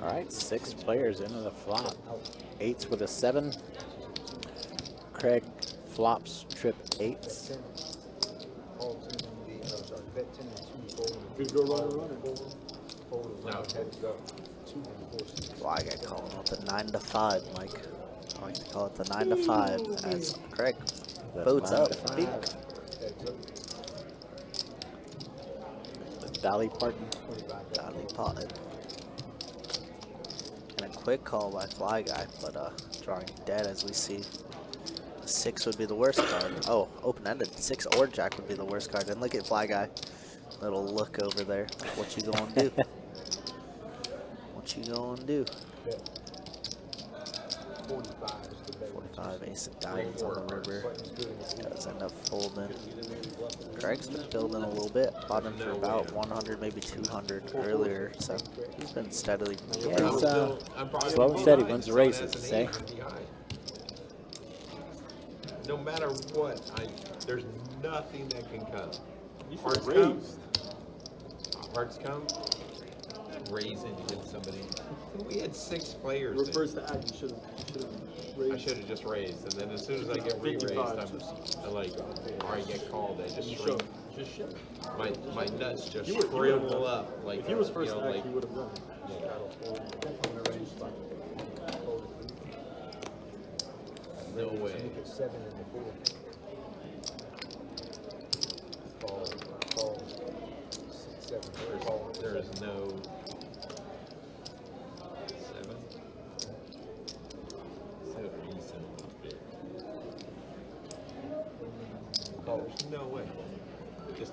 All right, 6 players into the flop. 8s with a 7. Craig flops trip 8s. 10. All 10 in the, sorry, bet 10 and 2. Fold. Could go right around it. Fold. No. Heads up. 2 and 4. Fly Guy calling it the 9 to 5, Mike. I like to call it the 9 to 5 as Craig boats 9 up to 5. big. Heads up. Dolly Parton. 25. Godly potted. And a quick call by Fly Guy, but drawing dead as we see. 6 would be the worst card. Oh, open-ended. 6 or Jack would be the worst card. And look at Fly Guy. Little look over there. What you gonna do? What you gonna do? 45 is the bet. 45 ace of diamonds on the river. Does end up folding. Craig's been building a little bit. Bought him for about 100, maybe 200 earlier. So he's been steadily moving. Yeah, he's I'm probably slow and steady, wins the races, as an say. 8 or behind. No matter what, there's nothing that can come. You Hearts should come, raise. cards come, raise it and hit somebody. We had 6 players. Your in. first act, you should have I raised. should have just raised, and then as soon as I get re-raised, 55. I'm like, or I get called, I just You shrink. should. Just shit. My nuts just You would have shrivel done up like. If he was you first know, act, like, he would have done. no way. Make it 7 in the 4. Call. 6, 7, call. There is no 7. So reason. There's no way. Just.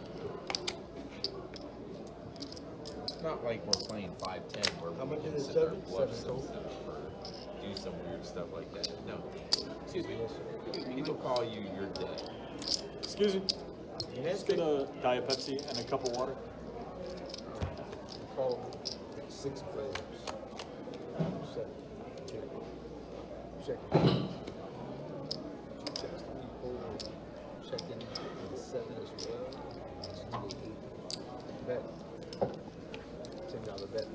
It's not like we're playing 5-10 where How we much can is it, sit there 7? and bluff 7 some total? stuff or do some weird stuff like that. No. Excuse me. People call you, you're dead. Excuse me. Just get a Diet Pepsi and a cup of water. Call 6 players. 7. Check. Check 4. Check in the 7 as well. Bet. $10 bet.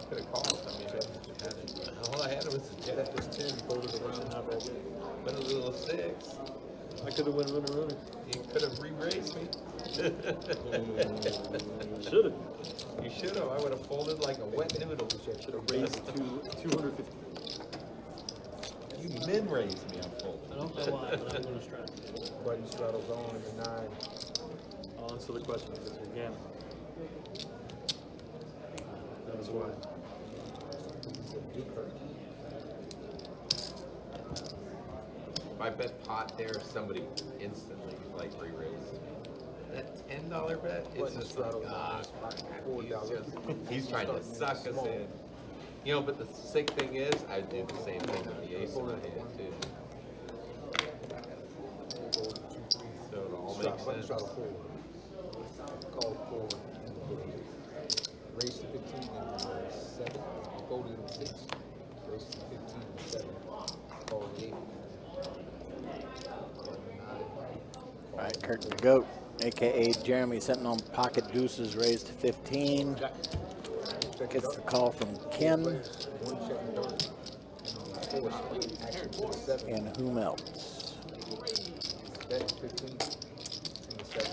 Could have called. I mean, all I had was a jet. Bet was 10. Folded around. But a little 6. I could have went running. You could have re-raised me. Should have. You should have. I would have folded like a wet noodle. Should have raised to 250. You min raised me. I'm folding. I don't know why, but I'm gonna strike. Button straddles on in the 9. I'll answer the question if it's your gamma. That's why. If I bet pot there, somebody instantly like re-raised. That $10 bet, it's Button just like, straddles ah, on he's trying to suck us in. You know, but the sick thing is, I did the same thing with the ace in my hand too. So it all makes Button sense. straddle 4. Call 4. Raise to 15 and 7. Folded in 6. Raise to 15 and 7. Call 8. All right, Kirk the Goat, aka Jeremy, sitting on pocket deuces, raised to 15. Gets the call from Ken. And whom else? Bet 15 and 7.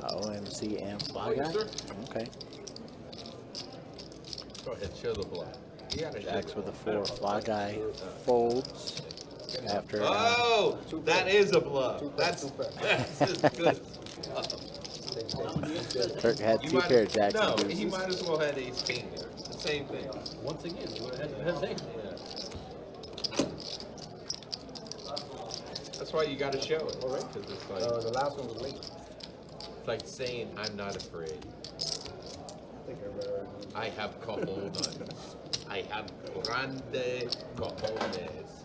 OMC and Fly Guy. Okay. Go ahead, show the bluff. You gotta show Jacks the with a bluff. 4. Fly Guy folds after. Oh, that is a bluff. That's as good. Kirk had You 2 might- pair of jacks No, and he deuces. might as well have ace king there. It's the same thing. Once again, you would have had hesitation. That's why you gotta show it. All right. Because it's like, The last one was late. it's like saying, I'm not afraid. I think I read it. I have cojones. I have grande cojones.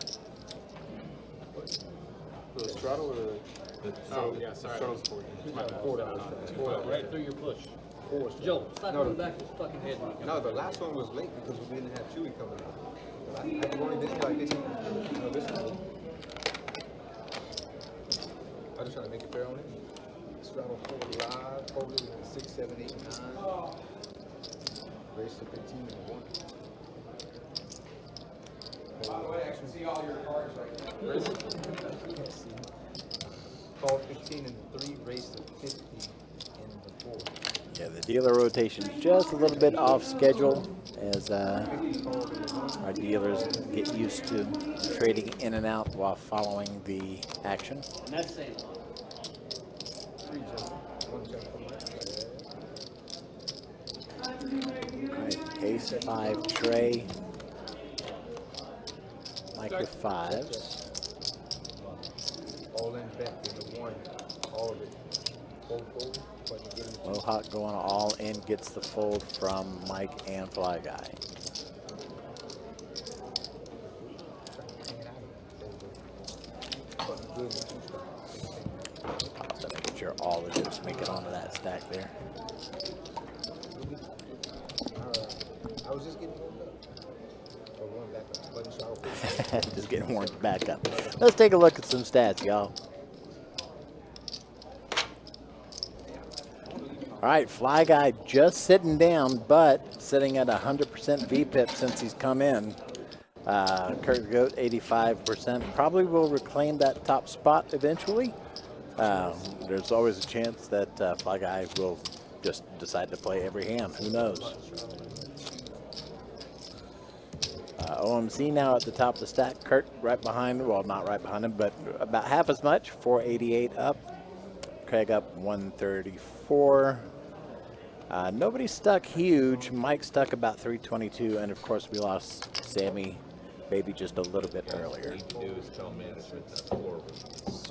The straddle or the... Oh, yeah, sorry. Straddle's 40. $4. Right through your push. 4. Joe, stop going back to his fucking head when you come No, the last one was late because we didn't have Chewy coming out. I had only been like 15. No, this one. I'm just trying to make it fair on him. Straddle 4 live, folded in 6, 7, 8, 9. Race to 15 and 1. By the way, I can see all your cards right now. Call 15 and 3, race to 50 in the 4. Yeah, the dealer rotation is just a little bit off schedule as our dealers get used to trading in and out while following the action. And that's saying a lot. 3 jump, 1 jump. All right, ace 5 tray. Mike with 5s. All in bet with the 1, all of it. Fold, but you get him Mohawk going all in, gets the fold from Mike and Fly Guy. So making sure all of those make it onto that stack there. I was just getting warmed up. So one back Button straddle. Just getting warmed back up. Let's take a look at some stats, y'all. All right, Fly Guy just sitting down, but sitting at 100% VPIP since he's come in. Kurt Goat, 85%. Probably will reclaim that top spot eventually. There's always a chance that Fly Guy will just decide to play every hand. Who knows? OMC now at the top of the stack. Kurt right behind, well, not right behind him, but about half as much, 488 up. Craig up 134. Nobody stuck huge. Mike stuck about 322, and of course we lost Sammy Baby just a little bit earlier.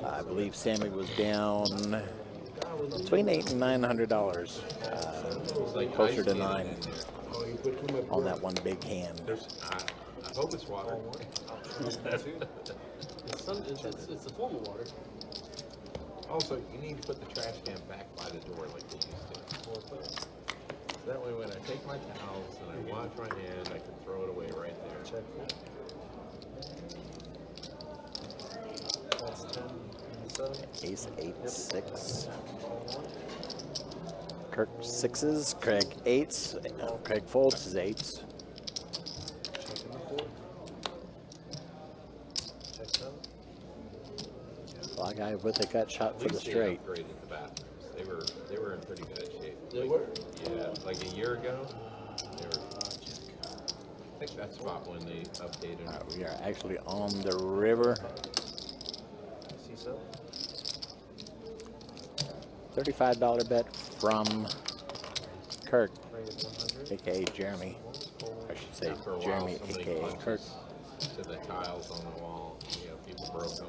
I believe Sammy was down between $800 and $900, closer to 9 on that one big hand. I hope it's water. It's a form of water. Also, you need to put the trash can back by the door like they used to. That way when I take my towels and I wash my hands, I can throw it away right there. That's 10 and 7. Ace 8, 6. Kirk 6s, Craig 8s. Craig folds his 8s. Checking the 4. Check 7. Fly Guy with a gut shot for the straight. They upgraded the bathrooms. They were in pretty good shape. They were? Yeah, like a year ago. They were. I think that's about when they updated. All right, we are actually on the river. C7. $35 bet from Kirk, Rated 100. aka Jeremy. I should say After a while, Jeremy, somebody aka punches Kirk. to the tiles on the wall. You know, people broke them.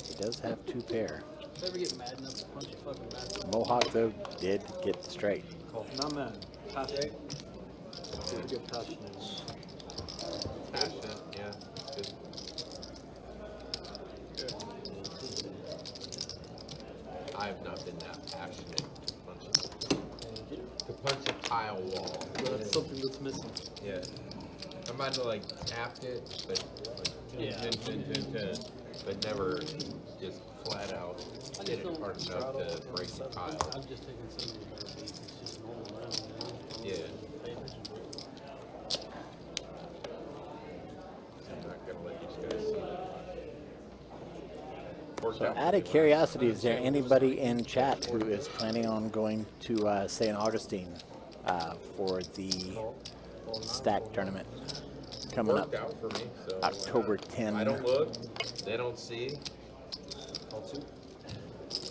He does have 2 pair. Ever get mad enough to punch a fucking bathroom? Mohawk though did get straight. Not mad. Passionate. Super good passionate. Passionate, yeah. Good. I have not been that passionate to punch a tile wall. That's something that's missing. Yeah. I might have like tapped it, but Yeah. but never just flat out hit it hard enough to break the tile. I've just taken some of the beats. It's just normal round. Yeah. I'm not gonna let these guys see that. Worked So out out of pretty curiosity, is there anybody in chat who is planning on going to St. Augustine for the stack tournament coming up worked out for me. So October 10? I don't look. They don't see.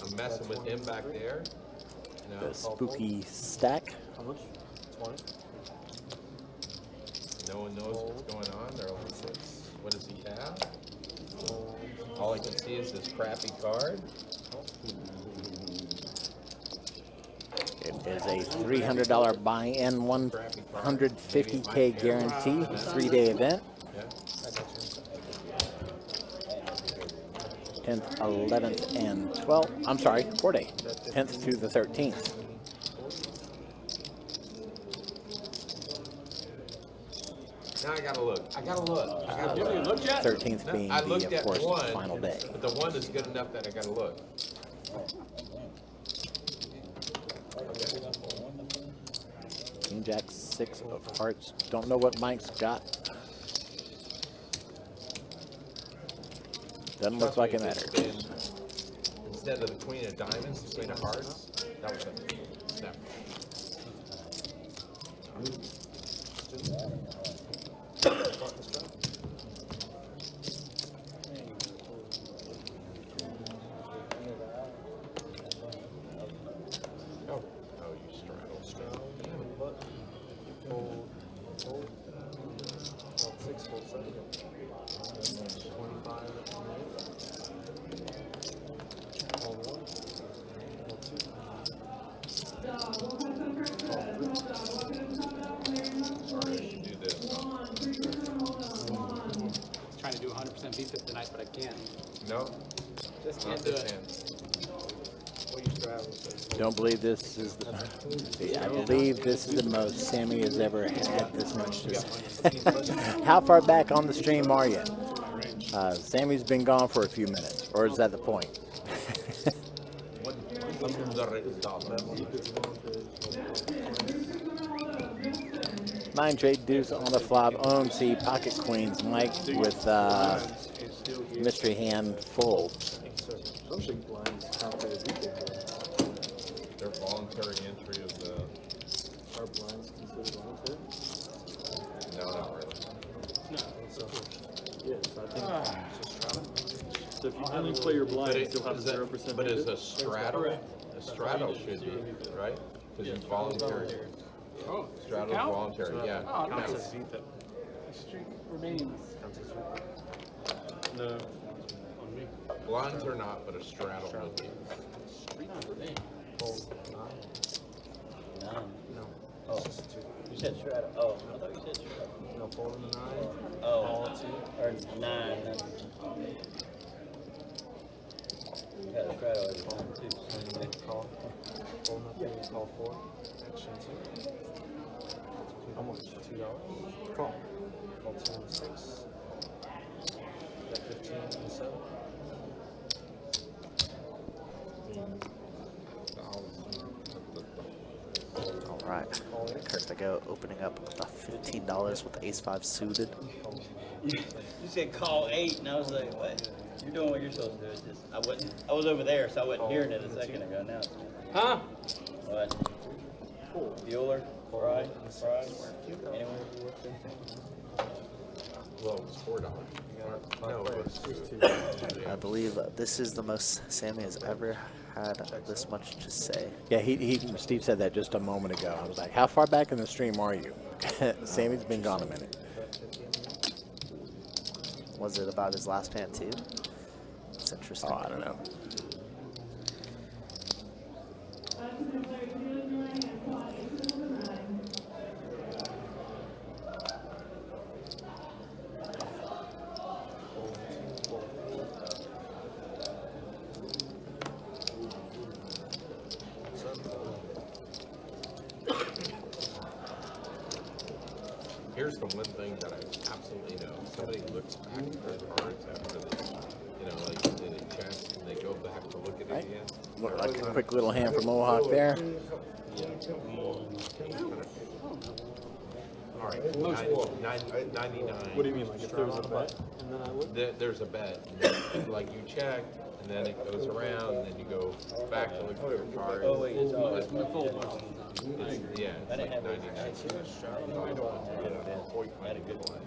I'm messing with him back there. You know, The spooky stack. How much? 20. no one knows what's going on. They're like, what does he have? All I can see is this crappy card. It is a $300 buy-in, 150K guarantee, 3-day event. Yeah. 10th, 11th, and 12th. I'm sorry, 4-day. 10th through the 13th. Now I gotta look. I gotta look. I gotta look. Look at 13th being I the, looked of at course, one, final day. but the one is good enough that I gotta look. King Jack 6 of hearts. Don't know what Mike's got. Doesn't look like it matters. Instead of the queen of diamonds, the queen of hearts. That was a snap. Oh, you straddle. Fold, fold. Fold 6, fold 7. 25. Fold 1. Fold 2. Sorry, I should do this. trying to do 100% VPIP tonight, but I can't. No, Just not can't do this it. hand. What are you Don't believe this is the. I believe this is the most Sammy has ever had this much to say. How far back on the stream are you? Sammy's been gone for a few minutes, or is that the point? Nine trade deuce on the flop. OMC pocket queens. Mike with mystery hand full. Some big blinds count as weekend blinds. Their voluntary entry of the. Are blinds considered voluntary? No, not really. Yes, I think. So if you only play your But blinds, it, you'll have 0%. but is a straddle? A straddle should be, right? Because you voluntary. Oh, Straddle is voluntary, yeah. Oh, Counts. counts as streak remains. No. On me. Blinds are not, but a straddle would be. Streak remains. No. Oh, you said straddle. Oh, I thought you said straddle. No, fold in the 9. Oh, or 9. You got a straddle every time too. Call. Fold nothing, call 4. Action 2. How much? $2. Call. Call 2 and 6. Got 15 and 7. All right. Kurt to go, opening up with the $15 with the ace-5 suited. You said call 8, and I was like, what? You're doing what you're supposed to do. It's just, I was over there, so I wasn't hearing it a second ago. Now, Huh? what? Bueller, Fry, anywhere. Well, it was $4. No, it was I believe this is the most Sammy has ever had this much to say. Yeah, Steve said that just a moment ago. I was like, how far back in the stream are you? Sammy's been gone a minute. Was it about his last hand too? It's interesting. Oh, I don't know. Here's the one thing that I absolutely know. Somebody looks back at their cards after they, like they check and they go back to look at it again. Looked like a quick little hand from Mohawk there. All right, 99. What do you mean, like if there was a bet and then I look? There's a bet, like you check, and then it goes around, and then you go back to look at your cards. Oh, wait, it's all It's- yeah, it's like 99. I don't want to get a point. I had a good one.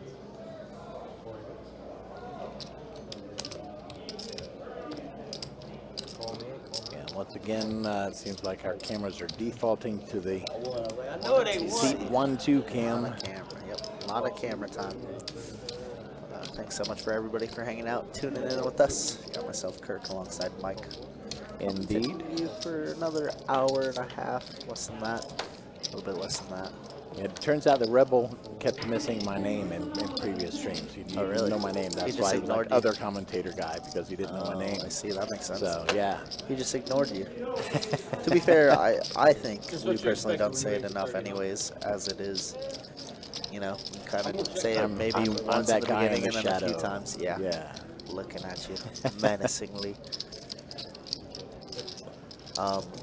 Yeah, once again, it seems like our cameras are defaulting to the I know it ain't seat one. 1-2 A cam. lot of camera, yep, a lot of camera time. Thanks so much for everybody for hanging out, tuning in with us. Got myself, Kirk, alongside Mike. Indeed. You for another hour and a half, less than that, a little bit less than that. It turns out the Rebel kept missing my name in previous streams. He didn't really? know my name. That's just why he was like ignored you. other commentator guy, because he didn't know my name. I see, that makes sense. So, yeah. He just ignored you. To be fair, I think we personally don't say it enough anyways, as it is. You know, you kind of say it maybe I'm once in that the guy in beginning the and then a few shadow. times. Yeah. Yeah. Looking at you menacingly.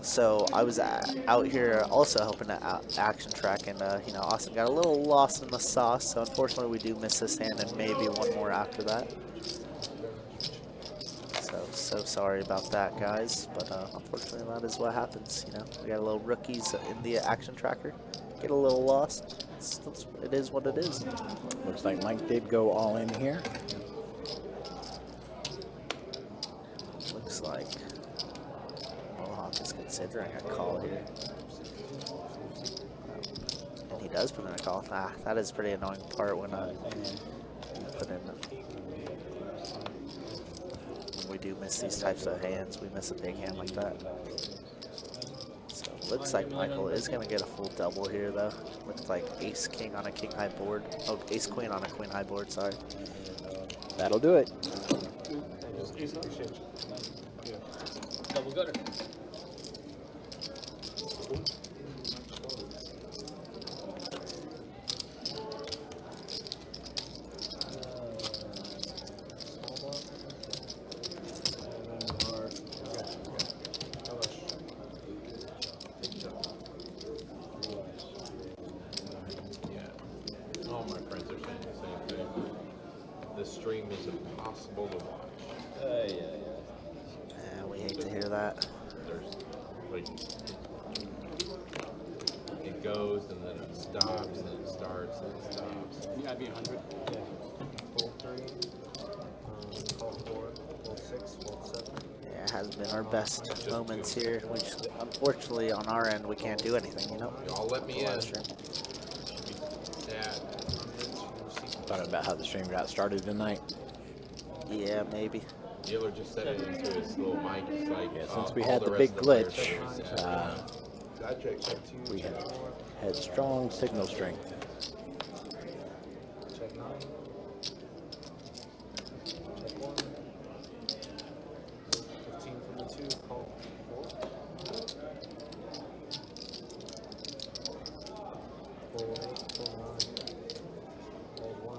So I was out here also helping to action track, and you know, Austin got a little lost in the sauce, so unfortunately we do miss this hand and maybe one more after that. So sorry about that, guys, but unfortunately that is what happens. You know, we got a little rookies in the action tracker, get a little lost. It is what it is. Looks like Mike did go all in here. Looks like Mohawk is considering a call here. And he does put in a call. Ah, that is a pretty annoying part when you put in. When we do miss these types of hands, we miss a big hand like that. So looks like Michael is going to get a full double here, though. Looks like ace king on a king high board. Oh, ace queen on a queen high board, sorry. That'll do it. Double gutter. Yeah. All my friends are saying the same thing. The stream is impossible to watch. Yeah, we hate to hear that. There's like it goes and then it stops and it starts and it stops. You gotta be 100. Full 3, full 4, full 6, full 7. Yeah, it has been our best moments here. We just, unfortunately, on our end, we can't do anything, you know? Y'all let me in. Live stream. Sad. Thought about how the stream got started tonight. Yeah, maybe. Dealer just said it into his little mic. It's like, Since we all had the rest big of the players glitch, are sad. I check 2, we check 4, had strong signal strength. check 9. Check 1. 15 from the 2, call 4. Full 8, full 9. Full 1.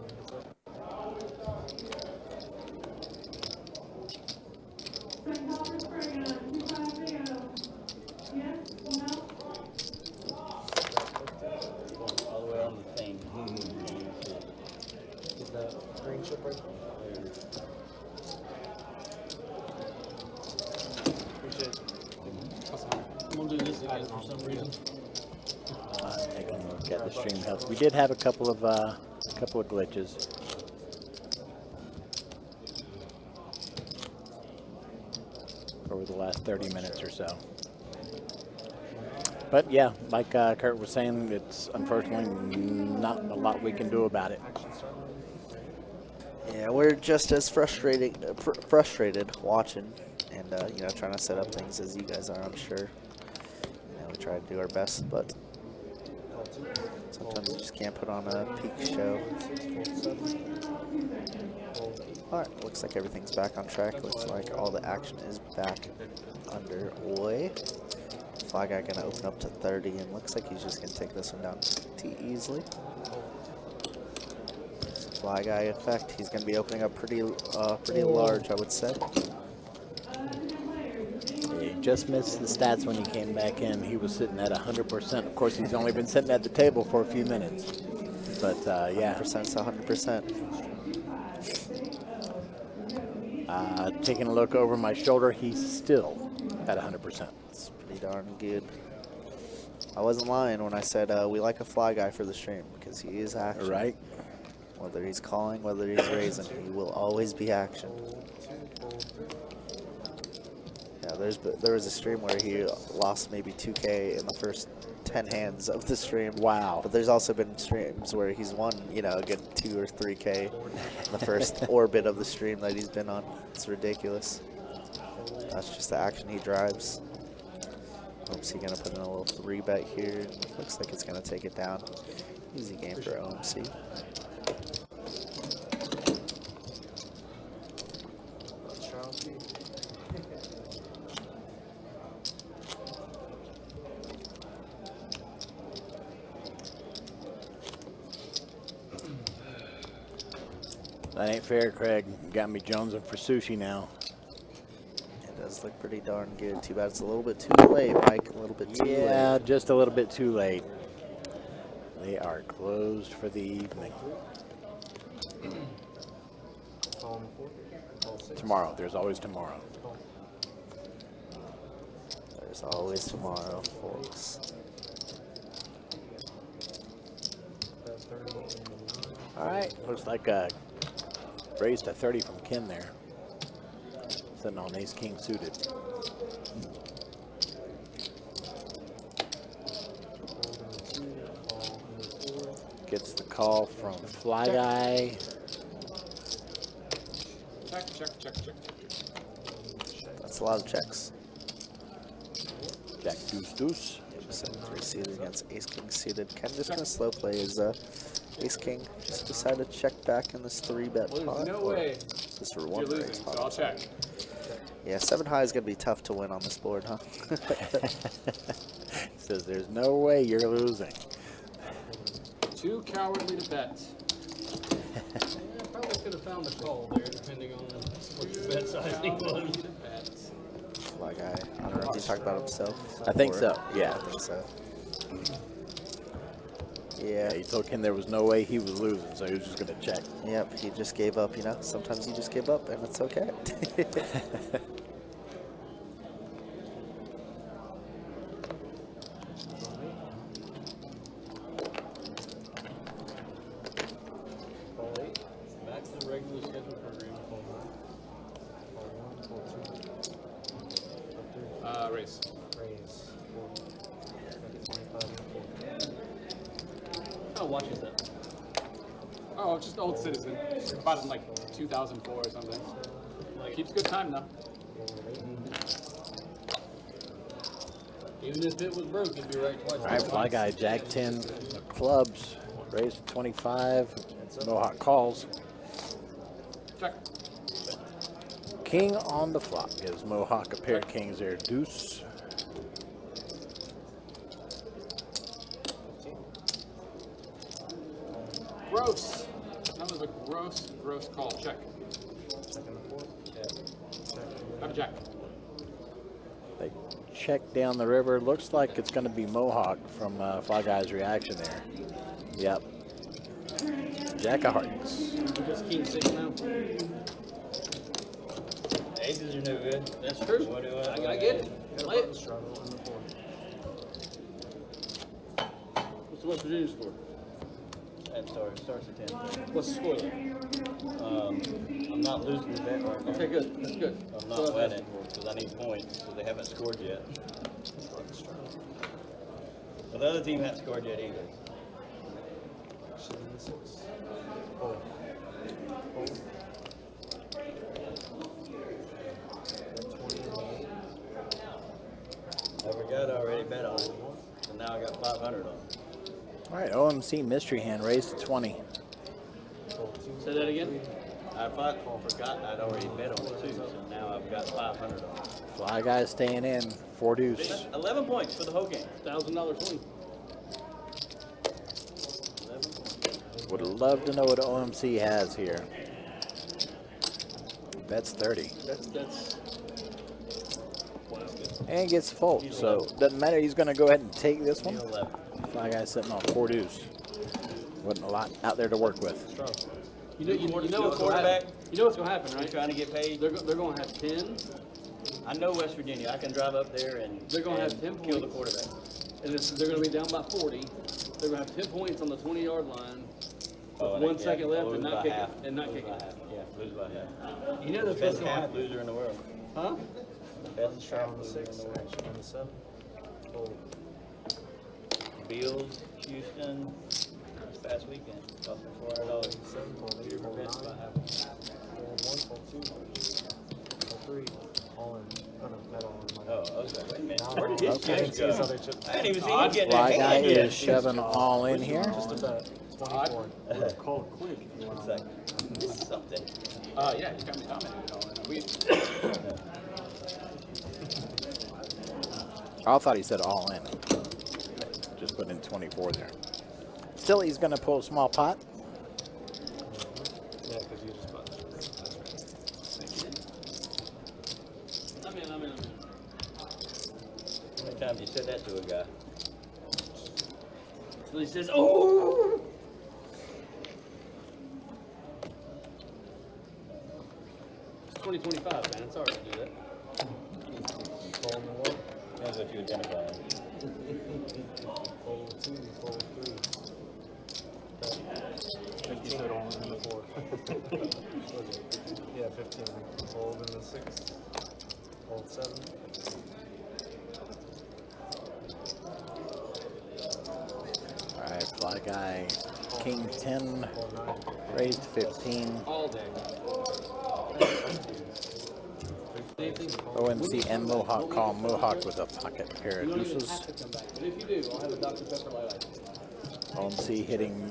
All the way on the thing. Is that green chip right there? Appreciate it. I'm gonna do this again for some reason. Taking a look at the stream health. We did have a couple of glitches. Over the last 30 minutes or so. But yeah, like Kurt was saying, it's unfortunately not a lot we can do about it. Yeah, we're just as frustrated watching and, you know, trying to set up things as you guys are, I'm sure. You know, we try to do our best, but sometimes you just can't put on a peak show. Alright, looks like everything's back on track. Looks like all the action is back underway. Fly Guy gonna open up to 30, and looks like he's just gonna take this one down pretty easily. Fly Guy effect, he's gonna be opening up pretty large, I would say. He just missed the stats when he came back in. He was sitting at 100%. Of course, he's only been sitting at the table for a few minutes. But yeah. 100%'s 100%. Taking a look over my shoulder, he's still at 100%. It's pretty darn good. I wasn't lying when I said we like a Fly Guy for the stream, because he is action. Right. Whether he's calling, whether he's raising, he will always be action. Yeah, there was a stream where he lost maybe 2K in the first 10 hands of the stream. Wow. But there's also been streams where he's won, you know, a good 2 or 3K in the first orbit of the stream that he's been on. It's ridiculous. That's just the action he drives. Oops, he's gonna put in a little 3-bet here. Looks like it's gonna take it down. Easy game for OMC. That ain't fair, Craig. Got me jonesing for sushi now. It does look pretty darn good. Too bad it's a little bit too late, Mike. A little bit too late. Yeah, just a little bit too late. They are closed for the evening. Tomorrow. There's always tomorrow. There's always tomorrow, folks. All right. Looks like raised a 30 from Ken there. Sitting on ace king suited. Gets the call from Fly Guy. Check. That's a lot of checks. Jack deuce. 3 suited against ace king suited. Ken just gonna slow play his ace king. Just decided to check back in this 3-bet pot. No way. This for You're one losing, raise so pot. I'll check. Yeah, 7 high is gonna be tough to win on this board, huh? Says there's no way you're losing. Too cowardly to bet. Yeah, probably could have found the call there, depending on what your bet sizing was. Like I don't know if he's talking about himself. I think or- so, yeah. I think so. Yeah, he told Ken there was no way he was losing, so he was just going to check. Yep, he just gave up, you know. Sometimes you just give up and it's okay. Back to the regular schedule program. Race. How watch is that? Oh, just old citizen. Bought it in like 2004 or something. Keeps good time though. Even if it was broke, it'd be right twice. All right, Fly Guy, Jack 10 clubs, raised to 25. Mohawk calls. Check. King on the flop gives Mohawk a pair of kings there. Deuce. Gross. That was a gross call. Check. Have a jack. They check down the river. Looks like it's going to be Mohawk from Fly Guy's reaction there. Yep. Jack of hearts. Just king 6 now. Aces are no good. That's true. I get it. Play it. What's the West Virginia score? Starts at 10. What's the score? I'm not losing the bet right now. Okay, good. That's good. I'm not winning because I need points, so they haven't scored yet. But the other team hasn't scored yet either. I forgot I already bet on it, and now I got 500 on it. All right, OMC mystery hand raised to 20. Say that again. I forgot I'd already bet on it too, so now I've got 500 on it. Fly Guy staying in. 4 deuce. 11 points for the whole game. $1,000 swing. 11 points. Would love to know what OMC has here. Bets 30. That's And gets the fold, so doesn't matter. He's going to go ahead and take this one. 11. Fly Guy sitting on 4 deuce. Wasn't a lot out there to work with. you know what's going quarterback. to happen. You know what's going to happen, You're right? trying to get paid. They're going to have 10. I know West Virginia. I can drive up there and They're going to have 10 kill the points. quarterback. And they're going to be down by 40. They're going to have 10 points on the 20-yard line. Oh, With 1 second left lose and by not kick half. it. And not Lose kick by it. half. Yeah, lose by half. You know that's what's Best going to half happen. loser in the world. Huh? Best half loser in the world. Bills, Houston, this past weekend, cost me $400. Your bets by half. Oh, okay. Wait a minute. Where did his Okay. change go? I didn't even see him getting Fly that Guy hand yet. is shoving all in here. Call it quick if you want. One second. This is something. Yeah, you got me dominated all in. We I thought he said all in. Just put in 24 there. Still, he's going to pull a small pot. Yeah, because you just bought. I'm in. How many times you said that to a guy? So he says, oh! It's 2025, man. It's all right to do that. That's what you identify. I think you said all in the 4. Yeah, 15. Fold in the 6. Fold 7. All right, Fly Guy, King 10, raised 15. All day. OMC and Mohawk call Mohawk with a pocket pair You of don't even deuces. have to come back. But if you do, I'll have a Dr. Pepper light. OMC hitting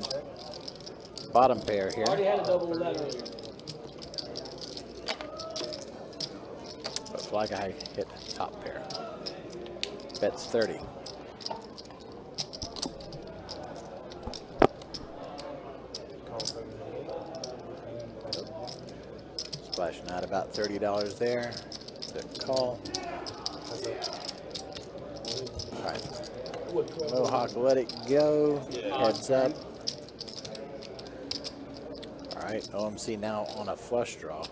bottom pair I already here. had a double with that earlier. But Fly Guy hit top pair. Bets 30. Splashing out about $30 there. Good call. All right. Mohawk let it go. Heads up. All right. OMC now on a flush draw.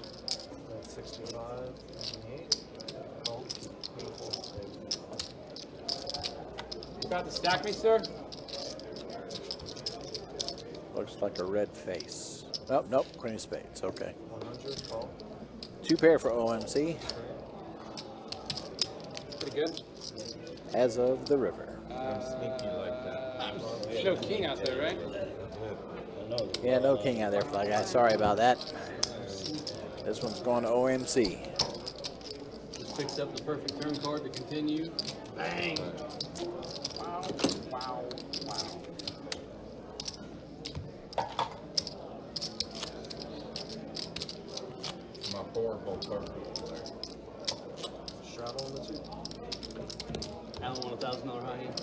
65, 28. Call. You about to stack me, sir? Looks like a red face. Oh, nope. Queen of spades. Okay. 100. Call. 2 pair for OMC Pretty good. as of the river. Sneaky like that. There's no king out there, right? Yeah, no king out there, Fly Guy. Sorry about that. This one's going to OMC. Just picks up the perfect turn card to continue. Bang! Wow, wow, wow. My four both perfect there. Straddle on the 2. Alan want $1,000 high hand.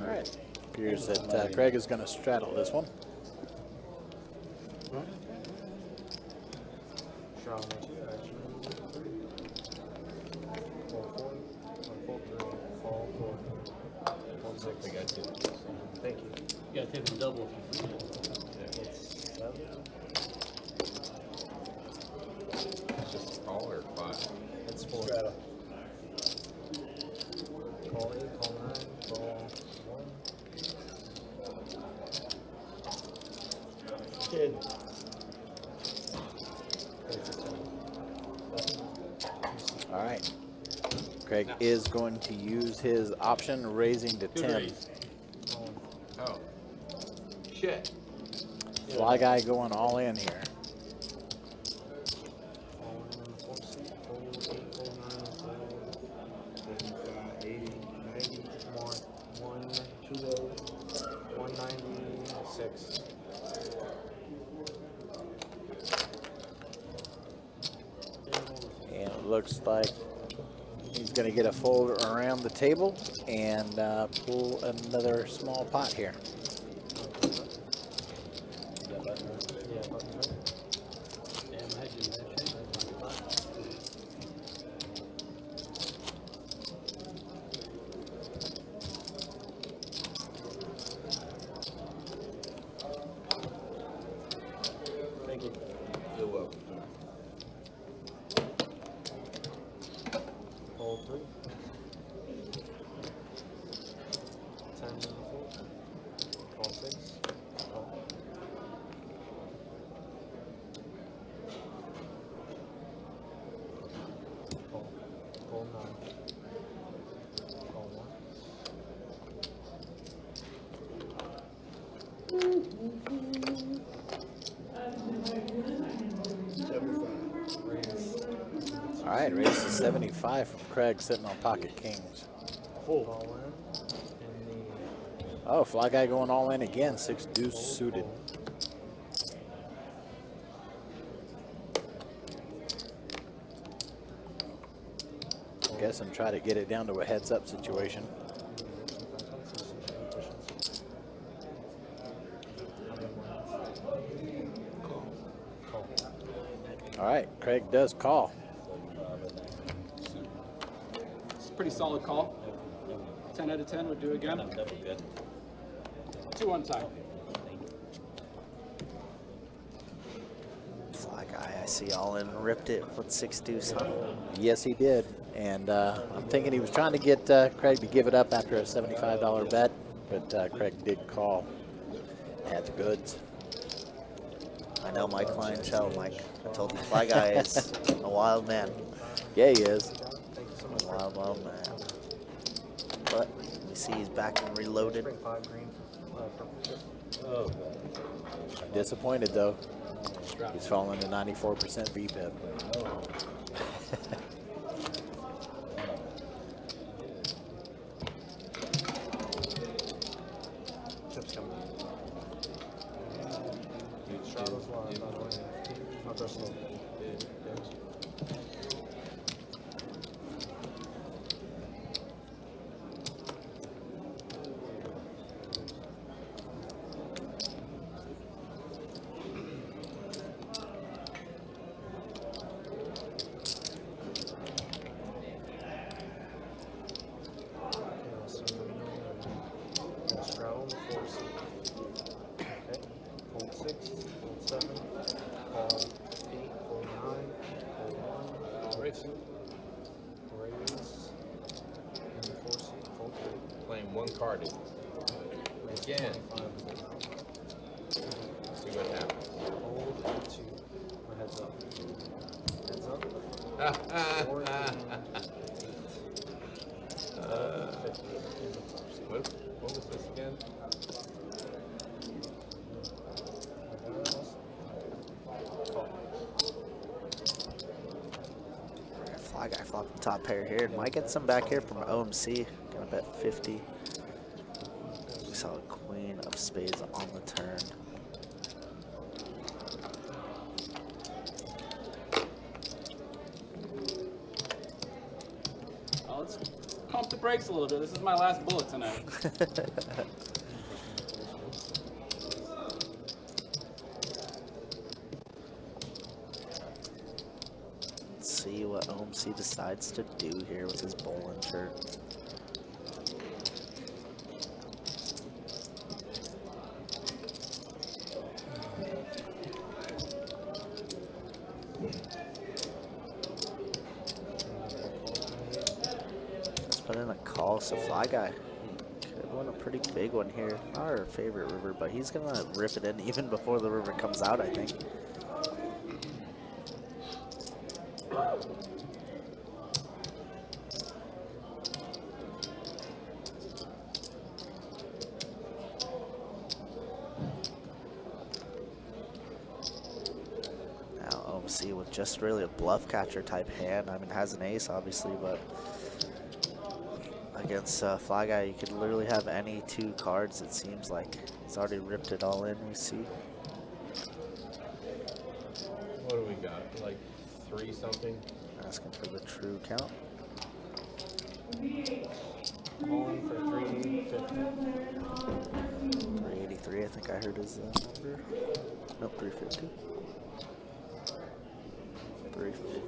All right. Appears that Craig is going to straddle this one. Straddle on the 2. Action. 4, 4. 4, 3. Call. 4. 1, 6. I got two. Thank you. You gotta tip him double if you forget. It's 7. It's just a call or 5. It's 4. Call 8, call 9, call 1. Kid. All right. Craig is going to use his option, raising to 10. Oh. Shit. Fly Guy going all in here. And it looks like he's going to get a fold around the table and pull another small pot here. Thank you. You're welcome. Call 3. 10 on the 4. Call 6. Call. Call. Call 9. Call 1. All right, raise to 75 from Craig, sitting on pocket kings. Call in. And Oh, Fly Guy going all in again, 6 deuce suited. Guess and try to get it down to a heads up situation. All right, Craig does call. It's a pretty solid call. 10 out of 10 would do again. Double good. 2-1 tie. Fly Guy, I see all in, ripped it with 6 deuce, huh? Yes, he did. And I'm thinking he was trying to get Craig to give it up after a $75 bet, but Craig did call at the goods. I know Mike Klein show, Mike. I told you, Fly Guy is a wild man. Yeah, he is. A wild, wild man. But we see he's back and reloaded. Bring 5 green. Oh, Disappointed, though. He's fallen to 94% VPIP. Chips coming. Straddle's live, by the way. Not that slow. 6, fold 7, call 8, fold 9, fold 1, Raise. 2, raise, and the 4 seat, fold 3. Playing one card. Again. 25. See what happens. Hold 2. My heads up. Heads up. 4 and 8. What was this again? Fly guy flopping top pair here. Might get some back here from OMC. Gonna bet 50. We saw a queen of spades on the turn. Oh, let's pump the brakes a little bit. This is my last bullet tonight. Let's see what OMC decides to do here with his bowling shirt. Let's put in a call, so Fly Guy could win a pretty big one here. Not our favorite river, but he's gonna rip it in even before the river comes out, I think. Now OMC with just really a bluff catcher type hand. I mean, it has an ace obviously, but against Fly Guy, you could literally have any two cards, it seems like. He's already ripped it all in, we see. What do we got? Like 3 something? Asking for the true count. Home for 350. 383, I think I heard his number. Nope, 350. 350.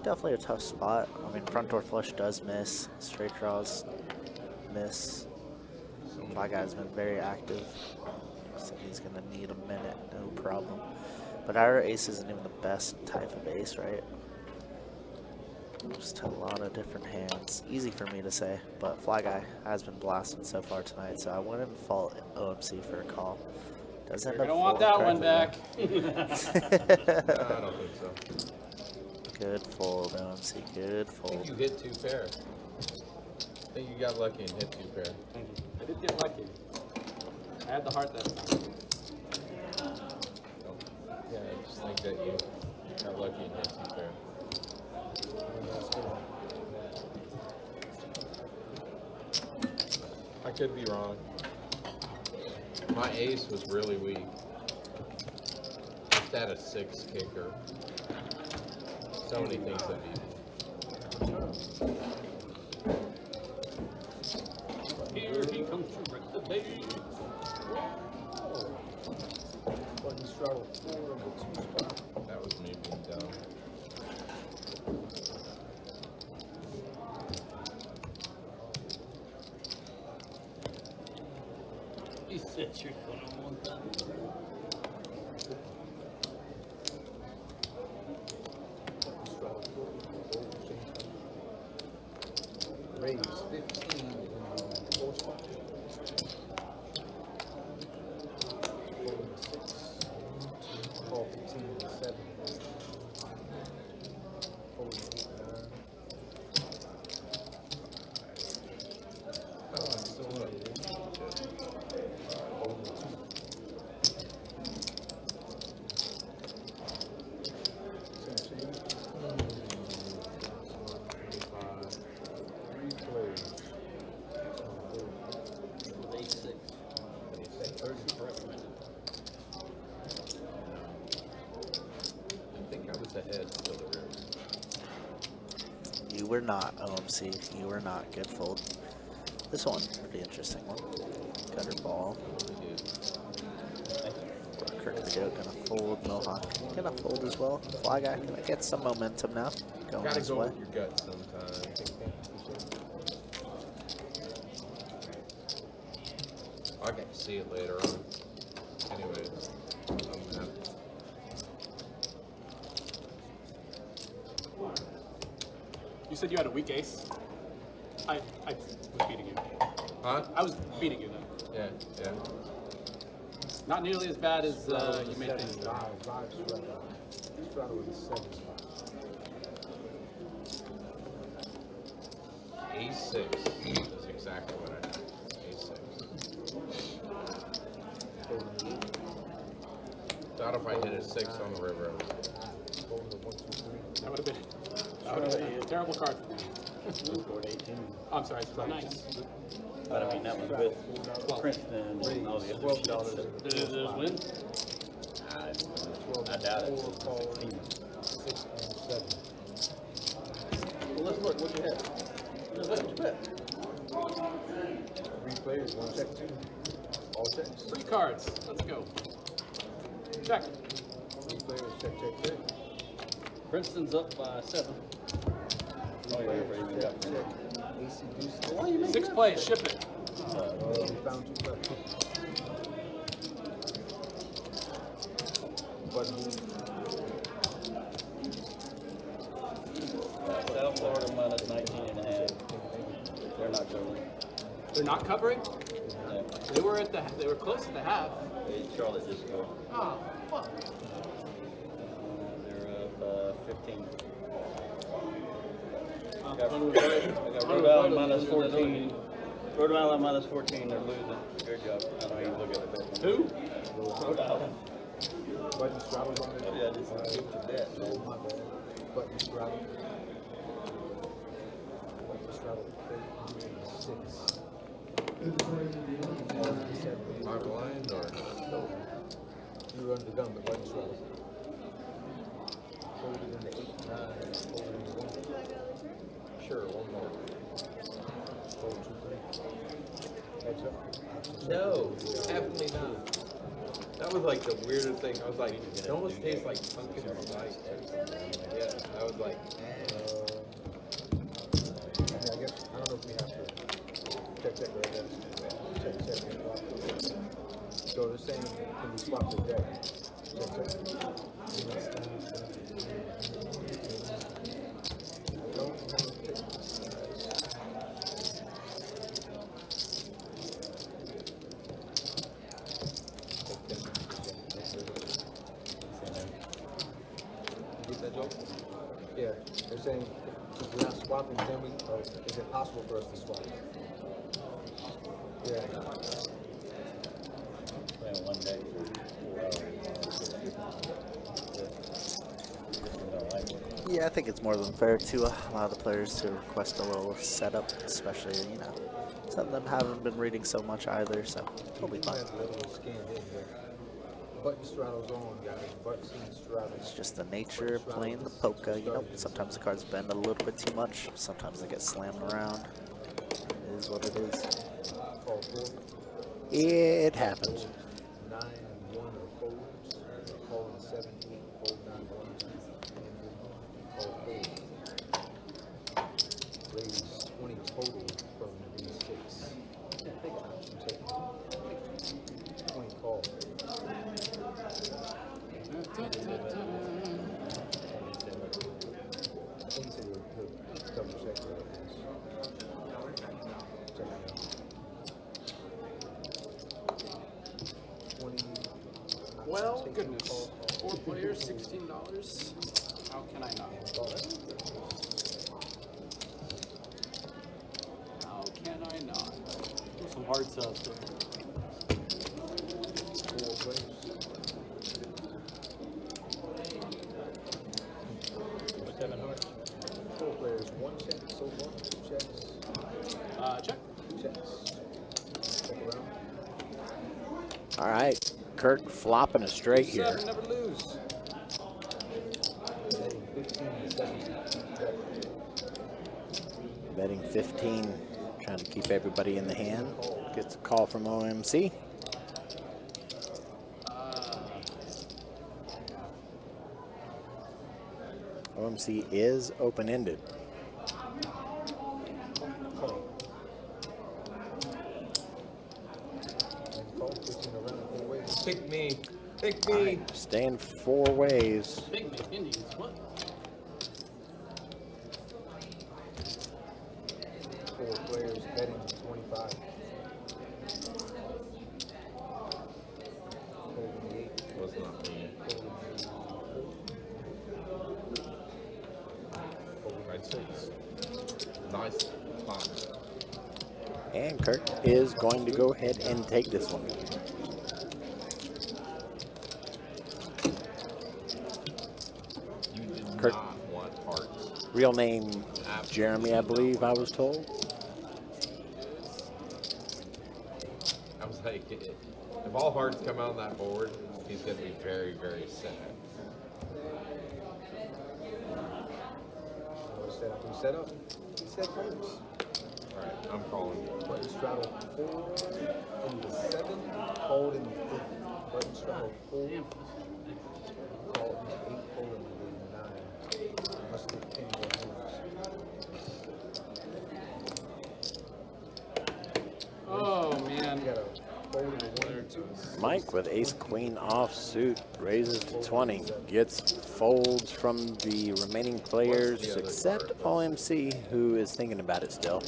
Definitely a tough spot. I mean, front door flush does miss. Straight draws miss. My guy's been very active. So he's going to need a minute, no problem. But our ace isn't even the best type of ace, right? Just a lot of different hands. Easy for me to say, but Fly Guy has been blasting so far tonight, so I wouldn't fault OMC for a call. Does end You're up gonna want folding that one correctly, back. No, I don't think so. though. Good fold, OMC. Good I think fold. you hit 2 pair. I think you got lucky and hit 2 pair. Thank you. I did get lucky. I had the heart that time. Yeah, I just think that you got lucky and hit 2 pair. I could be wrong. My ace was really weak. Just had a 6 kicker. So many things that Here he comes to rip the baby. Button straddle 4 in the 2 spot. that was me being dumb. He said you're gonna want that. Straddle 4, fold, same time. Raise 15 in the 4 spot. Fold in the 6, 1, 2, call 15 in the 7. Fold in the 8, 9. Oh, I'm still up. Fold in the 2. Same shade. 25. 3 plays. With A6. 30 correct. I think I was ahead till the rim. You were not, OMC. You were not. Good fold. This one, pretty interesting one. Gutter ball. Kirk the Goat gonna fold. Mohawk gonna fold as well. Fly Guy gonna get some momentum now. Going Gotta his go way. with your gut sometimes. I get to see it later on. Anyways, You said you had a weak ace. I was beating you. huh? I was beating you though. Yeah, yeah. Not nearly as bad as you made things. Live straddle with a 7 spot. A6 is exactly what I had. A6. Thought if I hit a 6 on the river, I was That would have been a terrible card. I'm sorry, it's about 9. But I mean, that was with Princeton and all the other shit. Did it just win? I doubt it. 16. 6 and 7. Well, let's look. What you have? What you bet? 3 players, 1 check, 2. All checks. 3 cards. Let's go. Check. 3 players, check, check, check. Princeton's up by 7. Oh, yeah, you got Check. AC deuce. 6 plays. Ship it. We found 2 left. Button move. South Florida minus 19 and a half. They're not covering. They're not covering. Yeah. They were close at the half. Charlotte just scored. Oh, fuck. They're up 15. I got Rhode Island minus 14. Rhode Island minus 14. They're losing. Good job. I don't even look at it. Who? Rhode Island. Button straddles on it. Oh, yeah, just give to bet. Oh, my bad. Button straddle. Button straddle. 6. my blind or No. You run the gun, but button straddle. Hold it in the 8, 9, hold it in the 1. sure, one more. Hold 2, 3. Heads up. No, definitely not. That was like the weirdest thing. I was like, it almost tastes like pumpkin spice. Yeah, I was like, I guess, I don't know if we have to check right there. Check. So the same, can we swap the deck? Check. I don't want to pick this. You get that joke? Yeah, they're saying if we're not swapping, then we, or is it possible for us to swap? Yeah. Playing one day for Yeah, I think it's more than fair to allow the players to request a little setup, especially, you know, some of them haven't been reading so much either, so it'll be fun. Might have a little scanned in here. Button straddles on, guys. Button straddles. It's just the nature of playing the poker, you know, sometimes the cards bend a little bit too much, sometimes they get slammed around. It is what it is. Call 4. It happens. 9 and 1 are folds. Calling 7, 8, fold 9, 1, 2, and call 4. Raise 20 total from D6. Option taken. 20 call. I think so. He'll double check the evidence. Check it out. 20. Well, Take goodness. call. 4 players, $16. How can I not? How can I not? Some hard subs there. 4 players. Four players, 1 check so far, 2 checks, Check. 2 checks. Check around. All right, Kirk flopping a straight here. 7, never lose. 15 to 17. Betting 15, trying to keep everybody in the hand. Gets a call from OMC. OMC is open-ended. Call. Pick me. Pick me. Staying 4 ways. Big man, Indians, what? 4 players betting 25. Holding the 8. Was not me. Right, 6. Nice time. And Kirk is going to go ahead and take this one. You did Kurt. not want hearts. Real name Jeremy, I believe I was told. I was like, if all hearts come out on that board, he's going to be very, very sad. Set up. He said first. All right, I'm calling. Button straddle 4 in the 7, called in the 8. Button straddle 4, called in the 8, holding the 9. Must have 10 more moves. Oh, man. You got a fold in the 1 or 2. Mike with ace queen offsuit raises to 20, gets folds from the remaining players except OMC, who is thinking about it still.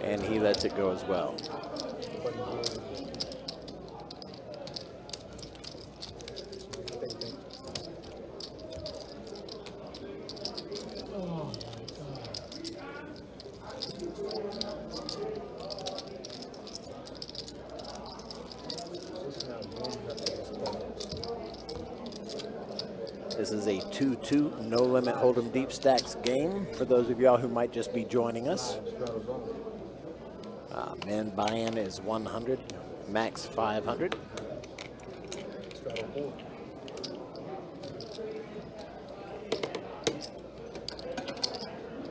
And he lets it go as well. This is a 2-2 no limit hold'em deep stacks game for those of y'all who might just be joining us. Min buy-in is 100, max 500.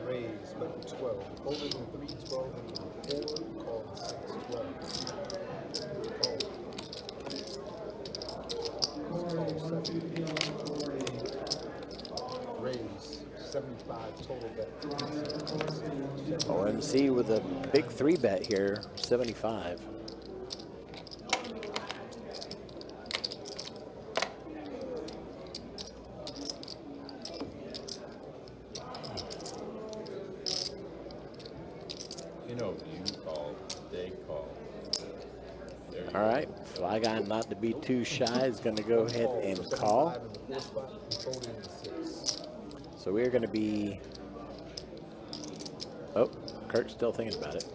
Raise, button 12. Holding in 3, 12, and 4, call 6, 12. Raise, 75 total bet. OMC with a big 3-bet here, 75. You know, you call, they call. There you All right, Fly Guy, not to be too shy, is going to go ahead and call. So we're going to be. Oh, Kurt's still thinking about it.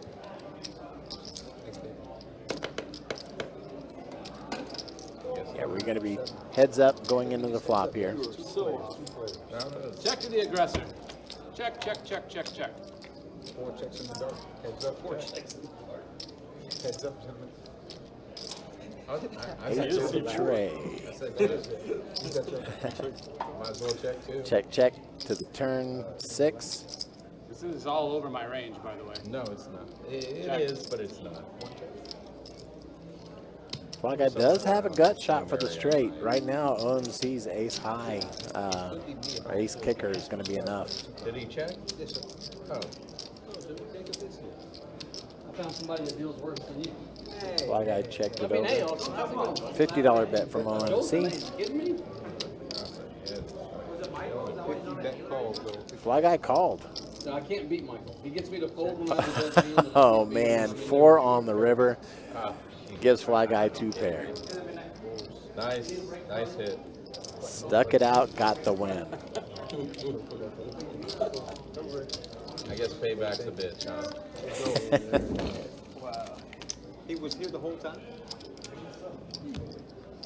Yeah, we're going to be heads up going into the flop here. Check to the aggressor. Check, check, check, check, check. 4 checks in the dark. Heads up. 4 checks in the dark. Heads up, gentlemen. Eight to the tray. might as well check too. Check, check to the turn 6. This is all over my range, by the way. No, it's not. It Check. is, but it's not. Fly Guy does have a gut shot for the straight. Right now, OMC's ace high, or ace kicker is going to be enough. Did he check? Yes, sir. Oh. I found somebody that deals worse than you. Fly Guy checked it over. Hey, Austin, how's it going? $50 bet from OMC. You kidding me? 50 bet calls, though. Fly Guy called. No, I can't beat Michael. He gets me to fold when I was at the end. and I Oh can't beat him man, when I'm 4 in on the river. Gives Fly Guy 2 pair. Nice. Nice hit. Stuck it out, got the win. I guess payback's a bitch, huh? Wow. He was here the whole time?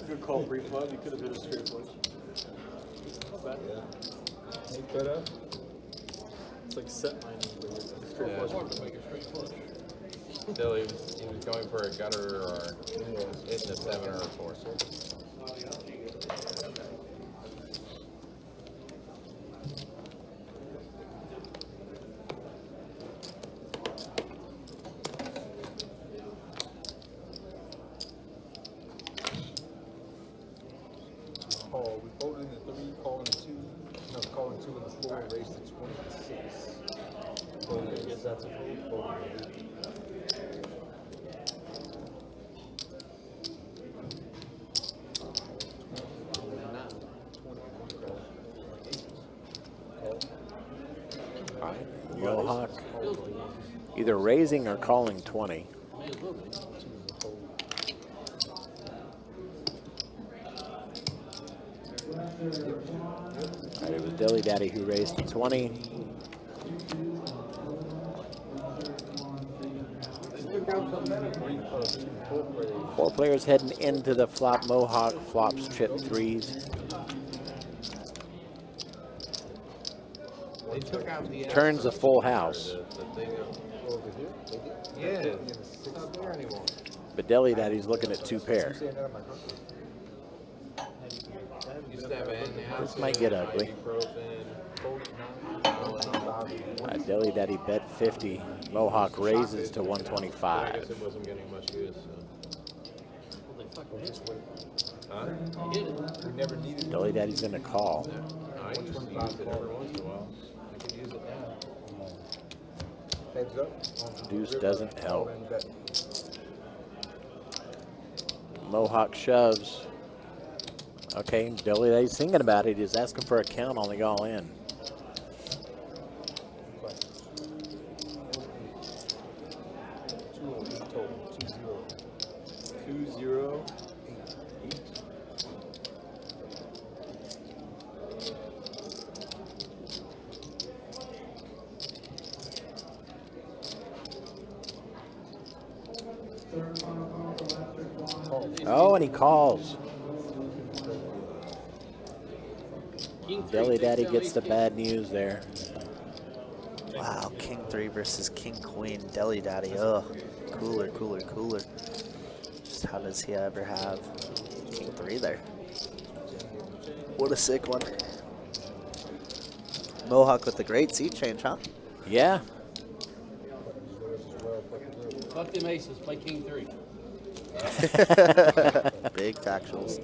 Good call, pre-flop. You could have hit a straight flush. Not bad. He could have. It's like set mining, but it's a straight Yeah. flush. to make a straight flush. Still, he was going for a gutter or hitting a 7 or a 4. Call. We folded in the 3, calling 2. No, calling 2 in the 4, raised to 26. Folded in the 7. That's a fold. Mohawk either raising or calling 20. May as well be. All right, it was Dilly Daddy who raised to 20. Four players heading into the flop. Mohawk flops trip threes. They took out the Turns a full house. The thing over here. Yeah, it's not there anymore. But Dilly Daddy's looking at 2 pair. Used to have an This might get ugly. Dilly Daddy bet 50. Mohawk raises to I guess 125. it wasn't getting much use. So. Huh? We never needed Dilly Daddy's gonna call. I used to use it every once in a while. I could use it now. heads up. Deuce doesn't help. Mohawk shoves. Okay, Dilly Daddy's thinking about it. He's asking for a count on the all in. Oh, and he calls. Dilly Daddy gets the bad news there. Wow, King 3 versus King Queen. Dilly Daddy, ugh. Cooler, cooler, cooler. Just how does he ever have King 3 there? What a sick one. Mohawk with the great seat change, huh? Yeah. Fuck them aces, play king 3. Big factuals.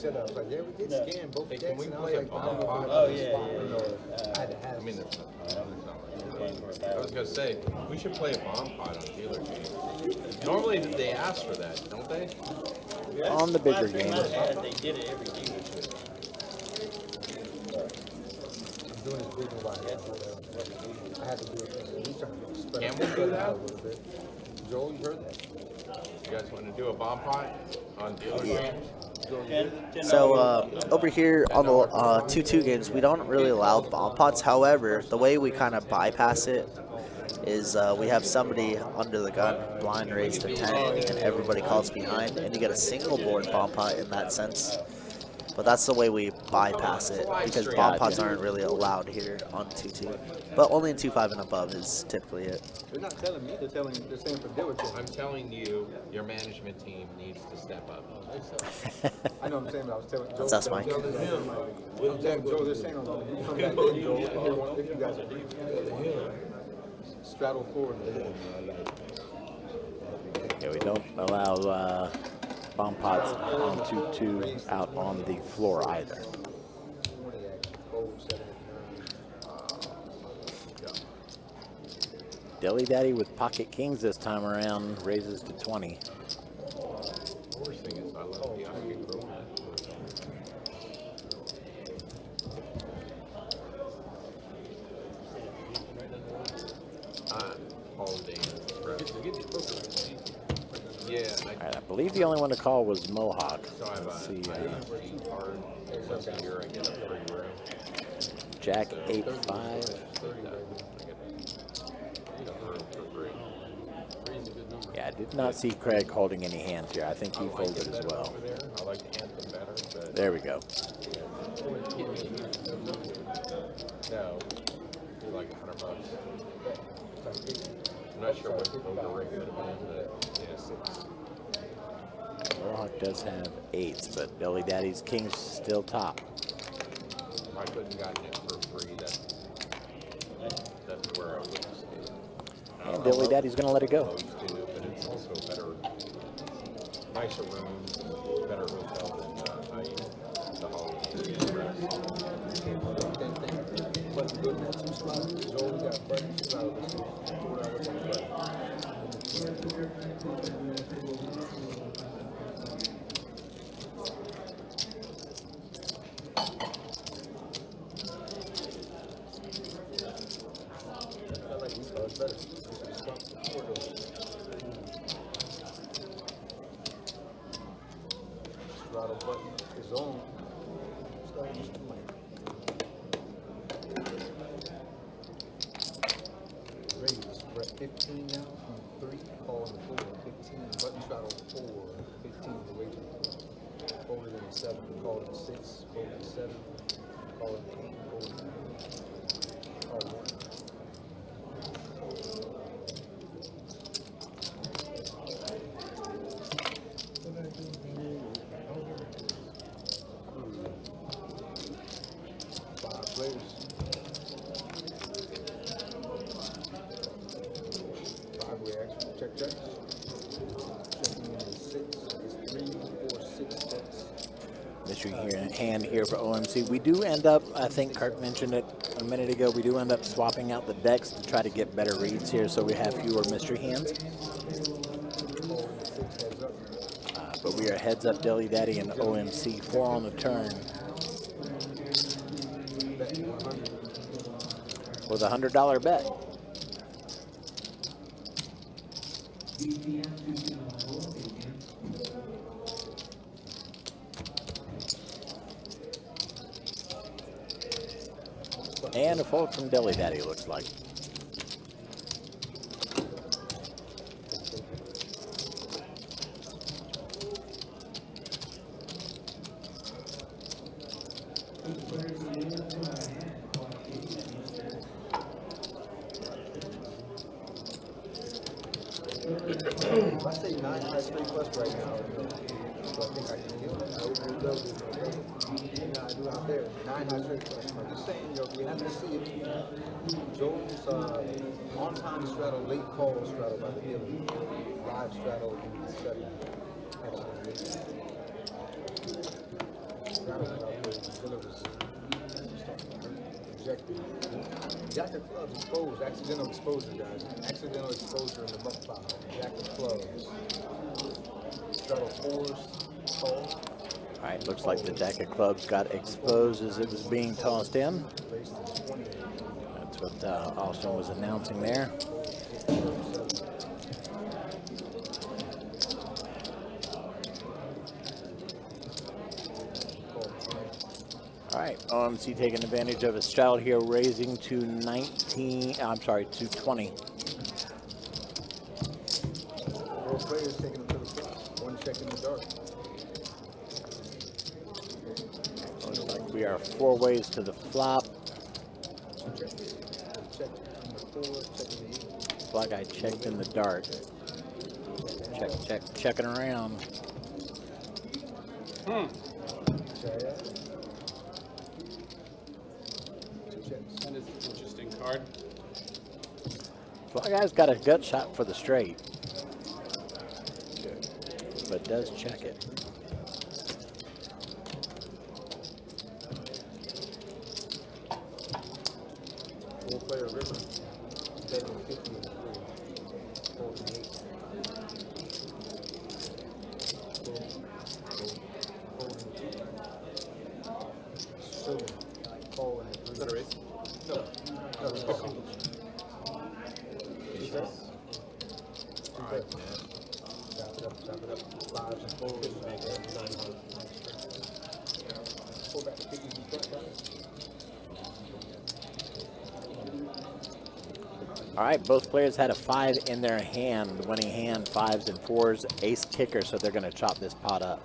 I was like, yeah, we did scan both decks. Can we And I play a was like, bomb pot? oh, yeah. I had to have I mean, I was gonna say, we should play a bomb pot on dealer game. Normally they ask for that, don't they? On the bigger game. They did it every dealership. I'm doing this big one by I had to do it. He's trying to spread Can it we do that? out a little bit. Joel, you heard that? You guys wanna do a bomb pot on dealer game? So over here on the 2-2 games, we don't really allow bomb pots. However, the way we kind of bypass it is we have somebody under the gun, blind raised to 10, and everybody calls behind, and you get a single board bomb pot in that sense. But that's the way we bypass it, because bomb pots aren't really allowed here on 2-2. But only in 2-5 and above is typically it. They're not telling me, they're saying for dealership. I'm telling you, your management team needs to step up. I know what I'm saying, but I was telling Joe. That's us, Mike. I'm telling Joe, they're saying, you come back in, Joe, if you guys are straddle forward. Yeah, we don't allow bomb pots on 2-2 out on the floor either. Dilly Daddy with pocket kings this time around raises to 20. Worst thing is I love the Ivy Grove. Holiday. Yeah, All right, I believe the only one to call was Mohawk. so I have Let's see, a card. Once a year I get a free room. Jack 8-5. Yeah, I did not see Craig holding any hands here. I think he folded as well. I like the anthem better, but There we go. no, do like $100. I'm not sure what the rate would have been, but yeah. Mohawk does have 8s, but Dilly Daddy's king's still top. If I couldn't gotten it for free, that's where I would have stayed. and Dilly Daddy's going to let it go. Those two, but it's also better, nicer rooms, better hotel than the Hollywood Express. But good in that two slot, Joel, we got button slot this week. I like these cards better. Throttle button is on. Raise, we're at 15 now, from 3, calling the 4, 15, button throttle 4, 15, the wager. Folded in 7, calling 6, folded 7, calling 8, folded 9, call 1. Five players. 5 reaction. Check, check. Checking in is 6. It's 3, 4, 6 bets. Mystery hand here for OMC. We do end up, I think Kirk mentioned it a minute ago, we do end up swapping out the decks to try to get better reads here so we have fewer mystery hands. But we are heads up Dilly Daddy and OMC, 4 on the turn. With a $100 bet. And a fold from Dilly Daddy, looks like. If I say 9 high straight plus right now, so I think I can get that. I would do those. I do out there. 9 high straight plus. I'm just saying, yo, we have to see it. Joel's on-time straddle, late call straddle by the dealer. Live straddle in the 7. Straddle out there, the dealer was rejected. Jack of clubs exposed, accidental exposure, guys. Accidental exposure in the buck file. Jack of clubs. Straddle 4s, call. All right, looks like the deck of clubs got exposed as it was being tossed in. That's what Austin was announcing there. All right, OMC taking advantage of a straddle here, raising to 20. 4 players taking them to the flop. 1 check in the dark. Looks like we are 4 ways to the flop. Check. Check number 4, check in the 8. Looks like I checked in the dark. Checking around. Check. That is an interesting card. Fly Guy's got a gut shot for the straight, but does check it. Four-player river. Betting 50 in the 3. Holding 8. Holding 2. So, calling it 3. Is that a race? No. No, it's a single. Chop it up. 5s and 4s. Pull back the piggies in front, guys. All right, both players had a 5 in their hand. The winning hand, 5s and 4s, ace kicker, so they're going to chop this pot up.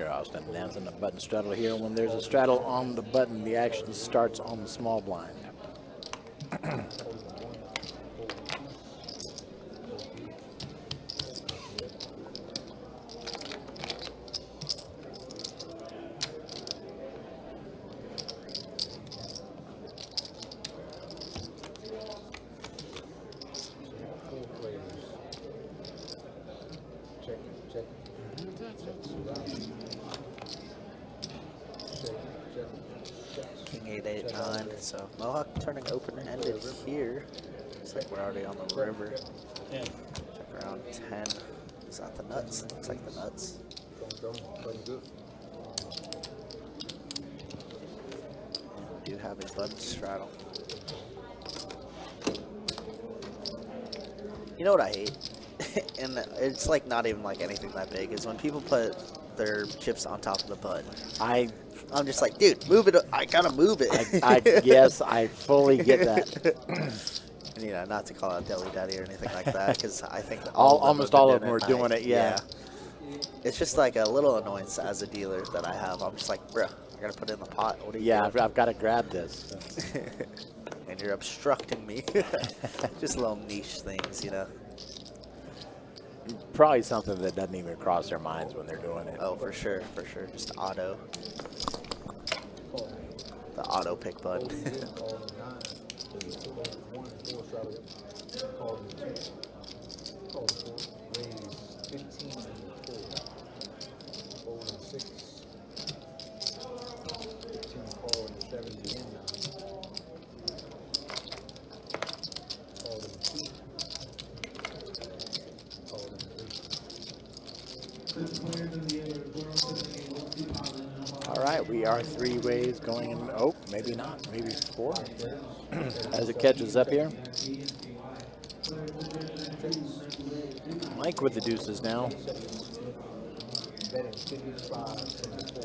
Here, I was announcing a button straddle here. When there's a straddle on the button, the action starts on the small blind. Four players. Check, check. King 8, 8, 9. So Mohawk turning open-ended here. Looks like we're already on the river. Check around 10. Is that the nuts? Looks like the nuts. Button good. And we do have a button straddle. You know what I hate? And it's like not even like anything that big, is when people put their chips on top of the button. I'm just like, dude, move it. I gotta move it. Yes, I fully get that. And, you know, not to call out Deli Daddy or anything like that, because I think Almost all of them were doing it, yeah. It's just like a little annoyance as a dealer that I have. I'm just like, bro, I gotta put it in the pot. What are you Yeah, doing? I've got to grab this. And you're obstructing me. Just little niche things, you know. Probably something that doesn't even cross their minds when they're doing it. Oh, for sure, for sure. Just auto. The auto pick button. Calling 9. One, 4 straddle. Calling 2. Calling 4. Raise 15 and 4. Folding 6. 15 calling 7 and 9. Calling 2. Calling 3. All right, we are 3 ways going in. Oh, maybe not. Maybe 4. As it catches up here. Mike with the deuces now. Betting 55 from the 4.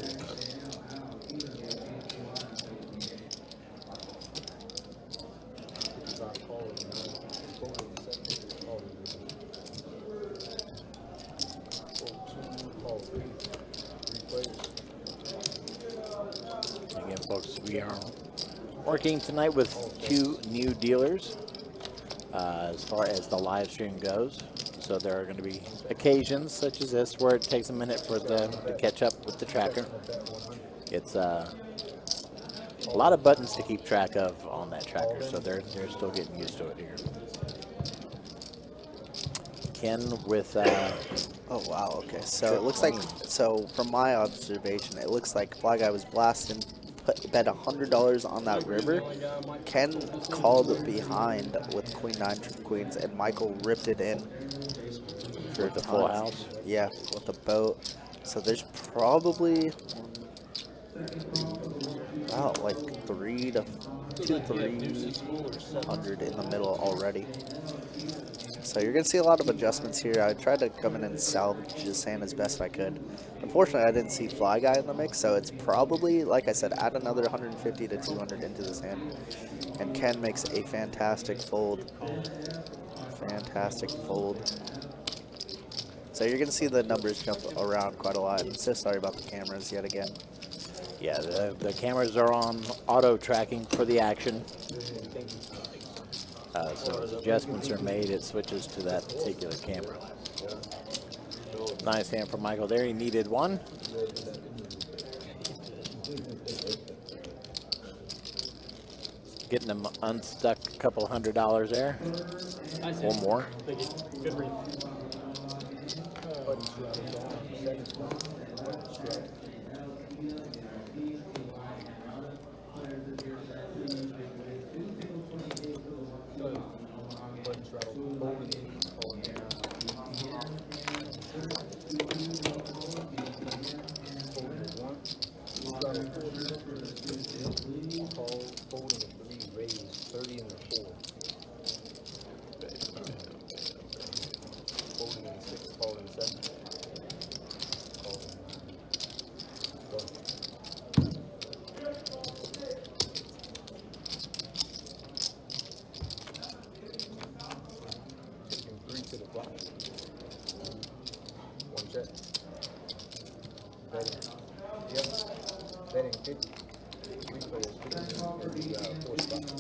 Again, folks, we are working tonight with 2 new dealers as far as the live stream goes. So there are going to be occasions such as this where it takes a minute for them to catch up with the tracker. It's a lot of buttons to keep track of on that tracker, so they're still getting used to it here. Ken with Oh wow, okay. So it looks like, so from my observation, it looks like Fly Guy was blasting, bet $100 on that river. Ken called behind with Queen 9 trip queens, and Michael ripped it in for the full house. Yeah, with the boat. So there's probably about like 300 in the middle already. So you're going to see a lot of adjustments here. I tried to come in and salvage this hand as best I could. Unfortunately, I didn't see Fly Guy in the mix, so it's probably, like I said, add another 150 to 200 into this hand. And Ken makes a fantastic fold. Fantastic fold. So you're going to see the numbers jump around quite a lot. I'm so sorry about the cameras yet again. Yeah, the cameras are on auto tracking for the action. So as adjustments are made, it switches to that particular camera. Nice hand from Michael there. He needed 1. Getting him unstuck a couple $100 there. One more. Thank you. Good read. Call, folding a 3, raise 30 and a 4. Folding in a 6, calling 7. Calling 9. Done. Taking 3 to the block. 1 check. Betting betting 50. 3 players 50 every 4 spots.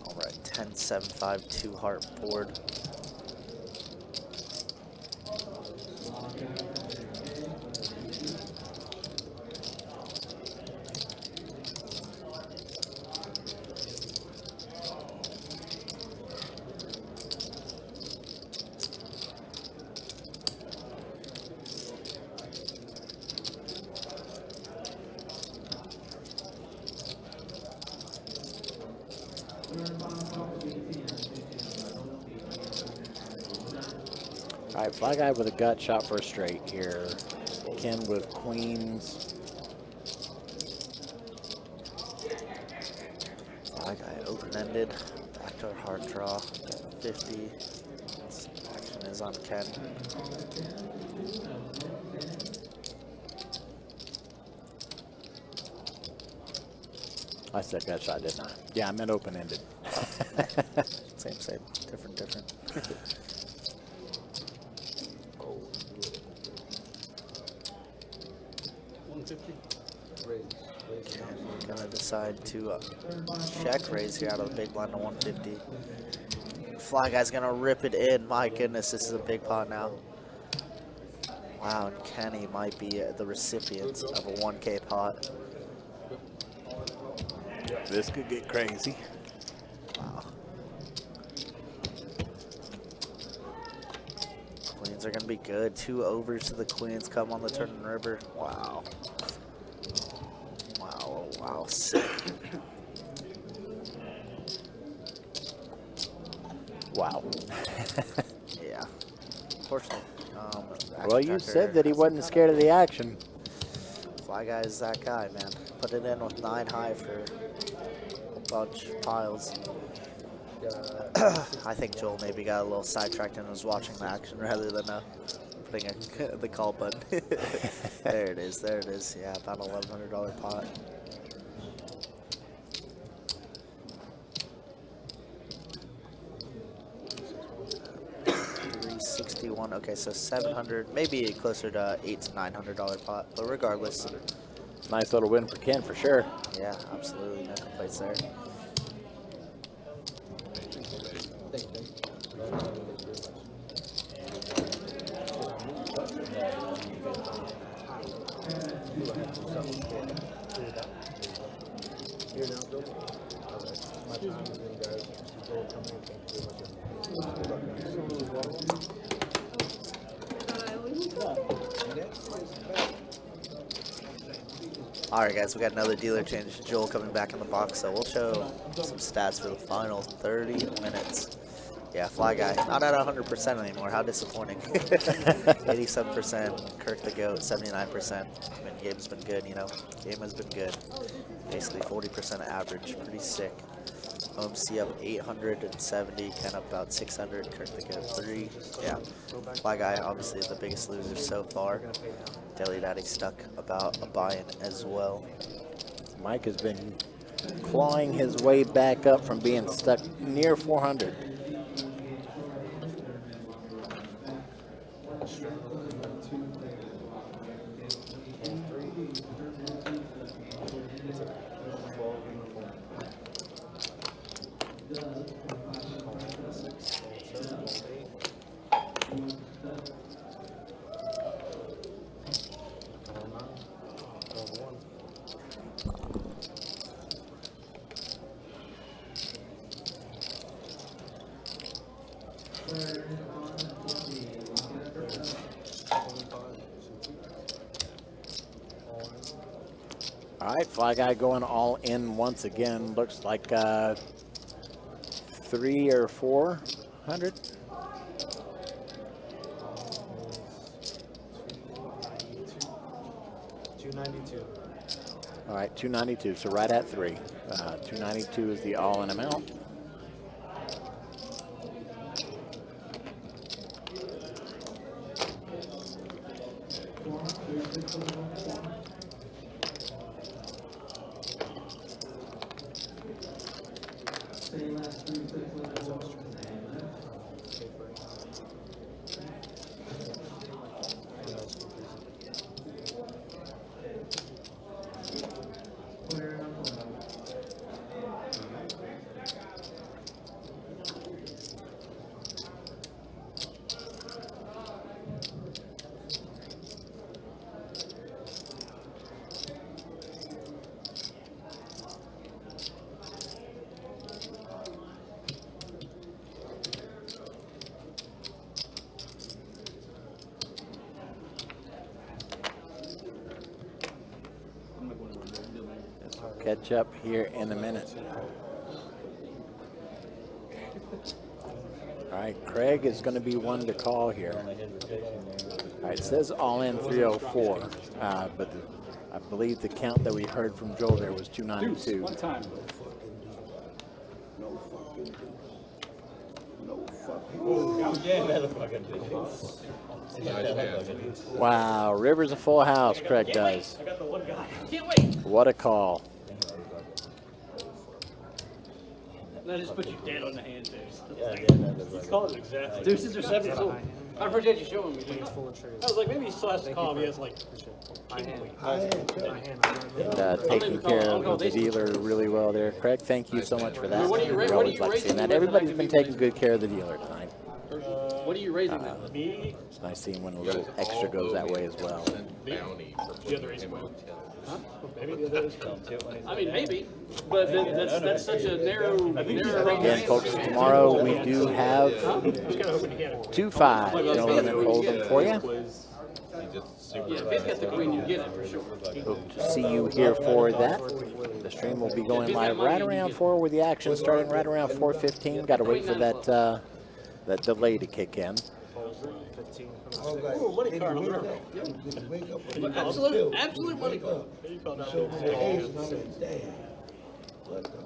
All right, 10, 7, 5, 2 heart board. All right, fly guy with a gut shot for a straight here. Ken with queens. Fly guy open-ended. Backdoor hard draw. 50. Action is on Ken. I said gut shot, didn't I? Yeah, I meant open-ended. Same, same. Different, different. 150. Gonna decide to check raise here out of the big blind to 150. Fly guy's gonna rip it in. My goodness, this is a big pot now. Wow, and Kenny might be the recipient of a 1K pot. This could get crazy. Wow. Queens are gonna be good. 2 overs to the queens come on the turn and river. Wow. Wow, wow, sick. Wow. Yeah. Unfortunately. Well, you said that he wasn't scared of the action. Fly guy is that guy, man. Put it in with 9 high for a bunch of piles. I think Joel maybe got a little sidetracked and was watching the action rather than putting the call button. There it is, there it is. Yeah, about $1,100 pot. $361. Okay, so 700, maybe closer to $800 to $900 pot, but regardless. Nice little win for Ken for sure. Yeah, absolutely, no complaints there. Here now, Bill. My time is in, guys. This is Joel coming in. Thank you very much. Alright guys, we got another dealer change. Joel coming back in the box, so we'll show some stats for the final 30 minutes. Yeah, fly guy, not at 100% anymore. How disappointing. 87%, Kirk the GOAT, 79%. I mean, game's been good, you know. Game has been good. Basically 40% average, pretty sick. OMC up 870, Ken up about 600, Kirk the GOAT 3. Yeah, fly guy, obviously the biggest loser so far. Daily Daddy stuck about a buy-in as well. Mike has been clawing his way back up from being stuck near 400. All right, fly guy going all in once again. Looks like 300 or 400. 292. All right, 292. So right at 3. 292 is the all-in amount. catch up here in a minute. All right, Craig is going to be one to call here. All right, it says all in 304, but I believe the count that we heard from Joel there was 292. One time. Wow, River's a full house, Craig does. I got the one guy. Can't wait. What a call. That just put you dead on the hand there. You called it exactly. Deuces are 72. I appreciate you showing me. Dude. I was like, maybe he still has to call. He has like. Taking care of the dealer really well there. Craig, thank you so much for that. What are you We what are always you like raising seeing that. the Everybody's been resurrected taking good care of the dealer tonight. What are you raising that? Me? It's nice seeing when a little extra goes that way as well. Bounty for The other ace putting Huh? Maybe the other ace I mean, maybe, but that's such a narrow range. Again, folks, tomorrow we do have 2-5 no limit hold'em for you. Yeah, if he's got the queen, you get it for sure. Hope to see you here for that. The stream will be going live right around 4 with the action starting right around 4:15. Got to wait for that that delay to kick in. Oh, money card. Absolute money card. Show me the ace, and I'm like, damn. What the fuck?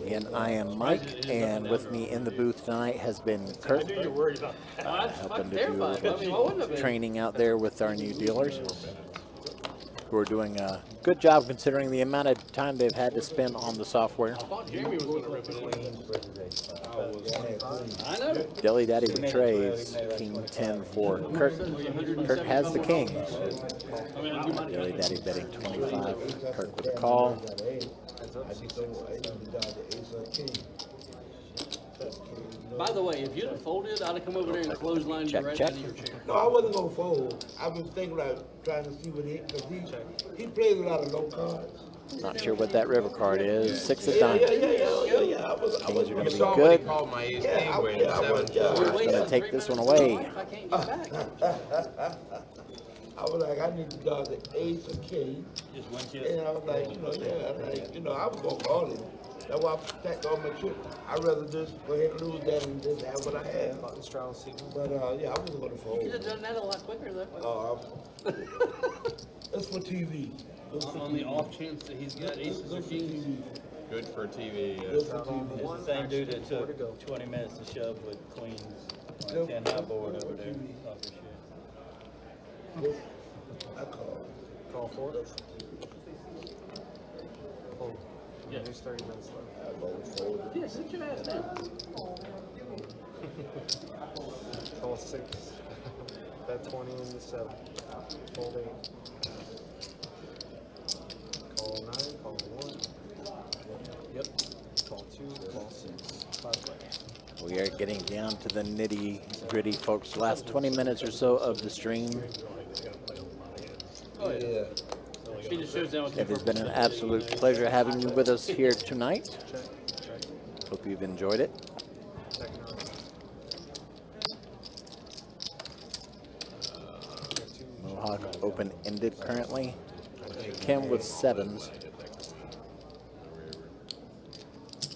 And I am Mike, and with me in the booth tonight has been Kurt. You're worried about Helping to do training out there with our new dealers, who are doing a good job considering the amount of time they've had to spend on the software. I thought Jeremy was going to rip it in. I know. Deli Daddy with trays, King 10 for Kurt. Kurt has the kings. Deli Daddy betting 25. Kurt with a call. By the way, if you'd have folded, I'd have come over there and clotheslined you right out of your chair. No, I wasn't gonna fold. I was thinking about trying to see what because he plays a lot of low cards. Not sure what that river card is. 6 of Yeah. diamonds. I was Things are going to be saw when he good. called my ace king I way was, to 7-4. Going to take this one away. If I can't get back. I was like, I need to dodge the ace or king. Just one chip. And I was like, I was gonna call him. That's why I packed all my chips. I'd rather just go ahead and lose that and just have what I have. But yeah, I wasn't gonna You fold. could have done that a lot quicker, though. That's for TV. On the off chance that he's got aces or kings. Good for TV. That's for TV. It's the same dude that took 20 minutes to shove with queens on 10 high board over there. Talk your shit. I call. Call for it. Yeah. There's 30 minutes left. I go fold. Yeah, sit your ass down. Call 6. Bet 20 in the 7. Fold 8. Call 9. Call 1. Yep. Call 2. Call 6. 5 way. We are getting down to the nitty-gritty, folks. Last 20 minutes or so of the stream. Oh, yeah. She just shows down with It has been an absolute pleasure having you with us here tonight. Hope you've enjoyed it. Check 9. Mohawk open-ended currently. Kim with 7s.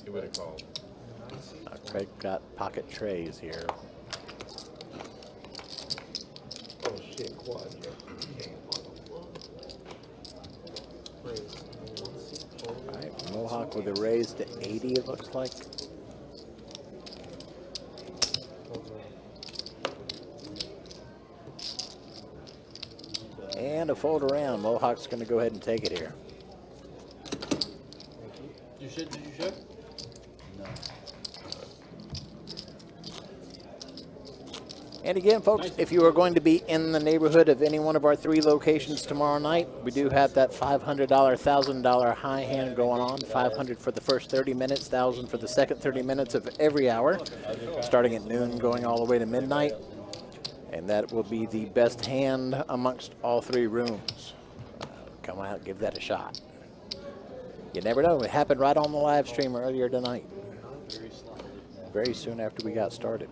He would have called. Craig got pocket trays here. Oh shit, quad. All right, Mohawk with a raise to 80, it looks like. And a fold around. Mohawk's going to go ahead and take it here. Did you show? And again, folks, if you are going to be in the neighborhood of any one of our 3 locations tomorrow night, we do have that $500, $1,000 high hand going on. $500 for the first 30 minutes, $1,000 for the second 30 minutes of every hour, starting at noon, going all the way to midnight. And that will be the best hand amongst all 3 rooms. Come out, give that a shot. You never know. It happened right on the live stream earlier tonight. Very soon after we got started.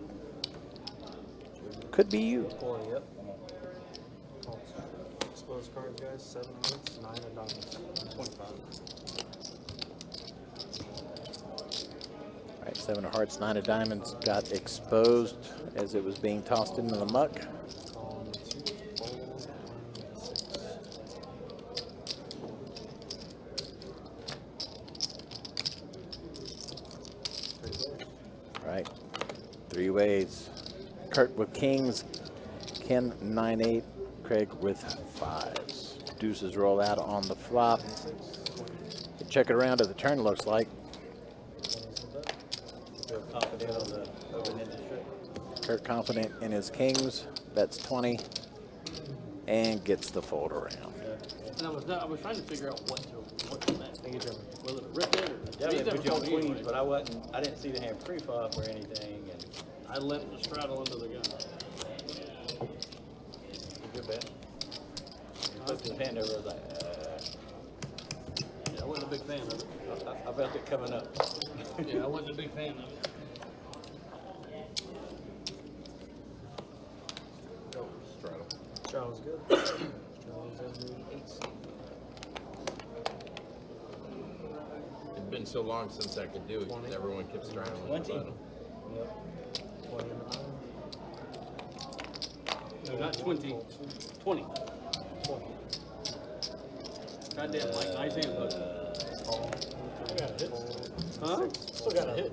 Could be you. 4, yep. Call 2. those cards, guys. 7 hearts, 9 of diamonds, 25. All right, 7 of hearts, 9 of diamonds got exposed as it was being tossed into the muck. Column 2, fold, 6. All right, 3 ways. Kurt with kings, Ken 9-8, Craig with 5s. Deuces roll out on the flop. Check it around to the turn, looks like. Feel confident on the open-ended strip. Kurt confident in his kings, bets 20, and gets the fold around. And I was trying to figure out what to bet. Whether to rip it or Definitely put you on told me queens, anyway. but I didn't see the hand pre-flop or anything, and I left the straddle under the gun. good bet. Put his hand over, I was like, Yeah, I wasn't a big fan of it. I felt it coming up. Yeah, I wasn't a big fan of it. Straddle. Straddle's good. Straddle's every 8. It's been so long since I could do it, 'cause everyone kept straddling. 20. the bottom. 20 in the iron. No, not 20. 20. Goddamn, like nice hand, look. Call. Huh? Still got a hit.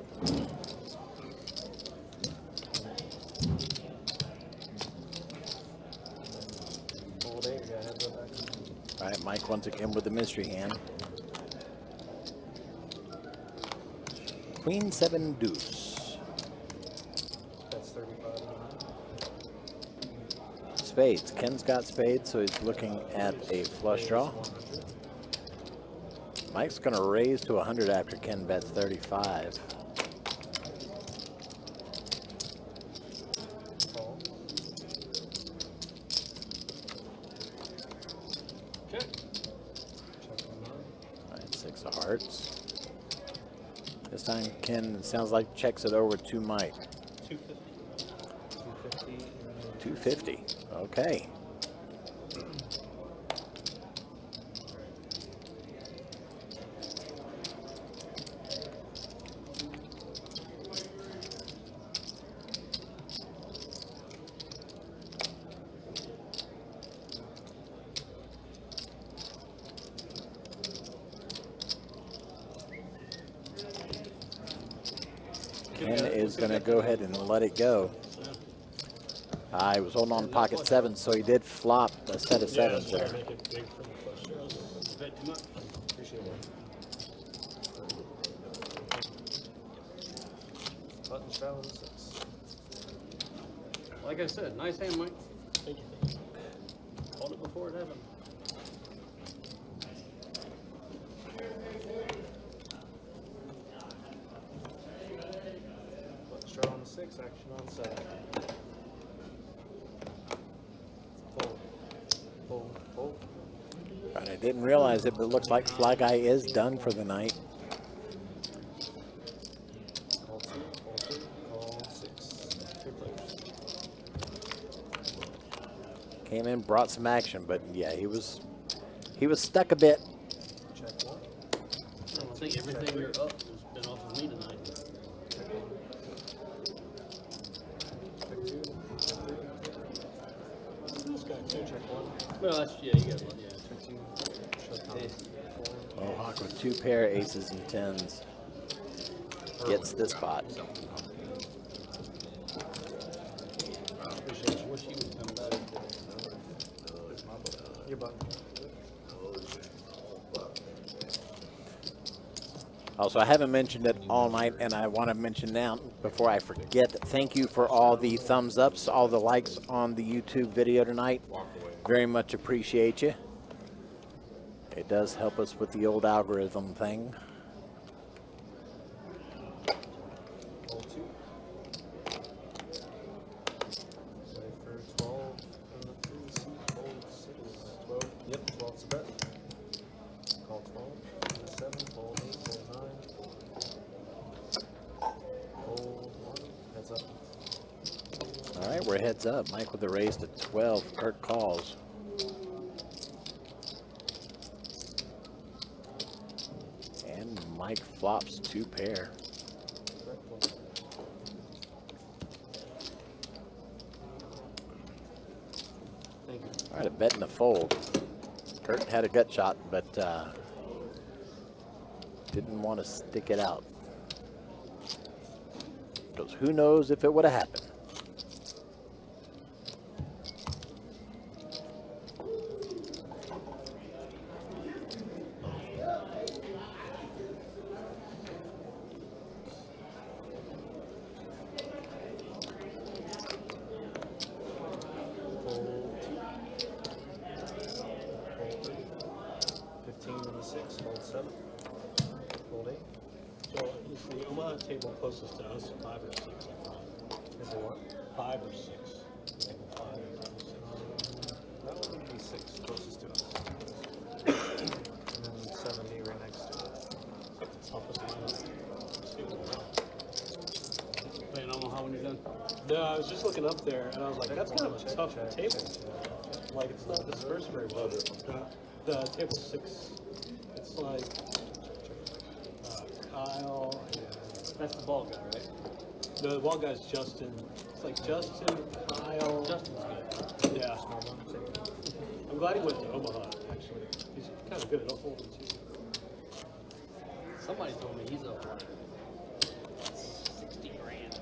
Fold 8, we got heads up back. All right, Mike once again with the mystery hand. Queen 7 deuce. That's 35. Spades. Ken's got spades, so he's looking at a flush draw. Mike's going to raise to 100 after Ken bets 35. Call. Check. Check on that. All right, 6 of hearts. This time Ken, it sounds like, checks it over to Mike. 250. 250. Okay. Ken is going to go ahead and let it go. I was holding on to pocket 7, so he did flop a set of 7s there. Make it big for the flush draws. Bet too much. Appreciate it. Button straddle 6. Like I said, nice hand, Mike. Thank you. Called it before it happened. Button straddle on 6, action on 7. Fold. Fold. Fold. Right, I didn't realize it, but it looks like Fly Guy is done for the night. Call 2. Call 3. Call 6. 2 players. Came in, brought some action, but yeah, he was stuck a bit. Check 1. I think everything you're up has been off of me tonight. Check 1. Check 2. Check 3. This guy too. Check 1. Well, that's, yeah, you got one, yeah. Check 2. Shut down. 4. Mohawk with 2 pair aces and 10s gets this spot. Appreciate you. Wish you would come back. Your button. Also, I haven't mentioned it all night, and I want to mention now before I forget. Thank you for all the thumbs ups, all the likes on the YouTube video tonight. Very much appreciate you. It does help us with the old algorithm thing. Roll 2. Play for 12 in the 3 seat. Fold 6. 12. Yep, 12's a bet. Call 12. In the 7. Fold 8. Fold 9. Fold 1. Heads up. All right, we're heads up. Mike with the raise to 12. Kurt calls. Mike flops 2 pair. Thank you. All right, a bet in the fold. Kurt had a gut shot, but didn't want to stick it out. Because who knows if it would have happened. Fold 15 on the 6, fold 7, fold 8. So is the Omaha table closest to us, 5 or 6? I thought. Is it what? 5 or 6? Table 5 or 6. That would be 6 closest to us. And then 70 right next to it. Toughest line. Playing Omaha when you're done. No, I was just looking up there, and I was like, that's kind of a tough table. Like, it's not dispersed very well. The table 6, it's like Kyle. That's the ball guy, right? The wall guy's Justin. It's like Justin, Kyle. Justin's good. Yeah. I'm glad he went to Omaha, actually. He's kind of good at holding, too. Somebody told me he's up like 60 grand.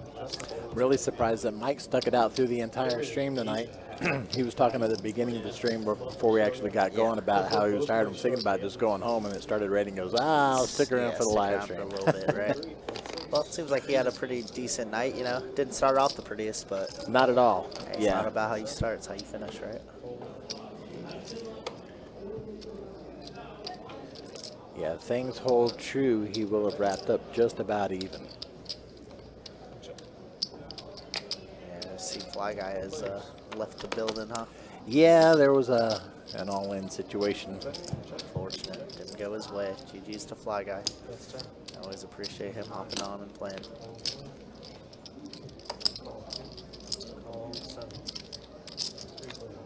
Really surprised that Mike stuck it out through the entire stream tonight. He was talking at the beginning of the stream before we actually got going about how he was tired and thinking about just going home, and it started raining. He goes, I'll stick around for the stick live around stream. for a little bit, right? Well, it seems like he had a pretty decent night, you know. Didn't start off the prettiest, but Not at all. it's Yeah. not about how you start, it's how you finish, right? Yeah, if things hold true, he will have wrapped up just about even. Yeah, see, Fly Guy has left the building, huh? Yeah, there was an all-in situation. Unfortunate. Didn't go his way. GG's to Fly Guy. I always appreciate him hopping on and playing. Call 7. 3 folds.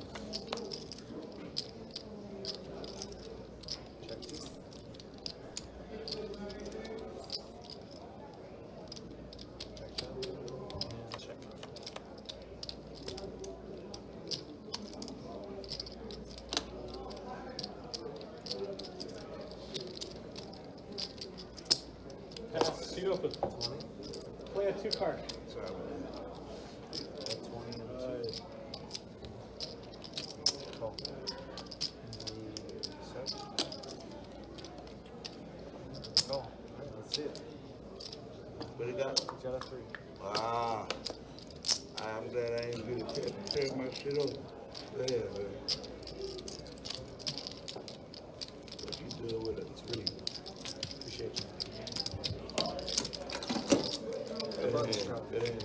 Check. Check, check. And check. Seat open. 20. Play a 2 card. 20 and 2. Call. And the 7. Call. Let's see it. What you got? He's got a 3. Ah, I'm glad I ain't good at tearing my shit over. Yeah, man. What you doing with it? It's really Appreciate you. good hand, good hand.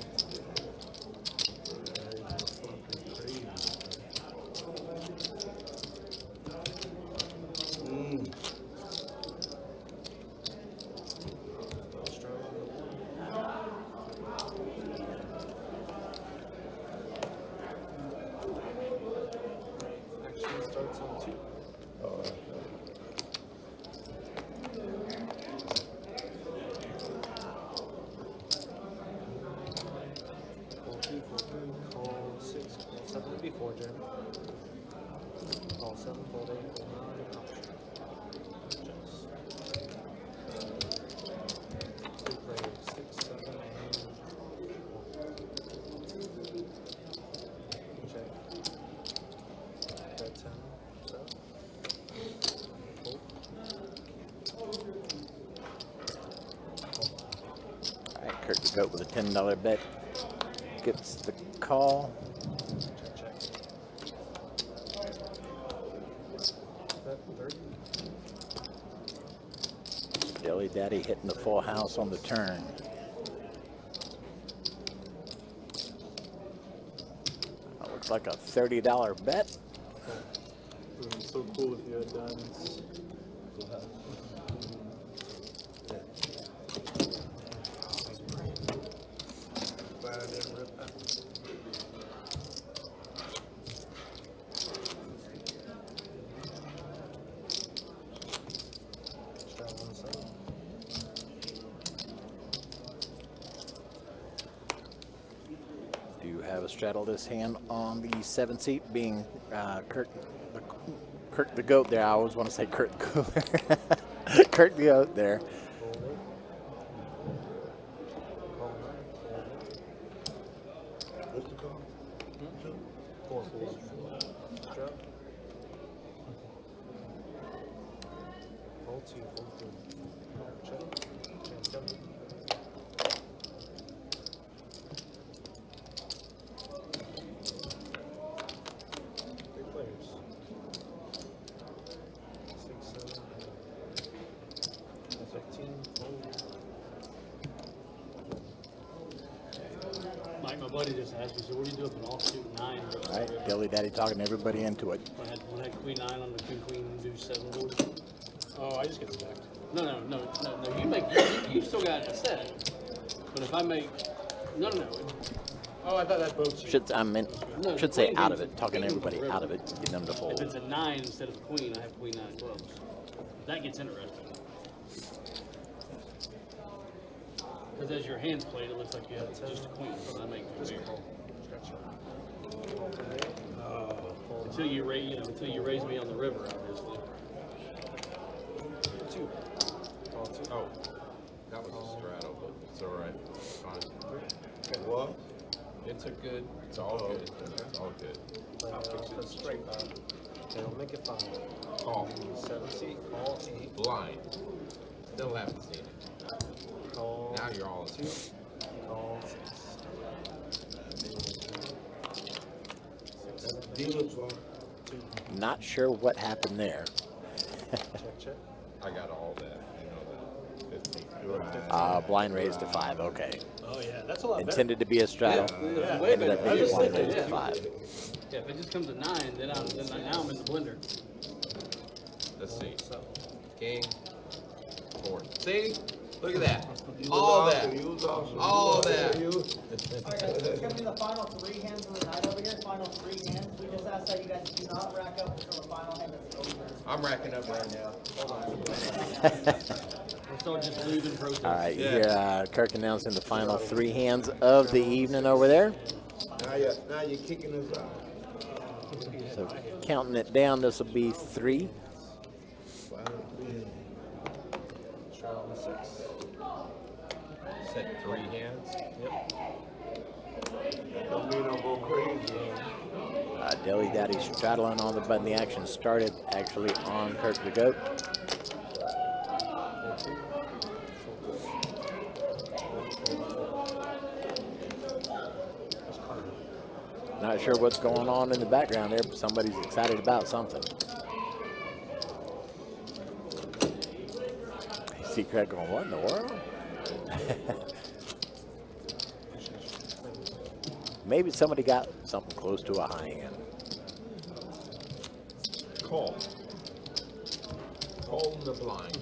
Action starts on 2. Call 6, call 7 would be 4, Jeremy. Call 7, fold 8, fold 9, option. Checks. 2 players, 6, 7, and 1. Check. Bet 10, so. Fold. All right, Kurt the Goat with a $10 bet gets the call. Check, check. Bet 30. Dilly Daddy hitting the full house on the turn. That looks like a $30 bet. It would be so cool if you had diamonds. Glad I didn't rip that. Strap on the side. to straddle this hand on the 7 seat, being Kirk the Goat there. I always want to say Kurt the Cooler. Kirk the Goat there. What's the call? 4-4. Drop. Hold 2, hold 3. Check. And 7. Three players. 6, 7, 15. Hold. Mike, my buddy just asked me, so what do you do if an offsuit 9? All right, Dilly Daddy talking everybody into it. When I had queen 9 on the queen do 7 board. Oh, I just get stacked. No. You make you still got a set. But if I make no. Oh, I thought that boat. No, Should say queen out of game's- it. Talking queen game's everybody river. out of it, get them to If fold. it's a 9 instead of queen, I have queen 9 clubs. That gets interesting. Because as your hands played, it looks like you have just a queen. So I make two bigger. Until you raise me on the river, obviously. 2. Call 2. Oh, that was a straddle, but it's all right. It's fine. What? It's all good. It's all good. Play straight. They'll make it 5. Call. 7 seat. Call 8. Blind. Still haven't seen it. Call Now you're all 2. Call 6. Dealer's fault. Not sure what happened there. Check. I got all that. You know that. 15. Blind raised to 5. Okay. Oh yeah, that's a lot better. Intended to be a straddle. Yeah. Ended up being just blind thinking, raised to yeah. 5. Yeah, if it just comes to 9, then now I'm in the blender. Let's see. King. 4. See? Look at that. All that. All that. You. Alright guys, so it's gonna be the final 3 hands of the night over here, final 3 hands. We just ask that you guys do not rack up until the final hand is over. I'm racking up right now. We'll start just leaving protest. All right, you Yeah. hear Kirk announcing the final 3 hands of the evening over there. Now you're kicking us out. So counting it down, this will be 3. Straddle on 6. Set 3 hands. Don't mean I'll go crazy. Dilly Daddy straddling on the button. The action started actually on Kirk the Goat. Not sure what's going on in the background there, but somebody's excited about something. You see Craig going, what in the world? Maybe somebody got something close to a high end. Call. Call the blind.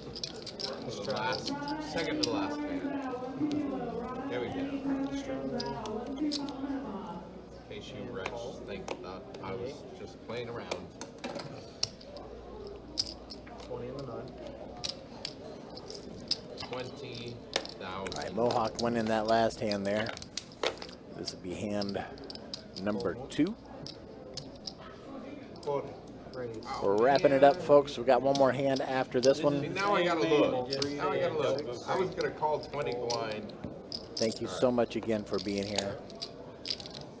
The last, second to the last hand. There we go. In case you wretch thought I was just playing around. 20 and the 9. 20,000. All right, Mohawk winning that last hand there. This would be hand number 2. 40. Raise. We're wrapping it up, folks. We got one more hand after this See, one. now I gotta look. Now I gotta look. I was gonna call 20 blind. Thank you so much again for being here.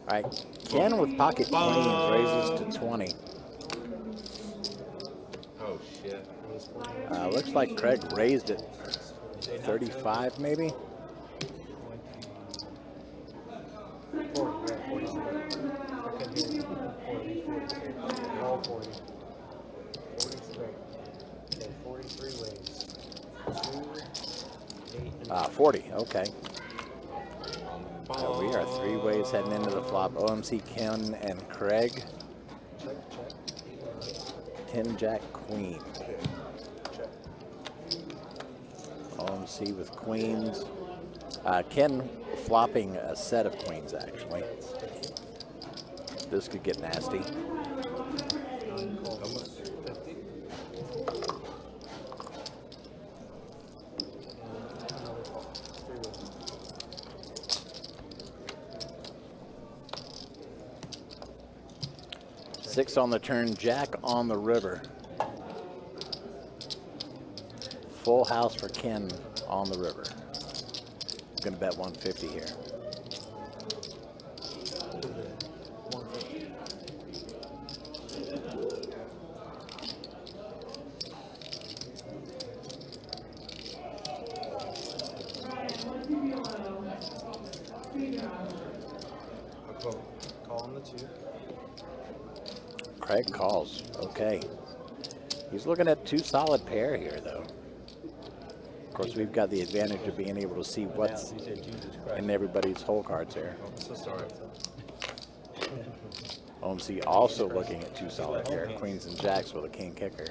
All right, Ken with pocket queens raises to 20. Oh shit. Looks like Craig raised it 35 maybe. 40, yeah, 40. I can hear you. 40, 43. All 40. 43. Okay, 43 ways. 2, 8, and 40, okay. So we are 3 ways heading into the flop. OMC, Ken, and Craig. check. 10 Jack Queen. OMC with queens. Ken flopping a set of queens actually. This could get nasty. 6 on the turn, Jack on the river. Full house for Ken on the river. I'm gonna bet 150 here. Calling the 2. Craig calls. Okay. He's looking at 2 solid pair here, though. Of course, we've got the advantage of being able to see what's in everybody's hole cards here. So sorry. OMC also looking at 2 solid pair, queens and jacks with a king kicker.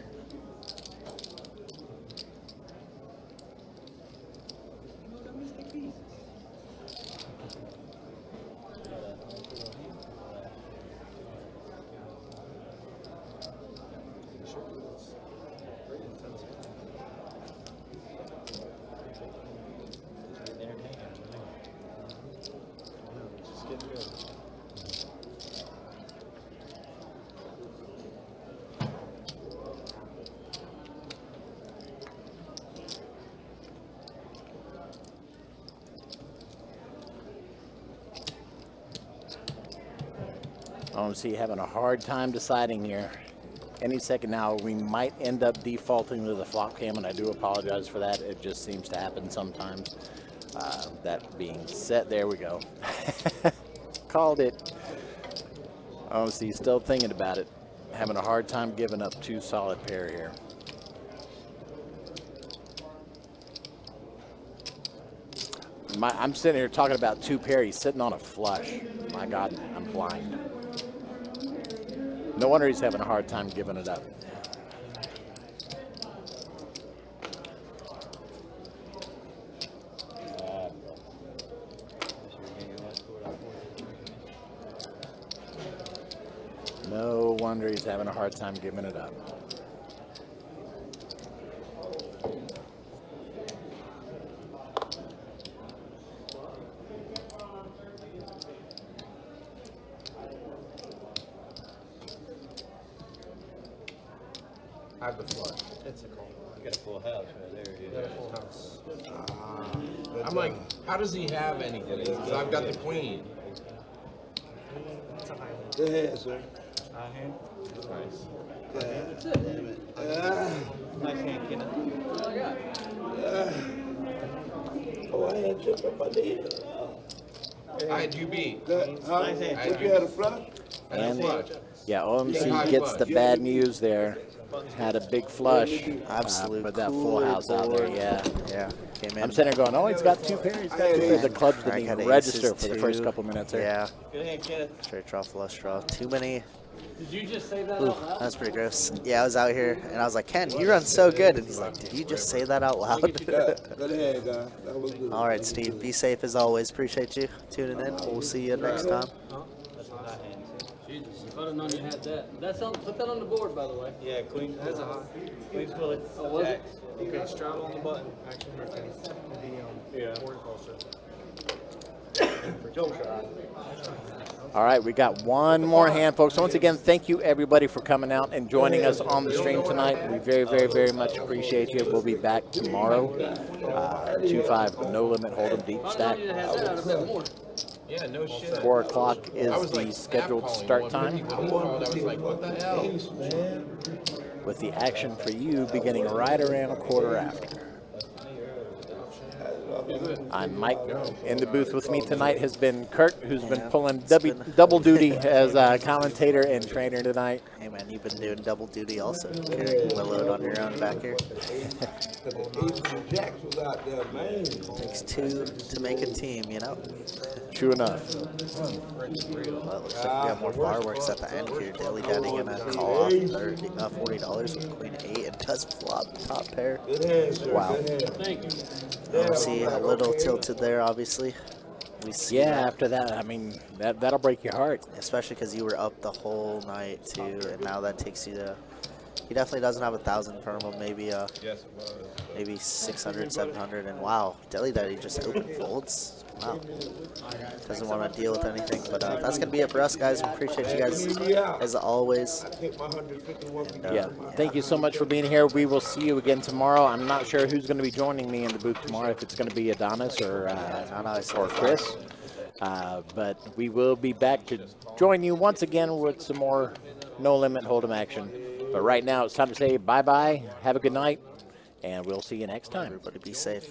OMC having a hard time deciding here. Any second now, we might end up defaulting to the flop cam, and I do apologize for that. It just seems to happen sometimes. That being said, there we go. Called it. OMC still thinking about it. Having a hard time giving up 2 solid pair here. I'm sitting here talking about 2 pair. He's sitting on a flush. My God, I'm blind. No wonder he's having a hard time giving it up. No wonder he's having a hard time giving it up. I have the flush. It's a call. You got a full house right there. You got a full house. I'm like, how does he have anything? Because I've got the queen. Go ahead, sir. High hand. Damn it. Nice hand, Kenneth. Oh, I had tripped up my knee. I had you beat. What you had a flush? I had a flush. Yeah, OMC high gets flush. the bad news there. Had a big flush. Absolute Put that full house out there, yeah. Yeah, came in. I'm sitting there going, oh, he's got 2 pairs. He's got 2 pairs. The clubs didn't Craig even had register aces, for the first too. couple minutes there. Yeah, Good hand, Kenneth. straight draw, flush draw. Too many. Did you just say that Ooh, out loud? that's pretty gross. Yeah, I was out here and I was like, Ken, you run so good. And he's like, did you just say that out loud? Go ahead, guy. That was good. All right, Steve, be safe as always. Appreciate you tuning in. We'll see you next time. Jesus, if I'd have known you had that. Put that on the board, by the way. Yeah, queen. That's a high. Queen's full of Oh, was it? jacks. Okay, straddle on the button. Action rotate. Yeah. Board closer. All right, we got one more hand, folks. Once again, thank you, everybody, for coming out and joining us on the stream tonight. We very, very, very much appreciate you. We'll be back tomorrow. 2-5, no limit, hold'em, deep stack. If I'd have known you had that, I'd have bet more. Yeah, no shit. 4 o'clock I is was the like scheduled snap start calling time, 150 when he called. I was like, what the hell? with the action for you beginning right around a quarter after. I'm Mike. In the booth with me tonight has been Kurt, who's been pulling double duty as a commentator and trainer tonight. Hey, man, you've been doing double duty also. Carrying the load on your own back here. The Jacks was out there, man. Takes 2 to make a team, you know? True enough. Well, it looks like we got more fireworks at the end here. Daily Daddy gonna call off $40 with Queen 8 and does flop top pair. Good hand, sir. Wow. Good hand. Thank you. See a little tilted there, obviously. We see Yeah, that, after that, I mean, that'll break your heart. especially because you were up the whole night too, and now that takes you to, He definitely doesn't have 1,000 from him. Maybe Yes, it was. maybe 600, 700, and wow, Deli Daddy just open folds. Wow, doesn't want to deal with anything. But that's gonna be it for us, guys. We appreciate you guys as always. I take my 151. Yeah, thank you so much for being here. We will see you again tomorrow. I'm not sure who's going to be joining me in the booth tomorrow, if it's going to be Adonis or Chris. But we will be back to join you once again with some more No Limit Hold'em action. But right now, it's time to say bye-bye, have a good night, and we'll see you next time. Everybody be safe.